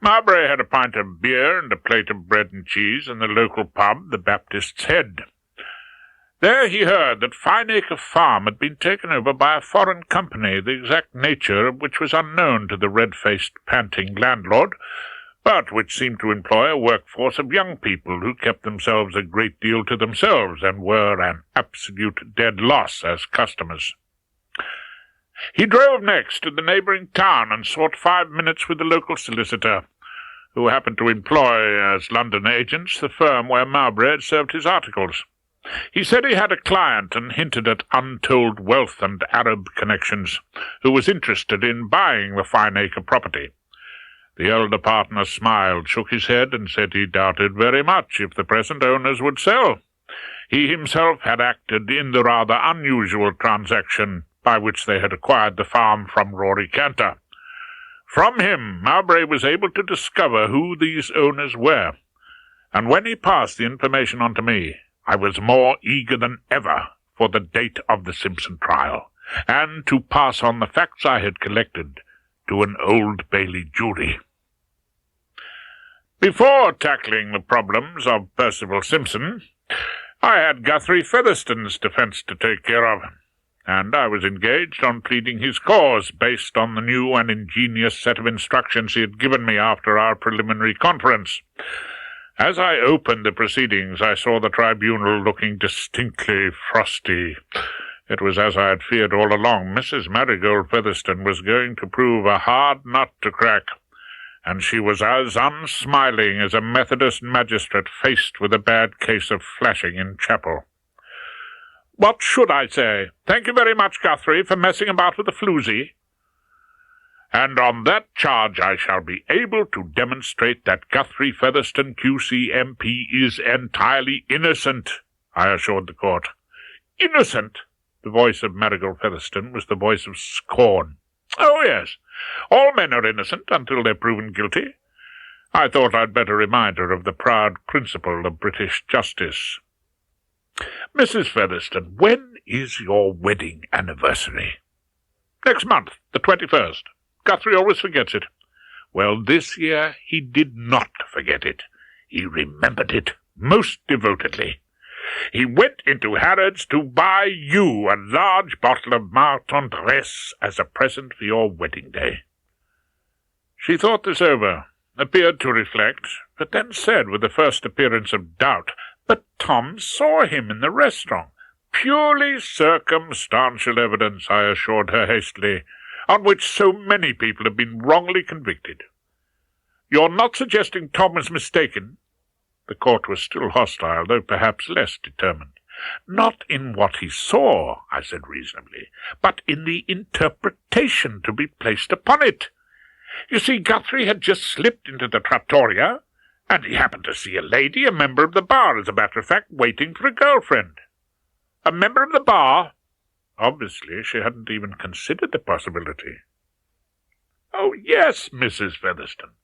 Speaker 1: Mowbray had a pint of beer and a plate of bread and cheese in the local pub, the Baptist's Head. There he heard that Fineacre Farm had been taken over by a foreign company, the exact nature of which was unknown to the red-faced, panting landlord, but which seemed to employ a workforce of young people who kept themselves a great deal to themselves and were an absolute dead loss as customers. He drove next to the neighbouring town and sought 5 minutes with the local solicitor, who happened to employ as London agents the firm where Mowbray had served his articles. He said he had a client and hinted at untold wealth and Arab connections, who was interested in buying the Fineacre property. The elder partner smiled, shook his head, and said he doubted very much if the present owners would sell. He himself had acted in the rather unusual transaction by which they had acquired the farm from Rory Cantor. From him, Mowbray was able to discover who these owners were, and when he passed the information on to me, I was more eager than ever for the date of the Simpson trial, and to pass on the facts I had collected to an Old Bailey jury. Before tackling the problems of Percival Simpson, I had Guthrie Featherstone's defence to take care of, and I was engaged on pleading his cause based on the new and ingenious set of instructions he had given me after our preliminary conference. As I opened the proceedings, I saw the tribunal looking distinctly frosty. It was as I had feared all along. Mrs. Marigold Featherstone was going to prove a hard nut to crack, and she was as unsmiling as a Methodist magistrate faced with a bad case of flashing in chapel. What should I say? Thank you very much, Guthrie, for messing about with the floozy. And on that charge I shall be able to demonstrate that Guthrie Featherstone QC MP is entirely innocent, I assured the court. Innocent? The voice of Marigold Featherstone was the voice of scorn. Oh, yes. All men are innocent until they're proven guilty. I thought I'd better remind her of the proud principle of British justice. Mrs. Featherstone, when is your wedding anniversary? Next month, the 21st. Guthrie always forgets it. Well, this year he did not forget it. He remembered it most devotedly. He went into Harrods to buy you a large bottle of Martendresse as a present for your wedding day. She thought this over, appeared to reflect, but then said with the first appearance of doubt, But Tom saw him in the restaurant. Purely circumstantial evidence, I assured her hastily, on which so many people have been wrongly convicted. You're not suggesting Tom was mistaken? The court was still hostile, though perhaps less determined. "Not in what he saw," I said reasonably, "but in the interpretation to be placed upon it. You see, Guthrie had just slipped into the trattoria, and he happened to see a lady, a member of the bar, as a matter of fact, waiting for a girlfriend. A member of the bar? Obviously, she hadn't even considered the possibility." "Oh, yes, Mrs. Featherstone.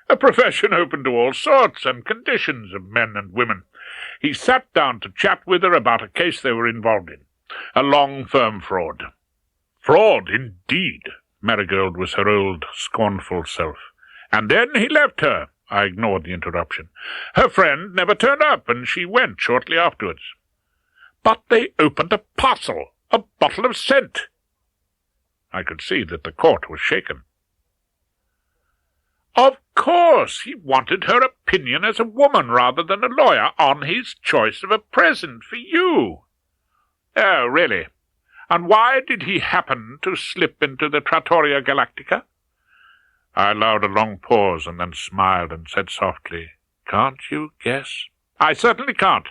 Speaker 1: A profession open to all sorts and conditions of men and women. He sat down to chat with her about a case they were involved in, a long-firm fraud." "Fraud, indeed!" Marigold was her old, scornful self. "And then he left her." I ignored the interruption. "Her friend never turned up, and she went shortly afterwards." "But they opened a parcel, a bottle of scent." I could see that the court was shaken. "Of course, he wanted her opinion as a woman rather than a lawyer on his choice of a present for you." "Oh, really? And why did he happen to slip into the Trattoria Galactica?" I allowed a long pause and then smiled and said softly, "Can't you guess?" "I certainly can't."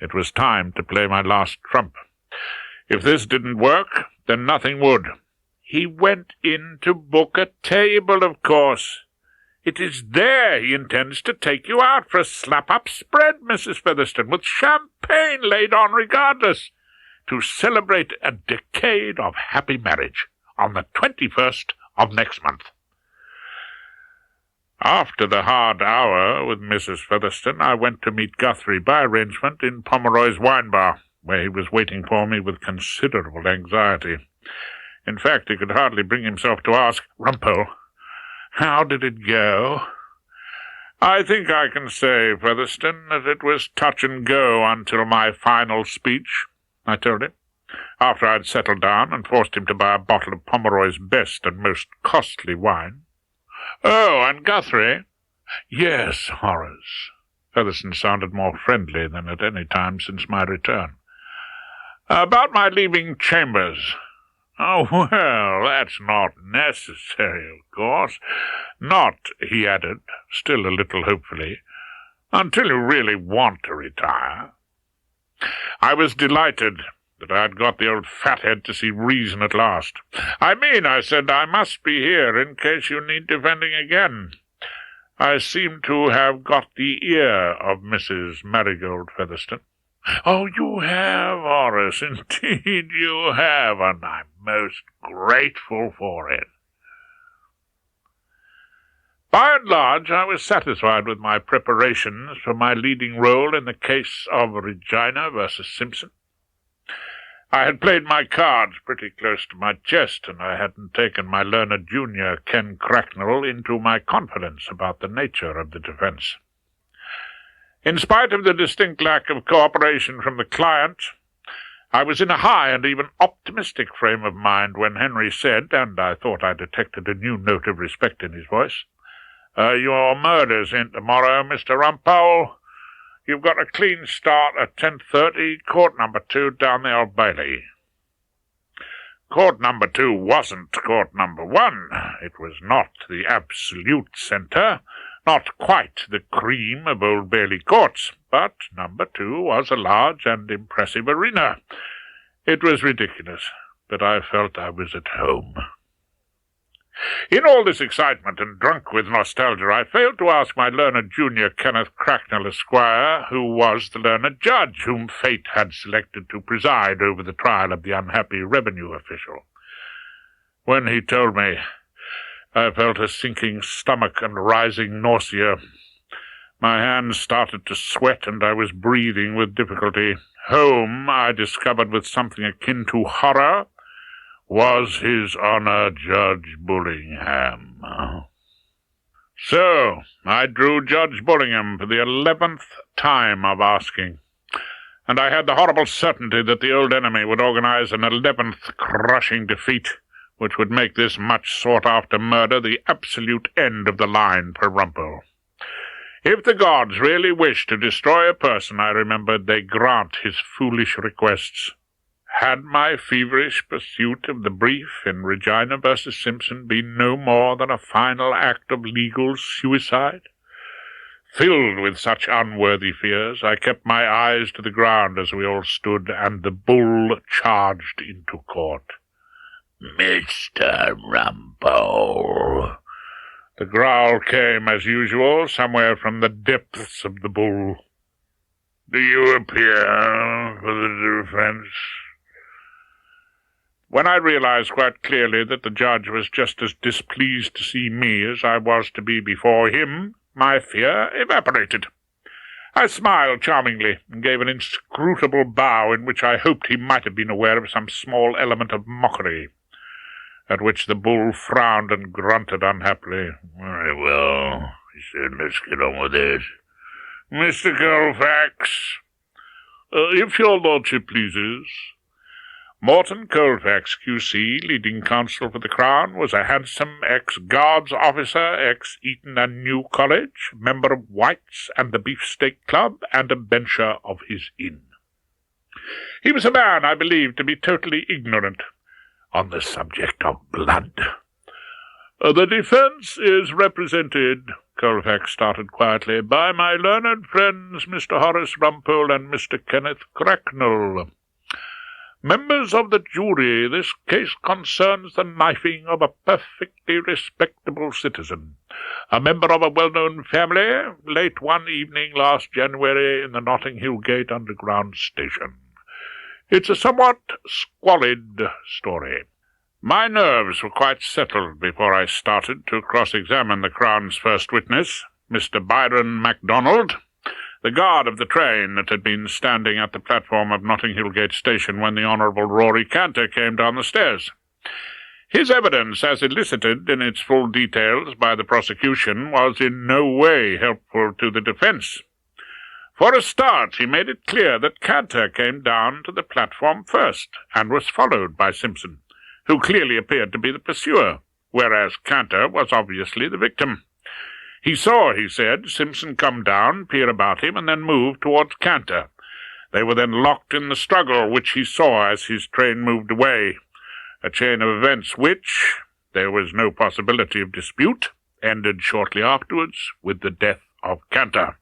Speaker 1: It was time to play my last trump. If this didn't work, then nothing would. "He went in to book a table, of course. It is there he intends to take you out for a slap-up spread, Mrs. Featherstone, with champagne laid on regardless, to celebrate a decade of happy marriage on the 21st of next month." After the hard hour with Mrs. Featherstone, I went to meet Guthrie by arrangement in Pomeroy's wine bar, where he was waiting for me with considerable anxiety. In fact, he could hardly bring himself to ask, "Rumpole, how did it go?" "I think I can say, Featherstone, that it was touch and go until my final speech," I told him, after I had settled down and forced him to buy a bottle of Pomeroy's best and most costly wine. "Oh, and Guthrie?" "Yes, Horace." Featherstone sounded more friendly than at any time since my return. "About my leaving Chambers." "Oh, well, that's not necessary, of course. Not," he added, still a little hopefully, "until you really want to retire." I was delighted that I had got the old fathead to see reason at last. "I mean," I said, "I must be here in case you need defending again. I seem to have got the ear of Mrs. Marigold, Featherstone." "Oh, you have, Horace, indeed you have, and I'm most grateful for it." By and large, I was satisfied with my preparations for my leading role in the case of Regina versus Simpson. I had played my cards pretty close to my chest, and I hadn't taken my learned junior, Ken Cracknell, into my confidence about the nature of the defense. In spite of the distinct lack of cooperation from the client, I was in a high and even optimistic frame of mind when Henry said, and I thought I detected a new note of respect in his voice, "Your murder's in tomorrow, Mr. Rumpole. You've got a clean start at 10:30, court number 2 down the Old Bailey." Court number 2 wasn't court number 1. It was not the absolute centre, not quite the cream of Old Bailey courts, but number 2 was a large and impressive arena. It was ridiculous, but I felt I was at home. In all this excitement and drunk with nostalgia, I failed to ask my learned junior, Kenneth Cracknell, Esquire, who was the learned judge whom fate had selected to preside over the trial of the unhappy revenue official. When he told me, I felt a sinking stomach and rising nausea. My hands started to sweat, and I was breathing with difficulty. Home, I discovered with something akin to horror, was His Honor Judge Bullingham. So, I drew Judge Bullingham for the 11th time of asking, and I had the horrible certainty that the old enemy would organize an 11th crushing defeat, which would make this much sought-after murder the absolute end of the line for Rumpole. If the gods really wish to destroy a person, I remembered, they grant his foolish requests. Had my feverish pursuit of the brief in Regina versus Simpson been no more than a final act of legal suicide? Filled with such unworthy fears, I kept my eyes to the ground as we all stood, and the bull charged into court. "Mr. Rumpole." The growl came, as usual, somewhere from the depths of the bull. "Do you appear for the defense?" When I realized quite clearly that the judge was just as displeased to see me as I was to be before him, my fear evaporated. I smiled charmingly and gave an inscrutable bow in which I hoped he might have been aware of some small element of mockery, at which the bull frowned and grunted unhappily. "Very well," he said, "let's get on with it. Mr. Colfax, if your lordship pleases." Morton Colfax, Q.C., leading counsel for the Crown, was a handsome ex-Guards officer, ex-Eton and New College, member of White's and the Beefsteak Club, and a bencher of his inn. He was a man I believed to be totally ignorant on the subject of blood. "The defence is represented," Colfax started quietly, "by my learned friends Mr. Horace Rumpole and Mr. Kenneth Cracknell. Members of the jury, this case concerns the knifing of a perfectly respectable citizen, a member of a well-known family, late one evening last January in the Notting Hill Gate Underground Station. It's a somewhat squalid story. My nerves were quite settled before I started to cross-examine the Crown's first witness, Mr. Byron MacDonald, the guard of the train that had been standing at the platform of Notting Hill Gate Station when the Honourable Rory Cantor came down the stairs. His evidence, as elicited in its full details by the prosecution, was in no way helpful to the defence. For a start, he made it clear that Cantor came down to the platform first, and was followed by Simpson, who clearly appeared to be the pursuer, whereas Cantor was obviously the victim. He saw, he said, Simpson come down, peer about him, and then move towards Cantor. They were then locked in the struggle, which he saw as his train moved away, a chain of events which, there was no possibility of dispute, ended shortly afterwards with the death of Cantor.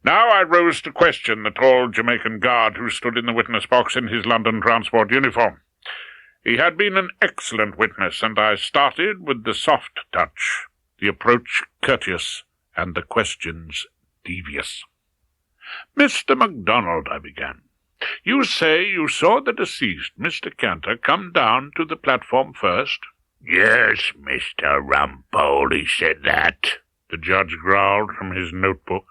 Speaker 1: Now I rose to question the tall Jamaican guard who stood in the witness box in his London transport uniform. He had been an excellent witness, and I started with the soft touch, the approach courteous, and the questions devious. "Mr. MacDonald," I began, "you say you saw the deceased, Mr. Cantor, come down to the platform first?" "Yes, Mr. Rumpole, he said that," the judge growled from his notebook.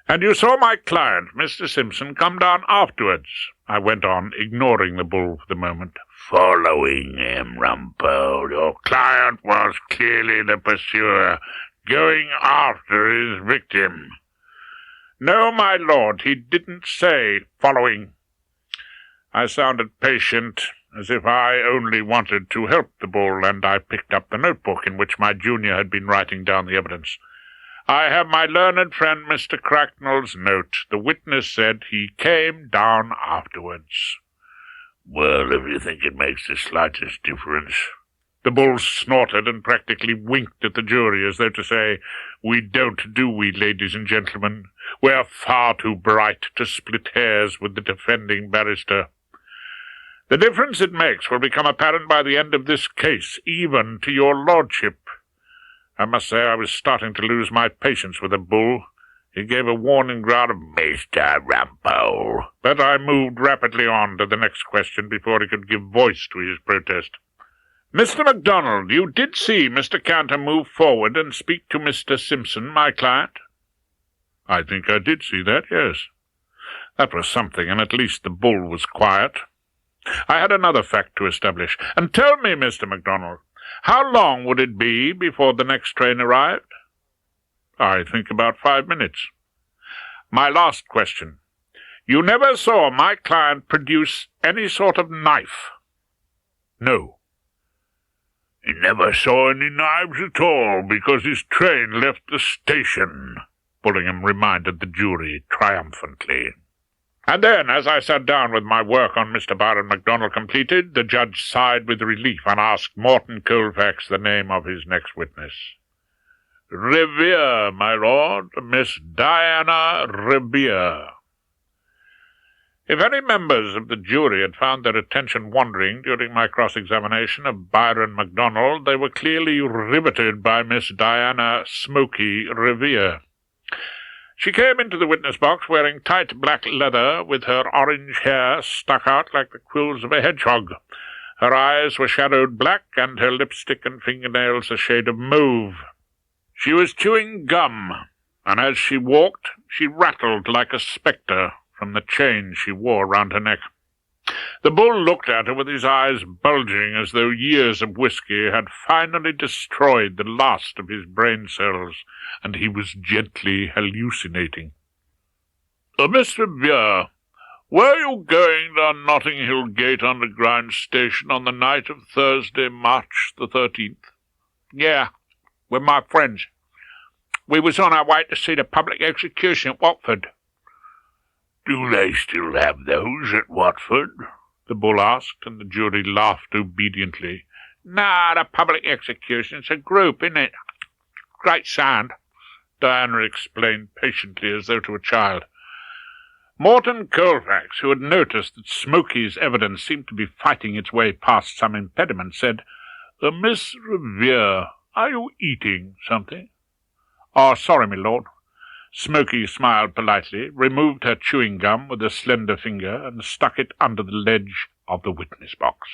Speaker 1: "And you saw my client, Mr. Simpson, come down afterwards?" I went on, ignoring the bull for the moment. "Following him, Rumpole. Your client was clearly the pursuer, going after his victim." "No, my lord, he didn't say following." I sounded patient, as if I only wanted to help the bull, and I picked up the notebook in which my junior had been writing down the evidence. "I have my learned friend Mr. Cracknell's note. The witness said he came down afterwards." "Well, if you think it makes the slightest difference." The bull snorted and practically winked at the jury, as though to say, "We don't, do we, ladies and gentlemen? We're far too bright to split hairs with the defending barrister. The difference it makes will become apparent by the end of this case, even to your lordship." I must say I was starting to lose my patience with the bull. He gave a warning growl of "Mr. Rumpole," but I moved rapidly on to the next question before he could give voice to his protest. "Mr. MacDonald, you did see Mr. Cantor move forward and speak to Mr. Simpson, my client?" "I think I did see that, yes." That was something, and at least the bull was quiet. I had another fact to establish. "And tell me, Mr. MacDonald, how long would it be before the next train arrived?" "I think about 5 minutes." "My last question. You never saw my client produce any sort of knife?" "No." "He never saw any knives at all, because his train left the station," Bullingham reminded the jury triumphantly. And then, as I sat down with my work on Mr. Byron MacDonald completed, the judge sighed with relief and asked Morton Colfax the name of his next witness.
Speaker 2: Revere, my lord, Miss Diana Revere. If any members of the jury had found their attention wandering during my cross-examination of Byron MacDonald, they were clearly riveted by Miss Diana Smoky Revere. She came into the witness box wearing tight black leather, with her orange hair stuck out like the quills of a hedgehog. Her eyes were shadowed black, and her lipstick and fingernails a shade of mauve. She was chewing gum, and as she walked, she rattled like a spectre from the chain she wore round her neck. The bull looked at her with his eyes bulging as though years of whisky had finally destroyed the last of his brain cells, and he was gently hallucinating. Miss Revere, were you going down Notting Hill Gate Underground Station on the night of Thursday, March the 13th? Yeah, with my friends. We was on our way to see the public execution at Watford. Do they still have those at Watford? The bull asked, and the jury laughed obediently. No, the public execution's a group, isn't it? Great sound, Diana explained patiently as though to a child. Morton Colfax, who had noticed that Smoky's evidence seemed to be fighting its way past some impediment, said, Miss Revere, are you eating something? Oh, sorry, my lord. Smoky smiled politely, removed her chewing gum with a slender finger, and stuck it under the ledge of the witness box.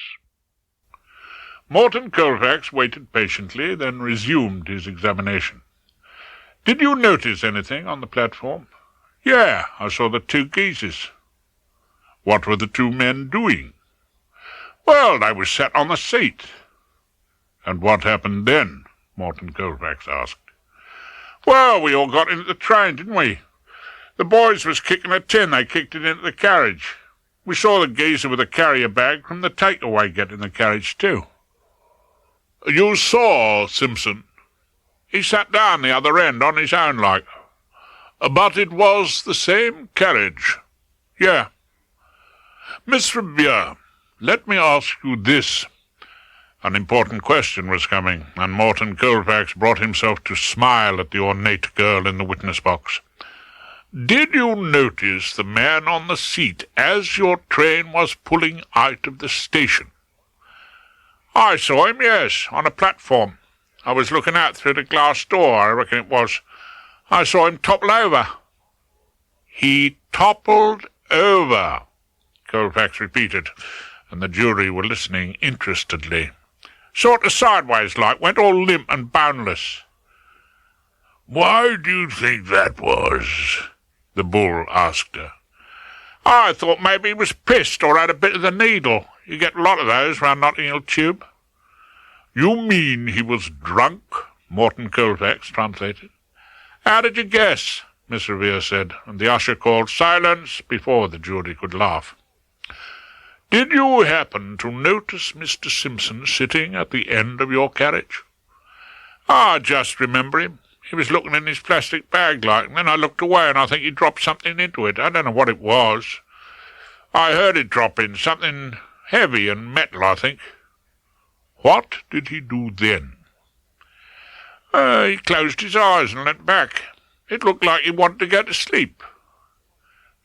Speaker 2: Morton Colfax waited patiently, then resumed his examination. Did you notice anything on the platform? Yeah, I saw the two geezers. What were the two men doing? Well, they were sat on the seat. And what happened then? Morton Colfax asked. Well, we all got into the train, didn't we? The boys was kicking a tin. They kicked it into the carriage. We saw the geezer with a carrier bag from the takeaway get in the carriage, too. You saw Simpson? He sat down the other end on his own, like. But it was the same carriage. Yeah. Miss Revere, let me ask you this. An important question was coming, and Morton Colfax brought himself to smile at the ornate girl in the witness box. Did you notice the man on the seat as your train was pulling out of the station? I saw him, yes, on a platform. I was looking out through the glass door, I reckon it was. I saw him topple over. He toppled over, Colfax repeated, and the jury were listening interestedly. Sort of sideways like, went all limp and boneless. Why do you think that was? The bull asked her. I thought maybe he was pissed or had a bit of the needle. You get a lot of those round Notting Hill Tube. You mean he was drunk? Morton Colfax translated. How did you guess? Miss Revere said, and the usher called silence before the jury could laugh. Did you happen to notice Mr. Simpson sitting at the end of your carriage? I just remember him. He was looking in his plastic bag like, and then I looked away and I think he dropped something into it. I don't know what it was. I heard it drop in, something heavy and metal, I think. What did he do then? He closed his eyes and leant back. It looked like he wanted to go to sleep.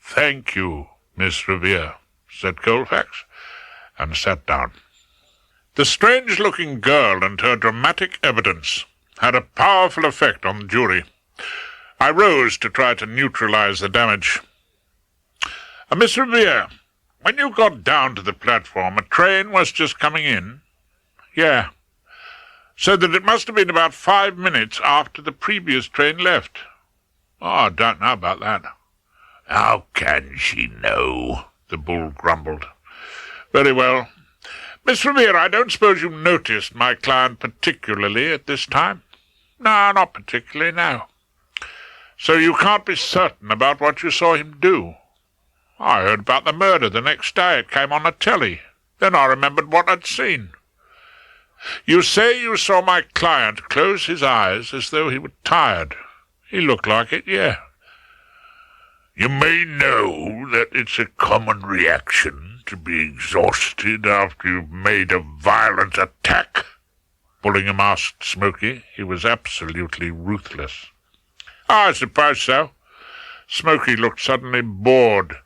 Speaker 2: Thank you, Miss Revere, said Colfax, and sat down. The strange-looking girl and her dramatic evidence had a powerful effect on the jury. I rose to try to neutralize the damage. Miss Revere, when you got down to the platform, a train was just coming in? Yeah. So that it must have been about 5 minutes after the previous train left. Oh, I don't know about that. How can she know? The bull grumbled. Very well. Miss Revere, I don't suppose you noticed my client particularly at this time? No, not particularly, no. So you can't be certain about what you saw him do? I heard about the murder the next day. It came on the telly. Then I remembered what I'd seen. You say you saw my client close his eyes as though he were tired. He looked like it, yeah. You may know that it's a common reaction to be exhausted after you've made a violent attack.
Speaker 1: Bullingham asked Smoky. He was absolutely ruthless. "I suppose so." Smoky looked suddenly bored,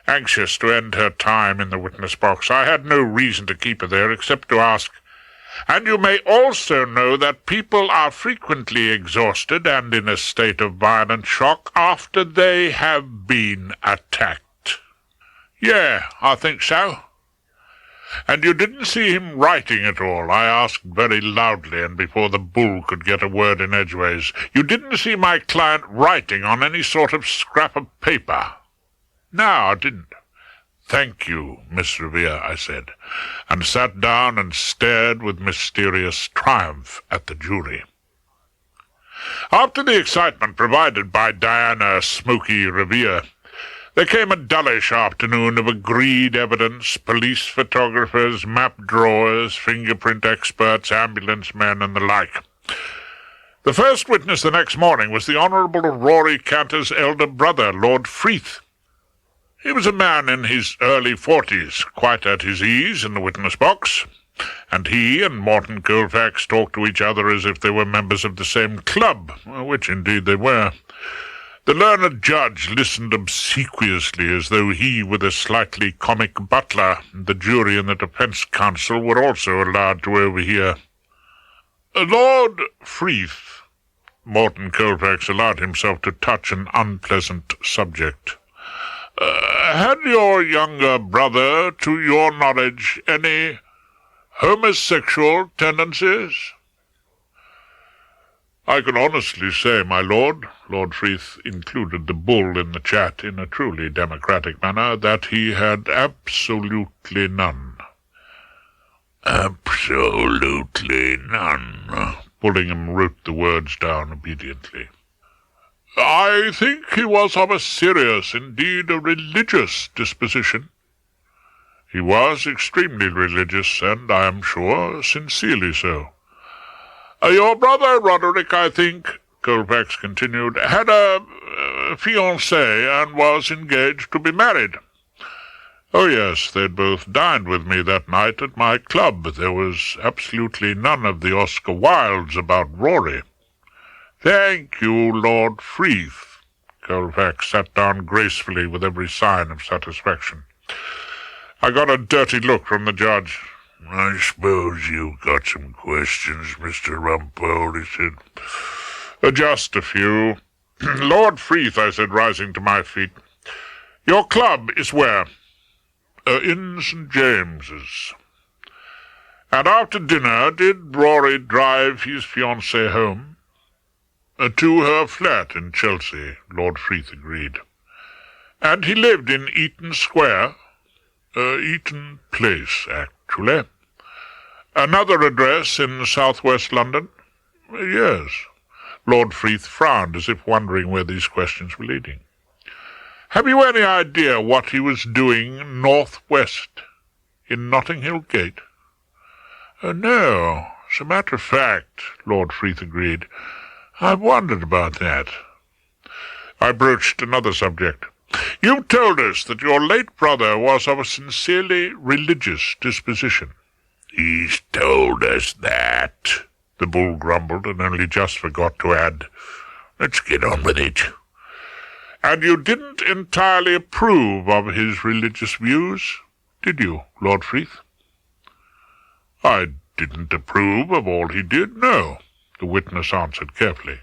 Speaker 1: anxious to end her time in the witness box. I had no reason to keep her there except to ask, "And you may also know that people are frequently exhausted and in a state of violent shock after they have been attacked." "Yeah, I think so." "And you didn't see him writing at all?" I asked very loudly, and before the bull could get a word in edgeways. "You didn't see my client writing on any sort of scrap of paper?" "No, I didn't." "Thank you, Miss Revere," I said, and sat down and stared with mysterious triumph at the jury. After the excitement provided by Diana Smoky Revere, there came a dullish afternoon of agreed evidence, police photographers, map drawers, fingerprint experts, ambulance men, and the like. The first witness the next morning was the Honourable Rory Cantor's elder brother, Lord Freeth. He was a man in his early 40s, quite at his ease in the witness box, and he and Morton Colfax talked to each other as if they were members of the same club, which indeed they were. The learned judge listened obsequiously as though he were the slightly comic butler, and the jury and the defence counsel were also allowed to overhear. "Lord Freeth," Morton Colfax allowed himself to touch an unpleasant subject. "Had your younger brother, to your knowledge, any homosexual tendencies?" "I can honestly say, my lord," Lord Freeth included the bull in the chat in a truly democratic manner, "that he had absolutely none." "Absolutely none." Bullingham wrote the words down obediently. "I think he was of a serious, indeed a religious disposition." "He was extremely religious, and, I am sure, sincerely so." "Your brother Roderick, I think," Colfax continued, "had a fiancée and was engaged to be married." "Oh, yes, they'd both dined with me that night at my club. There was absolutely none of the Oscar Wildes about Rory." "Thank you, Lord Freeth." Colfax sat down gracefully with every sign of satisfaction. I got a dirty look from the judge. "I suppose you've got some questions, Mr. Rumpole," he said. "Just a few." "Lord Freeth," I said, rising to my feet, "your club is where?" "In St. James's." "And after dinner, did Rory drive his fiancée home?" "To her flat in Chelsea," Lord Freeth agreed. "And he lived in Eaton Square?" "Eaton Place, actually." "Another address in south-west London?" "Yes." Lord Freeth frowned as if wondering where these questions were leading. "Have you any idea what he was doing north-west, in Notting Hill Gate?" "No. As a matter of fact," Lord Freeth agreed, "I've wondered about that." I broached another subject. "You told us that your late brother was of a sincerely religious disposition." "He's told us that," the bull grumbled, and only just forgot to add, "Let's get on with it." "And you didn't entirely approve of his religious views, did you, Lord Freeth?" "I didn't approve of all he did, no," the witness answered carefully.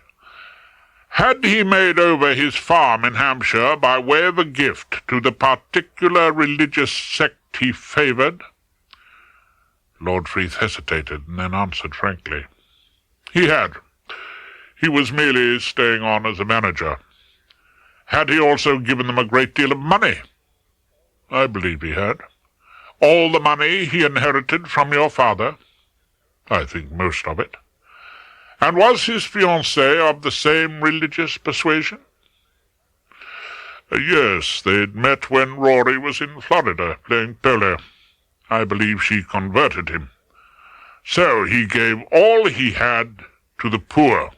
Speaker 1: "Had he made over his farm in Hampshire by way of a gift to the particular religious sect he favoured?" Lord Freeth hesitated, and then answered frankly, "He had. He was merely staying on as a manager." "Had he also given them a great deal of money?" "I believe he had." "All the money he inherited from your father?" "I think most of it." "And was his fiancée of the same religious persuasion?" "Yes, they'd met when Rory was in Florida playing polo. I believe she converted him." "So he gave all he had to the poor?"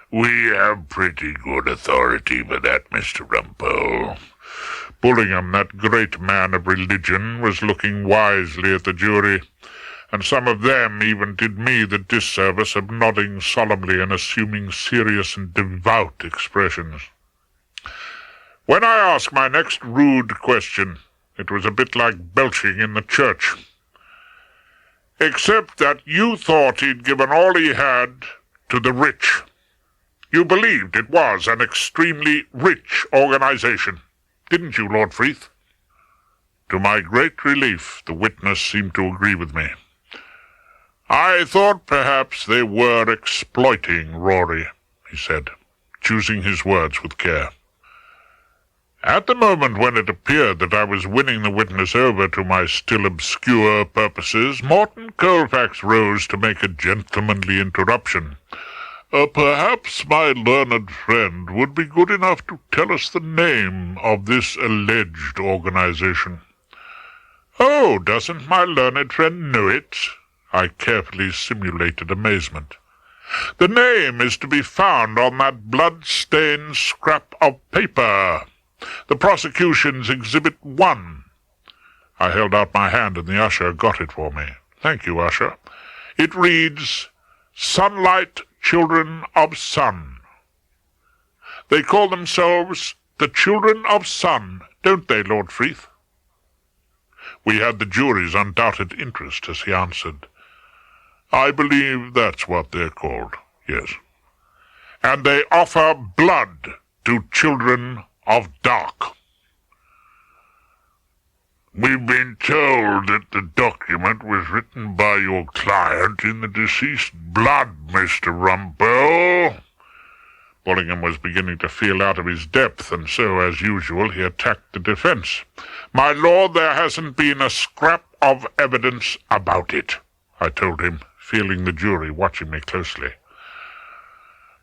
Speaker 1: "We have pretty good authority for that, Mr. Rumpole." Bullingham, that great man of religion, was looking wisely at the jury. and some of them even did me the disservice of nodding solemnly and assuming serious and devout expressions. When I asked my next rude question, it was a bit like belching in the church. Except that you thought he'd given all he had to the rich. You believed it was an extremely rich organization, didn't you, Lord Freeth? To my great relief, the witness seemed to agree with me. I thought perhaps they were exploiting Rory, he said, choosing his words with care. At the moment when it appeared that I was winning the witness over to my still obscure purposes, Morton Colfax rose to make a gentlemanly interruption. Perhaps my learned friend would be good enough to tell us the name of this alleged organization. Oh, doesn't my learned friend know it? I carefully simulated amazement. The name is to be found on that blood-stained scrap of paper. The prosecution's Exhibit 1. I held out my hand and the usher got it for me. Thank you, usher. It reads, Sunlight Children of Sun. They call themselves the Children of Sun, don't they, Lord Freeth? We had the jury's undoubted interest as he answered. I believe that's what they're called, yes. And they offer blood to children of dark. We've been told that the document was written by your client in the deceased's blood, Mr. Rumpole. Bullingham was beginning to feel out of his depth, and so, as usual, he attacked the defence. My lord, there hasn't been a scrap of evidence about it, I told him, feeling the jury watching me closely.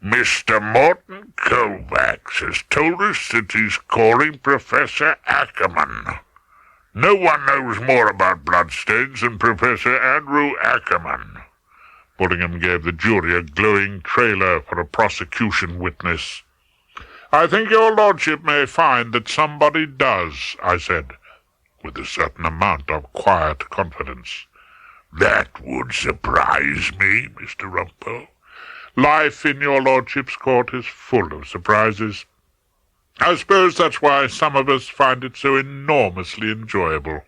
Speaker 1: Mr. Morton Colfax has told us that he's calling Professor Ackerman. No one knows more about bloodstains than Professor Andrew Ackerman. Bullingham gave the jury a glowing trailer for a prosecution witness. I think your lordship may find that somebody does, I said, with a certain amount of quiet confidence. That would surprise me, Mr. Rumpole. Life in your lordship's court is full of surprises. I suppose that's why some of us find it so enormously enjoyable.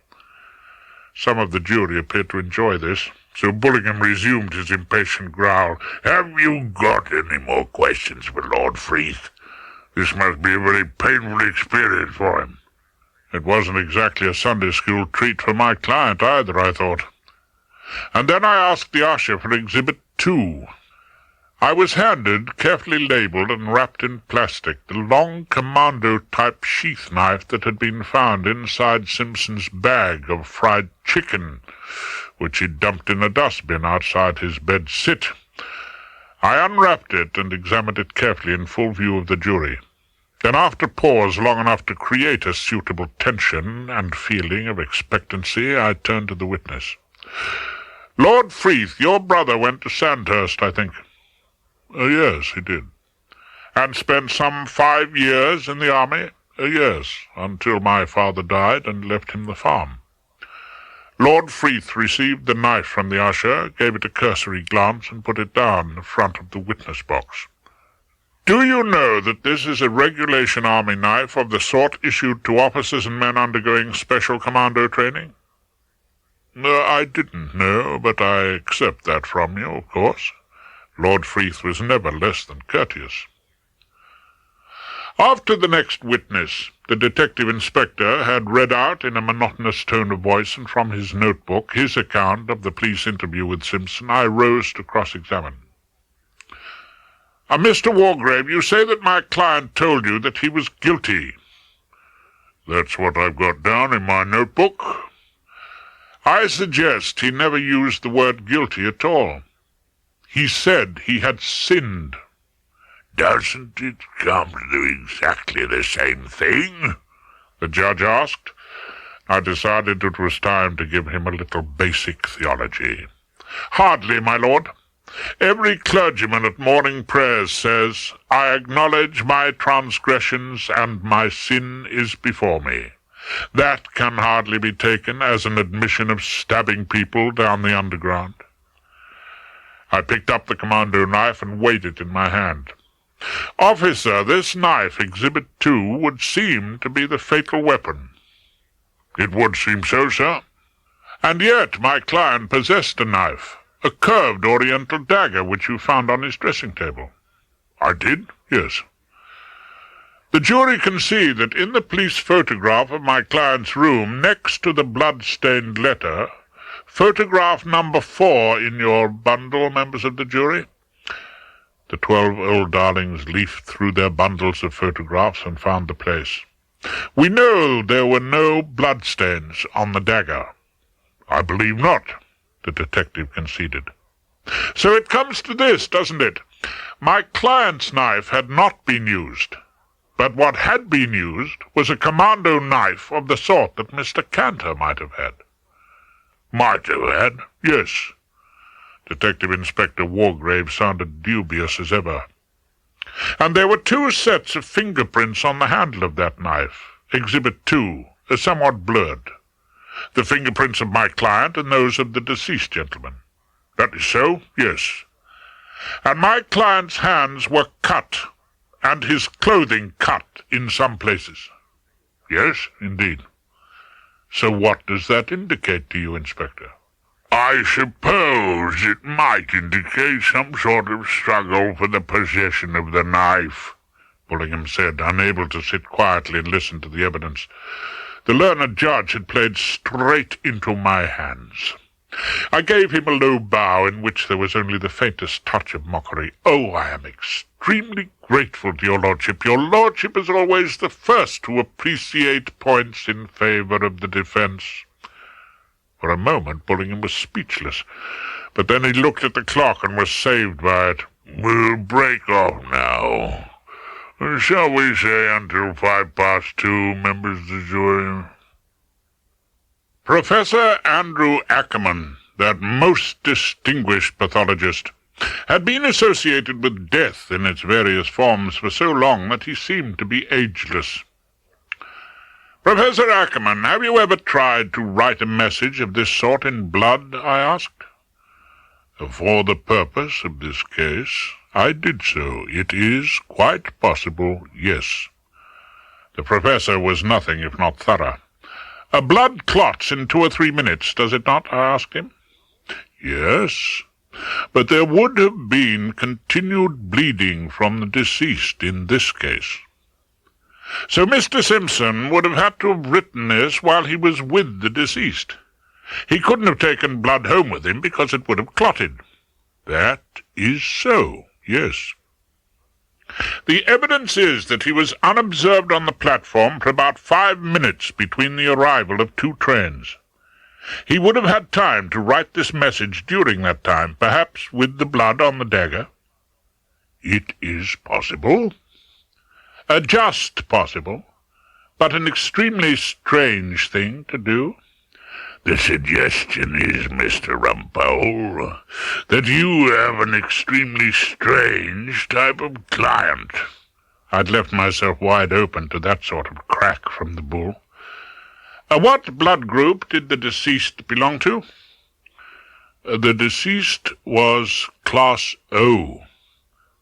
Speaker 1: Some of the jury appeared to enjoy this, so Bullingham resumed his impatient growl. Have you got any more questions for Lord Freeth? This must be a very painful experience for him. It wasn't exactly a Sunday school treat for my client either, I thought. And then I asked the usher for Exhibit 2. I was handed, carefully labelled and wrapped in plastic, the long commando-type sheath knife that had been found inside Simpson's bag of fried chicken, which he dumped in a dustbin outside his bed-sit. I unwrapped it and examined it carefully in full view of the jury. Then, after pause long enough to create a suitable tension and feeling of expectancy, I turned to the witness. Lord Freeth, your brother went to Sandhurst, I think. Yes, he did. And spent some 5 years in the army? Yes, until my father died and left him the farm. Lord Freeth received the knife from the usher, gave it a cursory glance, and put it down in the front of the witness box. Do you know that this is a regulation army knife of the sort issued to officers and men undergoing special commando training? I didn't know, but I accept that from you, of course. Lord Freeth was never less than courteous. After the next witness, the detective inspector had read out in a monotonous tone of voice and from his notebook his account of the police interview with Simpson. I rose to cross-examine. Mr. Wargrave, you say that my client told you that he was guilty. That's what I've got down in my notebook. I suggest he never used the word guilty at all. He said he had sinned. Doesn't it come to exactly the same thing? The judge asked. I decided it was time to give him a little basic theology. Hardly, my lord. Every clergyman at morning prayers says, I acknowledge my transgressions and my sin is before me. That can hardly be taken as an admission of stabbing people down the underground. I picked up the commando knife and weighed it in my hand. Officer, this knife, Exhibit 2, would seem to be the fatal weapon. It would seem so, sir. And yet my client possessed a knife, a curved oriental dagger which you found on his dressing table. I did, yes. The jury can see that in the police photograph of my client's room, next to the blood-stained letter, photograph number 4 in your bundle, members of the jury. The 12 old darlings leafed through their bundles of photographs and found the place. We know there were no bloodstains on the dagger. I believe not, the detective conceded. So it comes to this, doesn't it? My client's knife had not been used, but what had been used was a commando knife of the sort that Mr. Cantor might have had. Might have had, yes. Detective Inspector Wargrave sounded dubious as ever. And there were 2 sets of fingerprints on the handle of that knife, Exhibit 2, somewhat blurred. The fingerprints of my client and those of the deceased gentleman. That is so, yes. And my client's hands were cut, and his clothing cut in some places. Yes, indeed. So what does that indicate to you, Inspector? I suppose it might indicate some sort of struggle for the possession of the knife, Bullingham said, unable to sit quietly and listen to the evidence. The learned judge had played straight into my hands. I gave him a low bow in which there was only the faintest touch of mockery. Oh, I am extremely grateful to your lordship. Your lordship is always the first to appreciate points in favour of the defence. For a moment Bullingham was speechless, but then he looked at the clock and was saved by it. We'll break off now. Shall we say until 2:05, members of the jury? Professor Andrew Ackerman, that most distinguished pathologist, had been associated with death in its various forms for so long that he seemed to be ageless. Professor Ackerman, have you ever tried to write a message of this sort in blood? I asked. For the purpose of this case, I did so. It is quite possible, yes. The professor was nothing if not thorough. Blood clots in 2 or 3 minutes, does it not? I asked him. Yes, but there would have been continued bleeding from the deceased in this case. So Mr. Simpson would have had to have written this while he was with the deceased. He couldn't have taken blood home with him because it would have clotted. That is so, yes. The evidence is that he was unobserved on the platform for about 5 minutes between the arrival of 2 trains. He would have had time to write this message during that time, perhaps with the blood on the dagger. It is possible. Just possible, but an extremely strange thing to do. The suggestion is, Mr. Rumpole, that you have an extremely strange type of client. I'd left myself wide open to that sort of crack from the bull. What blood group did the deceased belong to? The deceased was Class O,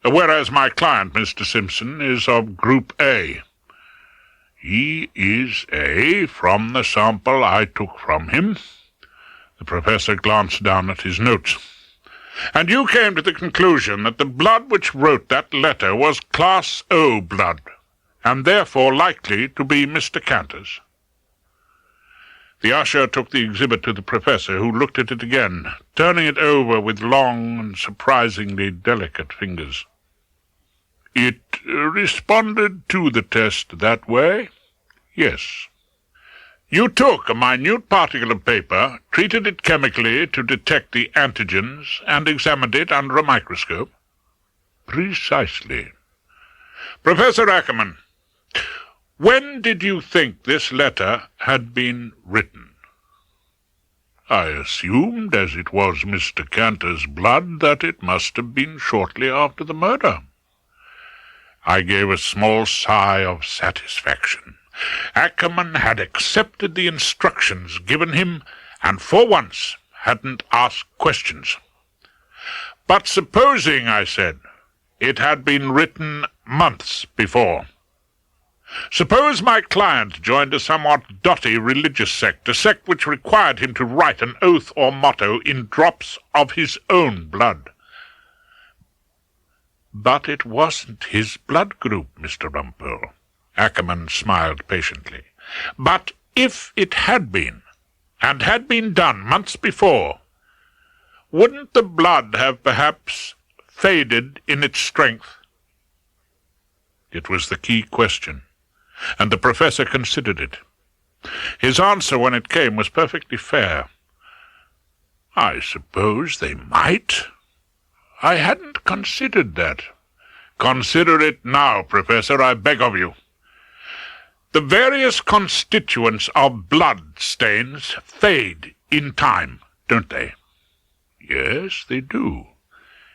Speaker 1: whereas my client, Mr. Simpson, is of Group A. He is A from the sample I took from him. The professor glanced down at his notes. And you came to the conclusion that the blood which wrote that letter was Class O blood, and therefore likely to be Mr. Cantor's. The usher took the exhibit to the professor, who looked at it again, turning it over with long and surprisingly delicate fingers. It responded to the test that way? Yes. You took a minute particle of paper, treated it chemically to detect the antigens, and examined it under a microscope? Precisely. Professor Ackerman, when did you think this letter had been written? I assumed, as it was Mr. Cantor's blood, that it must have been shortly after the murder. I gave a small sigh of satisfaction. Ackerman had accepted the instructions given him, and for once hadn't asked questions. "But supposing," I said, "it had been written months before. Suppose my client joined a somewhat dotty religious sect, a sect which required him to write an oath or motto in drops of his own blood." "But it wasn't his blood group, Mr. Rumpole." Ackerman smiled patiently. "But if it had been, and had been done months before, wouldn't the blood have perhaps faded in its strength?" It was the key question, and the professor considered it. His answer, when it came, was perfectly fair. "I suppose they might. I hadn't considered that." "Consider it now, Professor, I beg of you. The various constituents of blood stains fade in time, don't they?" "Yes, they do."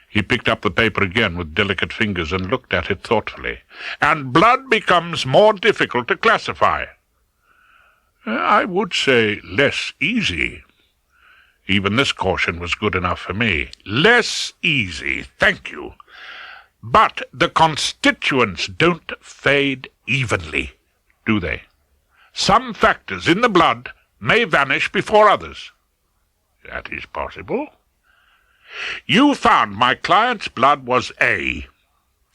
Speaker 1: He picked up the paper again with delicate fingers and looked at it thoughtfully. "And blood becomes more difficult to classify." "I would say less easy." Even this caution was good enough for me. "Less easy, thank you. But the constituents don't fade evenly, do they? Some factors in the blood may vanish before others." "That is possible." "You found my client's blood was A.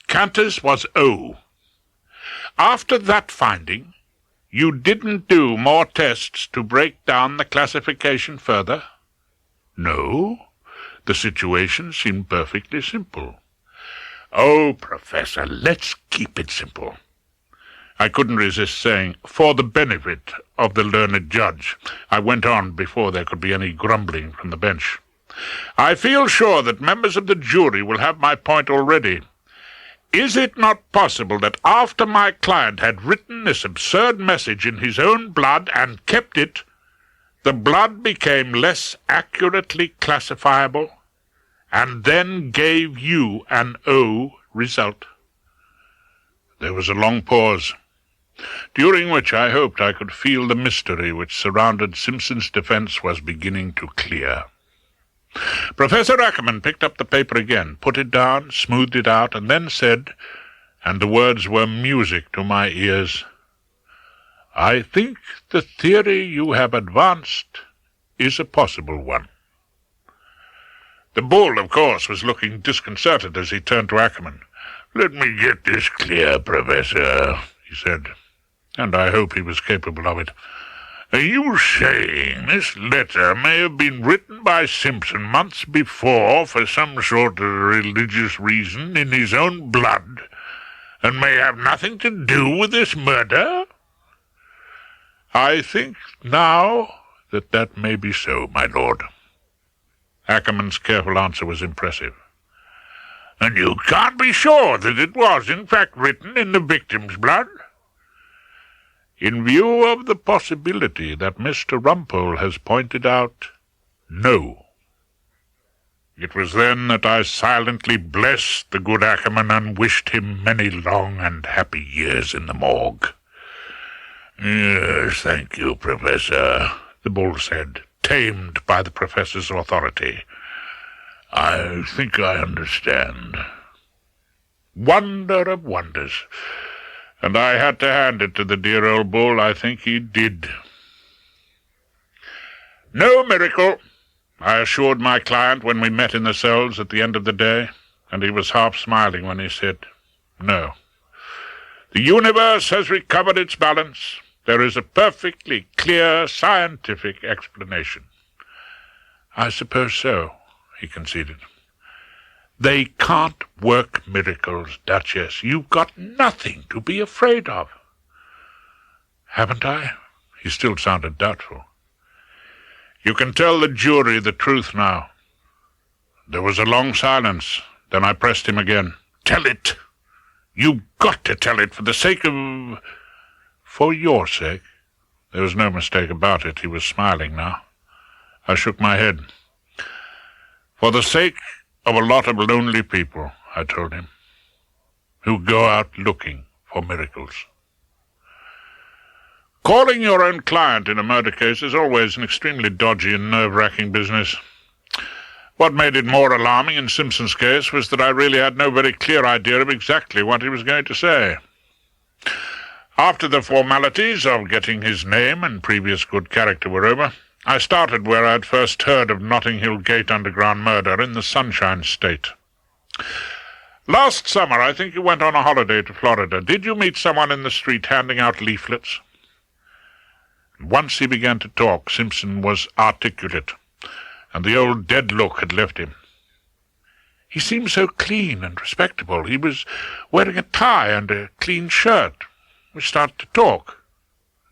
Speaker 1: Cantor's was O. After that finding, you didn't do more tests to break down the classification further?" "No. The situation seemed perfectly simple." "Oh, Professor, let's keep it simple." I couldn't resist saying, "for the benefit of the learned judge." I went on before there could be any grumbling from the bench. "I feel sure that members of the jury will have my point already. Is it not possible that after my client had written this absurd message in his own blood and kept it, the blood became less accurately classifiable, and then gave you an O result?" There was a long pause, during which I hoped I could feel the mystery which surrounded Simpson's defense was beginning to clear. Professor Ackerman picked up the paper again, put it down, smoothed it out, and then said, and the words were music to my ears, "I think the theory you have advanced is a possible one." The bull, of course, was looking disconcerted as he turned to Ackerman. "Let me get this clear, Professor," he said, and I hope he was capable of it. "Are you saying this letter may have been written by Simpson months before for some sort of religious reason in his own blood, and may have nothing to do with this murder?" "I think now that may be so, my lord." Ackerman's careful answer was impressive. "And you can't be sure that it was in fact written in the victim's blood?" "In view of the possibility that Mr. Rumpole has pointed out, no." It was then that I silently blessed the good Ackerman and wished him many long and happy years in the morgue. "Yes, thank you, Professor," the bull said, tamed by the professor's authority. "I think I understand." Wonder of wonders. And I had to hand it to the dear old bull. I think he did. "No miracle," I assured my client when we met in the cells at the end of the day, and he was half smiling when he said, "No. The universe has recovered its balance. There is a perfectly clear scientific explanation." "I suppose so," he conceded. "They can't work miracles, Duchess. You've got nothing to be afraid of." "Haven't I?" He still sounded doubtful. "You can tell the jury the truth now." There was a long silence. Then I pressed him again. "Tell it. You've got to tell it for the sake of—" "For your sake." There was no mistake about it. He was smiling now. I shook my head. "For the sake of a lot of lonely people," I told him, "who go out looking for miracles." Calling your own client in a murder case is always an extremely dodgy and nerve-wracking business. What made it more alarming in Simpson's case was that I really had no very clear idea of exactly what he was going to say. After the formalities of getting his name and previous good character were over, I started where I had first heard of Notting Hill Gate underground murder in the Sunshine State. Last summer, I think you went on a holiday to Florida. Did you meet someone in the street handing out leaflets? Once he began to talk, Simpson was articulate, and the old dead look had left him. He seemed so clean and respectable. He was wearing a tie and a clean shirt. We started to talk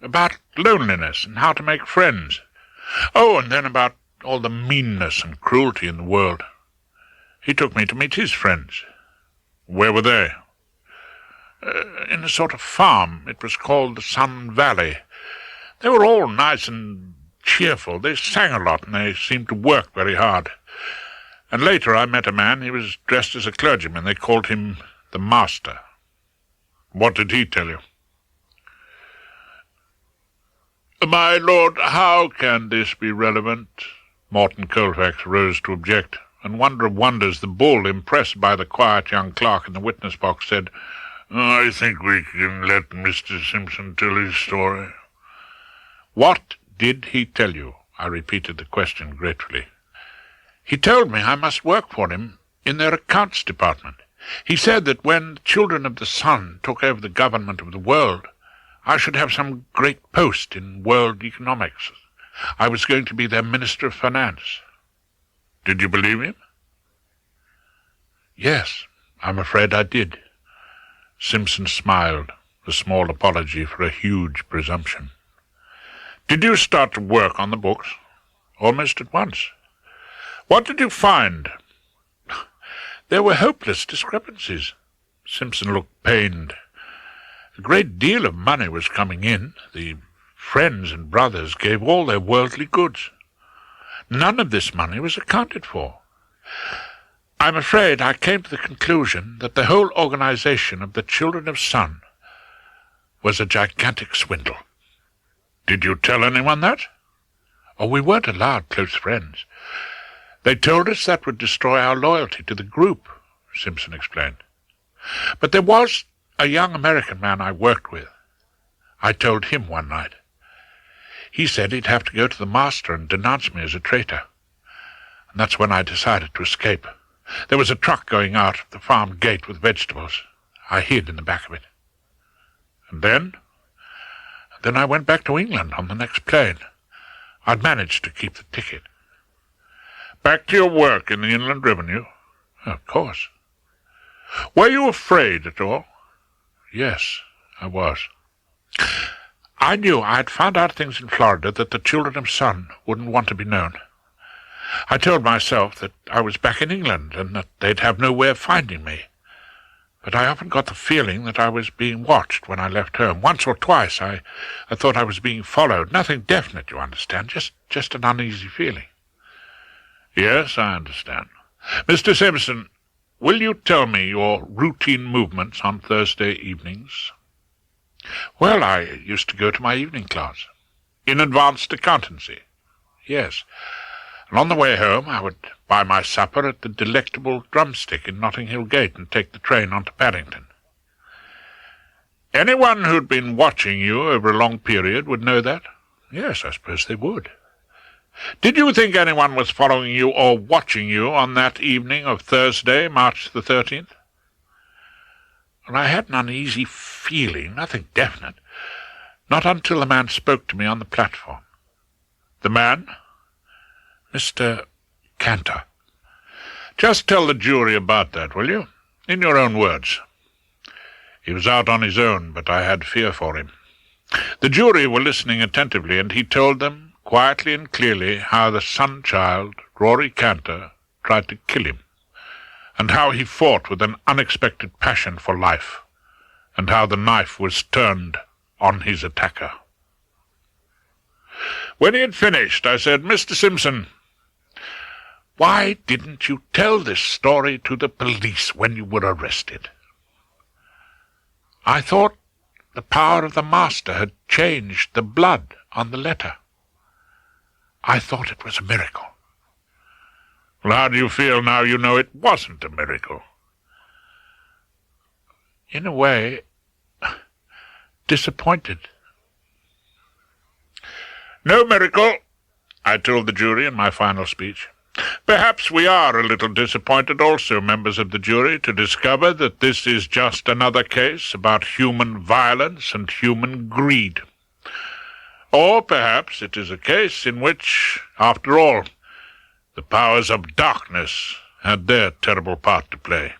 Speaker 1: about loneliness and how to make friends. Oh, and then about all the meanness and cruelty in the world. He took me to meet his friends. Where were they? In a sort of farm. It was called the Sun Valley. They were all nice and cheerful. They sang a lot, and they seemed to work very hard. And later I met a man. He was dressed as a clergyman. They called him the Master. What did he tell you? My lord, how can this be relevant? Morton Colfax rose to object, and wonder of wonders, the bull, impressed by the quiet young clerk in the witness box, said, I think we can let Mr. Simpson tell his story. What did he tell you? I repeated the question gratefully. He told me I must work for him in their accounts department. He said that when the children of the sun took over the government of the world, I should have some great post in world economics. I was going to be their Minister of Finance. Did you believe him? Yes, I'm afraid I did. Simpson smiled, a small apology for a huge presumption. Did you start to work on the books? Almost at once. What did you find? There were hopeless discrepancies. Simpson looked pained. A great deal of money was coming in. The friends and brothers gave all their worldly goods. None of this money was accounted for. I'm afraid I came to the conclusion that the whole organization of the Children of Sun was a gigantic swindle. Did you tell anyone that? Oh, we weren't allowed close friends. They told us that would destroy our loyalty to the group, Simpson explained. But there was a young American man I worked with. I told him one night. He said he'd have to go to the master and denounce me as a traitor. And that's when I decided to escape. There was a truck going out of the farm gate with vegetables. I hid in the back of it. And then? Then I went back to England on the next plane. I'd managed to keep the ticket. Back to your work in the Inland Revenue? Of course. Were you afraid at all? Yes, I was. I knew I had found out things in Florida that the Children of Sun wouldn't want to be known. I told myself that I was back in England and that they'd have no way of finding me. But I often got the feeling that I was being watched when I left home. Once or twice I thought I was being followed. Nothing definite, you understand, just an uneasy feeling. Yes, I understand. Mr. Simpson, will you tell me your routine movements on Thursday evenings? Well, I used to go to my evening class. In advanced accountancy? Yes. And on the way home I would buy my supper at the delectable Drumstick in Notting Hill Gate and take the train on to Paddington. Anyone who'd been watching you over a long period would know that? Yes, I suppose they would. Did you think anyone was following you or watching you on that evening of Thursday, March the 13th? Well, I had an uneasy feeling, nothing definite, not until the man spoke to me on the platform. The man? Mr. Cantor. Just tell the jury about that, will you? In your own words. He was out on his own, but I had fear for him. The jury were listening attentively, and he told them, quietly and clearly, how the son-child, Rory Cantor, tried to kill him, and how he fought with an unexpected passion for life, and how the knife was turned on his attacker. When he had finished, I said, Mr. Simpson, why didn't you tell this story to the police when you were arrested? I thought
Speaker 2: the power of the master had changed the blood on the letter. I thought it was a miracle.
Speaker 1: Well, how do you feel now you know it wasn't a miracle?
Speaker 2: In a way, disappointed.
Speaker 1: No miracle, I told the jury in my final speech. Perhaps we are a little disappointed also, members of the jury, to discover that this is just another case about human violence and human greed. Or perhaps it is a case in which, after all, the powers of darkness had their terrible part to play.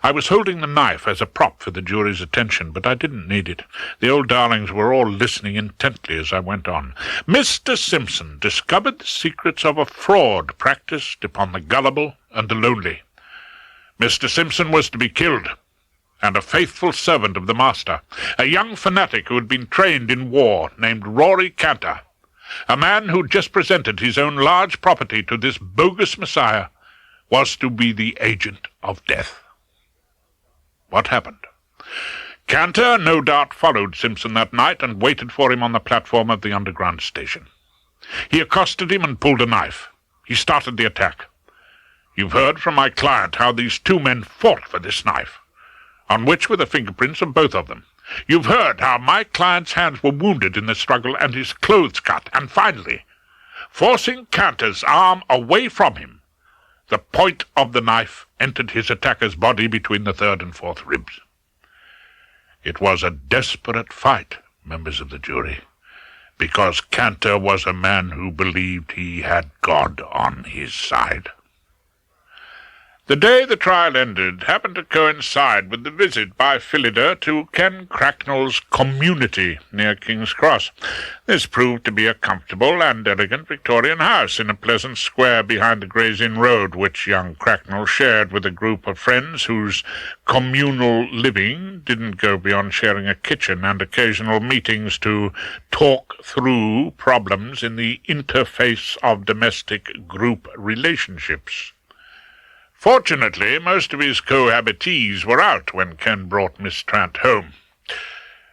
Speaker 1: I was holding the knife as a prop for the jury's attention, but I didn't need it. The old darlings were all listening intently as I went on. Mr. Simpson discovered the secrets of a fraud practiced upon the gullible and the lonely. Mr. Simpson was to be killed, and a faithful servant of the master, a young fanatic who had been trained in war, named Rory Cantor, a man who just presented his own large property to this bogus messiah, was to be the agent of death. What happened? Cantor no doubt followed Simpson that night and waited for him on the platform of the underground station. He accosted him and pulled a knife. He started the attack. You've heard from my client how these two men fought for this knife, on which were the fingerprints of both of them. You've heard how my client's hands were wounded in the struggle and his clothes cut, and finally, forcing Cantor's arm away from him, the point of the knife entered his attacker's body between the third and fourth ribs. It was a desperate fight, members of the jury, because Cantor was a man who believed he had God on his side. The day the trial ended happened to coincide with the visit by Hilda to Ken Cracknell's community near King's Cross. This proved to be a comfortable and elegant Victorian house in a pleasant square behind the Gray's Inn Road, which young Cracknell shared with a group of friends whose communal living didn't go beyond sharing a kitchen and occasional meetings to talk through problems in the interface of domestic group relationships. Fortunately, most of his cohabitees were out when Ken brought Miss Trant home.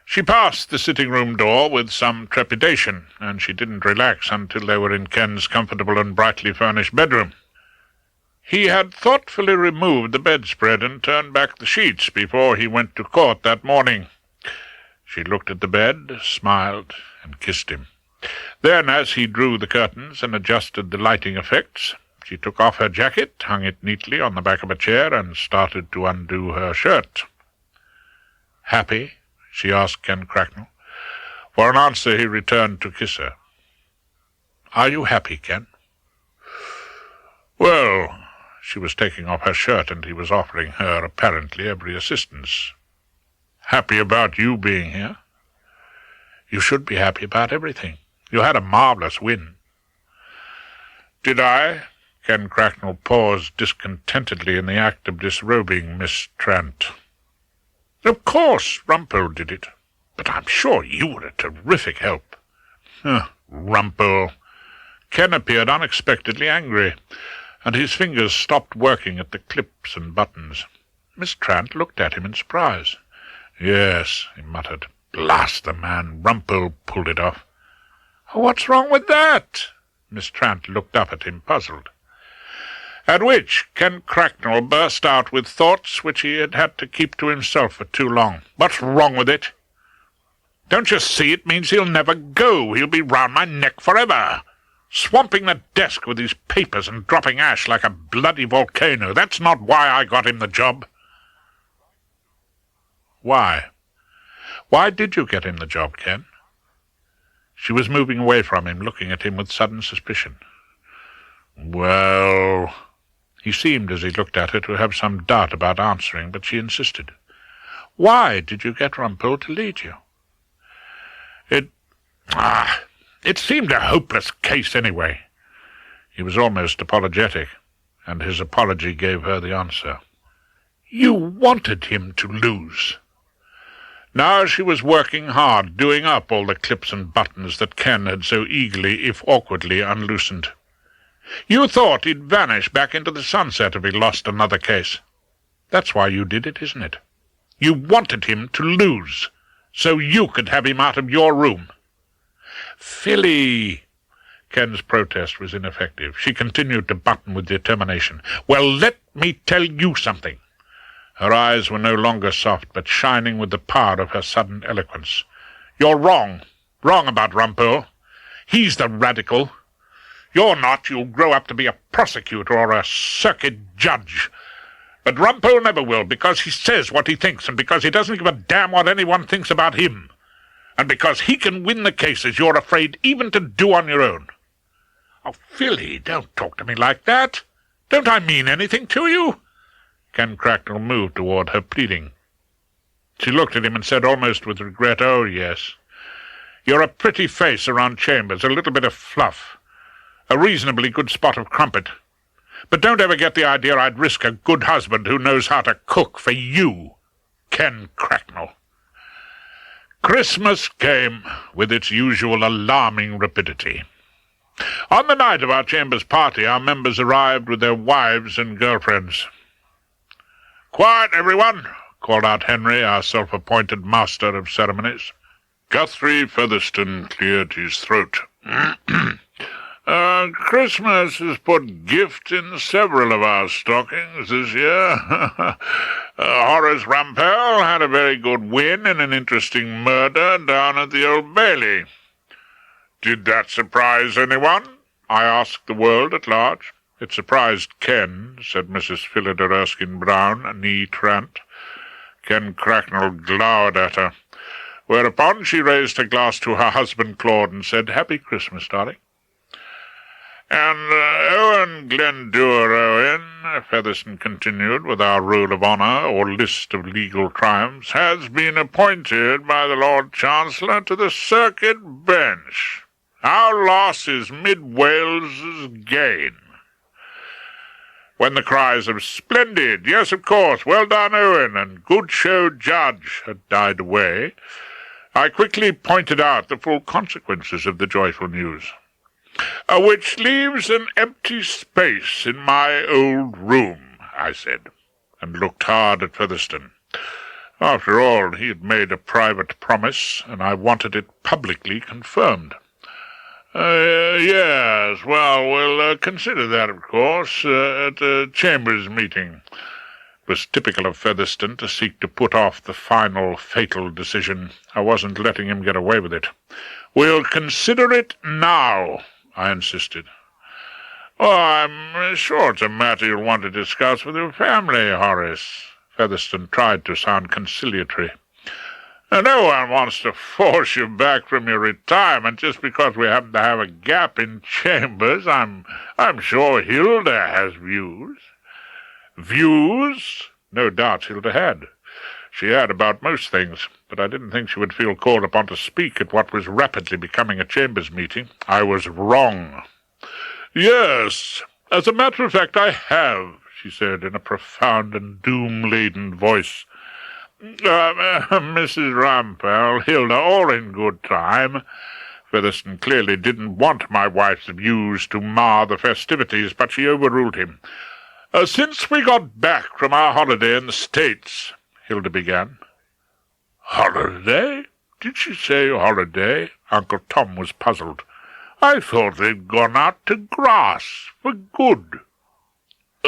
Speaker 1: She passed the sitting-room door with some trepidation, and she didn't relax until they were in Ken's comfortable and brightly furnished bedroom. He had thoughtfully removed the bedspread and turned back the sheets before he went to court that morning. She looked at the bed, smiled, and kissed him. Then, as he drew the curtains and adjusted the lighting effects, she took off her jacket, hung it neatly on the back of a chair, and started to undo her shirt. "Happy?" she asked Ken Cracknell. For an answer he returned to kiss her. "Are you happy, Ken?" Well, she was taking off her shirt, and he was offering her apparently every assistance. "Happy about you being here?" "You should be happy about everything. You had a marvelous win." "Did I?" Ken Cracknell paused discontentedly in the act of disrobing Miss Trant. "Of course, Rumpole did it. But I'm sure you were a terrific help." Rumpole. Ken appeared unexpectedly angry, and his fingers stopped working at the clips and buttons. Miss Trant looked at him in surprise. "Yes," he muttered. "Blast the man, Rumpole pulled it off." "What's wrong with that?" Miss Trant looked up at him, puzzled. At which Ken Cracknell burst out with thoughts which he had had to keep to himself for too long. "What's wrong with it? Don't you see it means he'll never go? He'll be round my neck forever, swamping the desk with his papers and dropping ash like a bloody volcano. That's not why I got him the job." "Why? Why did you get him the job, Ken?" She was moving away from him, looking at him with sudden suspicion. "Well—" He seemed, as he looked at her, to have some doubt about answering, but she insisted. "Why did you get Rumpole to lead you?" It seemed a hopeless case anyway." He was almost apologetic, and his apology gave her the answer. "You wanted him to lose." Now she was working hard, doing up all the clips and buttons that Ken had so eagerly, if awkwardly, unloosened. "You thought he'd vanish back into the sunset if he lost another case. That's why you did it, isn't it? You wanted him to lose.
Speaker 2: so you could have him out of your room." "Philly!" Ken's protest was ineffective. She continued to button with determination. "Well, let me tell you something." Her eyes were no longer soft, but shining with the power of her sudden eloquence. "You're wrong about Rumpole. He's the radical. You're not. You'll grow up to be a prosecutor or a circuit judge. But Rumpole never will, because he says what he thinks, and because he doesn't give a damn what anyone thinks about him. And because he can win the cases you're afraid even to do on your own." "Oh, Philly, don't talk to me like that. Don't I mean anything to you?" Ken Cracknell moved toward her, pleading. She looked at him and said almost with regret, "Oh, yes. You're a pretty face around Chambers, a little bit of fluff, a reasonably good spot of crumpet. But don't ever get the idea I'd risk a good husband who knows how to cook for you, Ken Cracknell." Christmas came with its usual alarming rapidity. On the night of our Chambers party, our members arrived with their wives and girlfriends. "Quiet, everyone," called out Henry, our self-appointed master of ceremonies. Guthrie Featherstone cleared his throat. "Christmas has put gift in several of our stockings this year. Horace Rumpole had a very good win in an interesting murder down at the Old Bailey." "Did that surprise anyone?" I asked the world at large. "It surprised Ken," said Mrs. Phillida Erskine-Brown, a knee trant. Ken Cracknell glowered at her, whereupon she raised her glass to her husband Claude and said, "Happy Christmas, darling." "And Owen Glendower Owen," Featherstone continued, with our rule of honour, or list of legal triumphs, "has been appointed by the Lord Chancellor to the circuit bench. Our loss is Mid Wales's gain." When the cries of "Splendid! Yes, of course! Well done, Owen!" and "Good show, Judge!" had died away, I quickly pointed out the full consequences of the joyful news. "Which leaves an empty space in my old room," I said, and looked hard at Featherstone. After all, he had made a private promise, and I wanted it publicly confirmed. Yes, well, we'll consider that, of course, at a Chambers meeting." It was typical of Featherstone to seek to put off the final, fatal decision. I wasn't letting him get away with it. "We'll consider it now," I insisted. "Oh, I'm sure it's a matter you'll want to discuss with your family, Horace." Featherstone tried to sound conciliatory. "No one wants to force you back from your retirement just because we happen to have a gap in Chambers. I'm sure Hilda has views." Views? No doubt Hilda had. She had about most things, but I didn't think she would feel called upon to speak at what was rapidly becoming a Chambers meeting. I was wrong. "Yes, as a matter of fact, I have," she said in a profound and doom-laden voice. "Mrs. Rumpole, Hilda, all in good time." Featherstone clearly didn't want my wife's views to mar the festivities, but she overruled him. "Since we got back from our holiday in the States," Hilda began. "Holiday? Did she say holiday?" Uncle Tom was puzzled. "I thought they'd gone out to grass for good."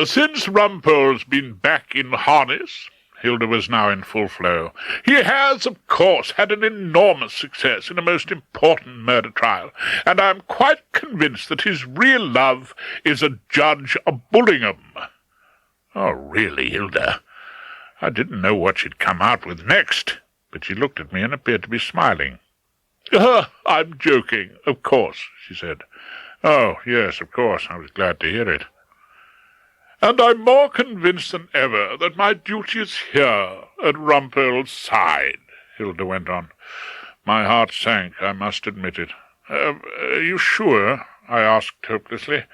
Speaker 2: "Since Rumpole's been back in harness," Hilda was now in full flow, "he has, of course, had an enormous success in a most important murder trial, and I'm quite convinced that his real love is a Judge Bullingham." Oh, really, Hilda? I didn't know what she'd come out with next, but she looked at me and appeared to be smiling. "I'm joking, of course," she said. "Oh, yes, of course. I was glad to hear it." "And I'm more convinced than ever that my duty is here, at Rumpole's side," Hilda went on. My heart sank, I must admit it. Are you sure?" I asked hopelessly,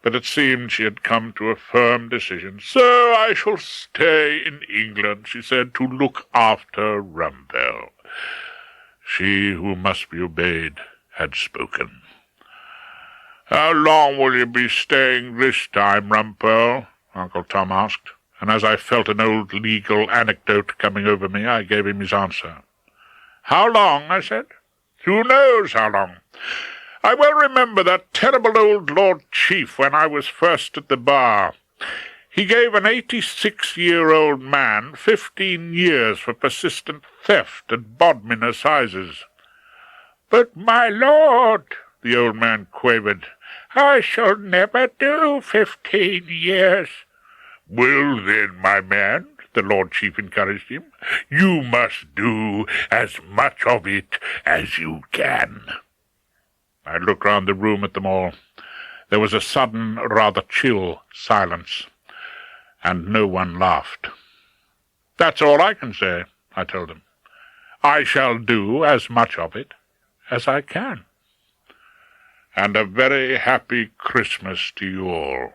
Speaker 2: but it seemed she had come to a firm decision. "So I shall stay in England," she said, "to look after Rumpole." She who must be obeyed had spoken. "How long will you be staying this time, Rumpole?" Uncle Tom asked, and as I felt an old legal anecdote coming over me, I gave him his answer.
Speaker 1: "How long?" I said. "Who knows how long? I well remember that terrible old Lord Chief when I was first at the bar. He gave an 86-year-old man 15 years for persistent theft at Bodmin Assizes." "But, my lord," the old man quavered, "I shall never do 15 years." "Well, then, my man," the Lord Chief encouraged him, "you must do as much of it as you can." I looked round the room at them all. There was a sudden, rather chill silence, and no one laughed. "That's all I can say," I told them. "I shall do as much of it as I can. And a very happy Christmas to you all."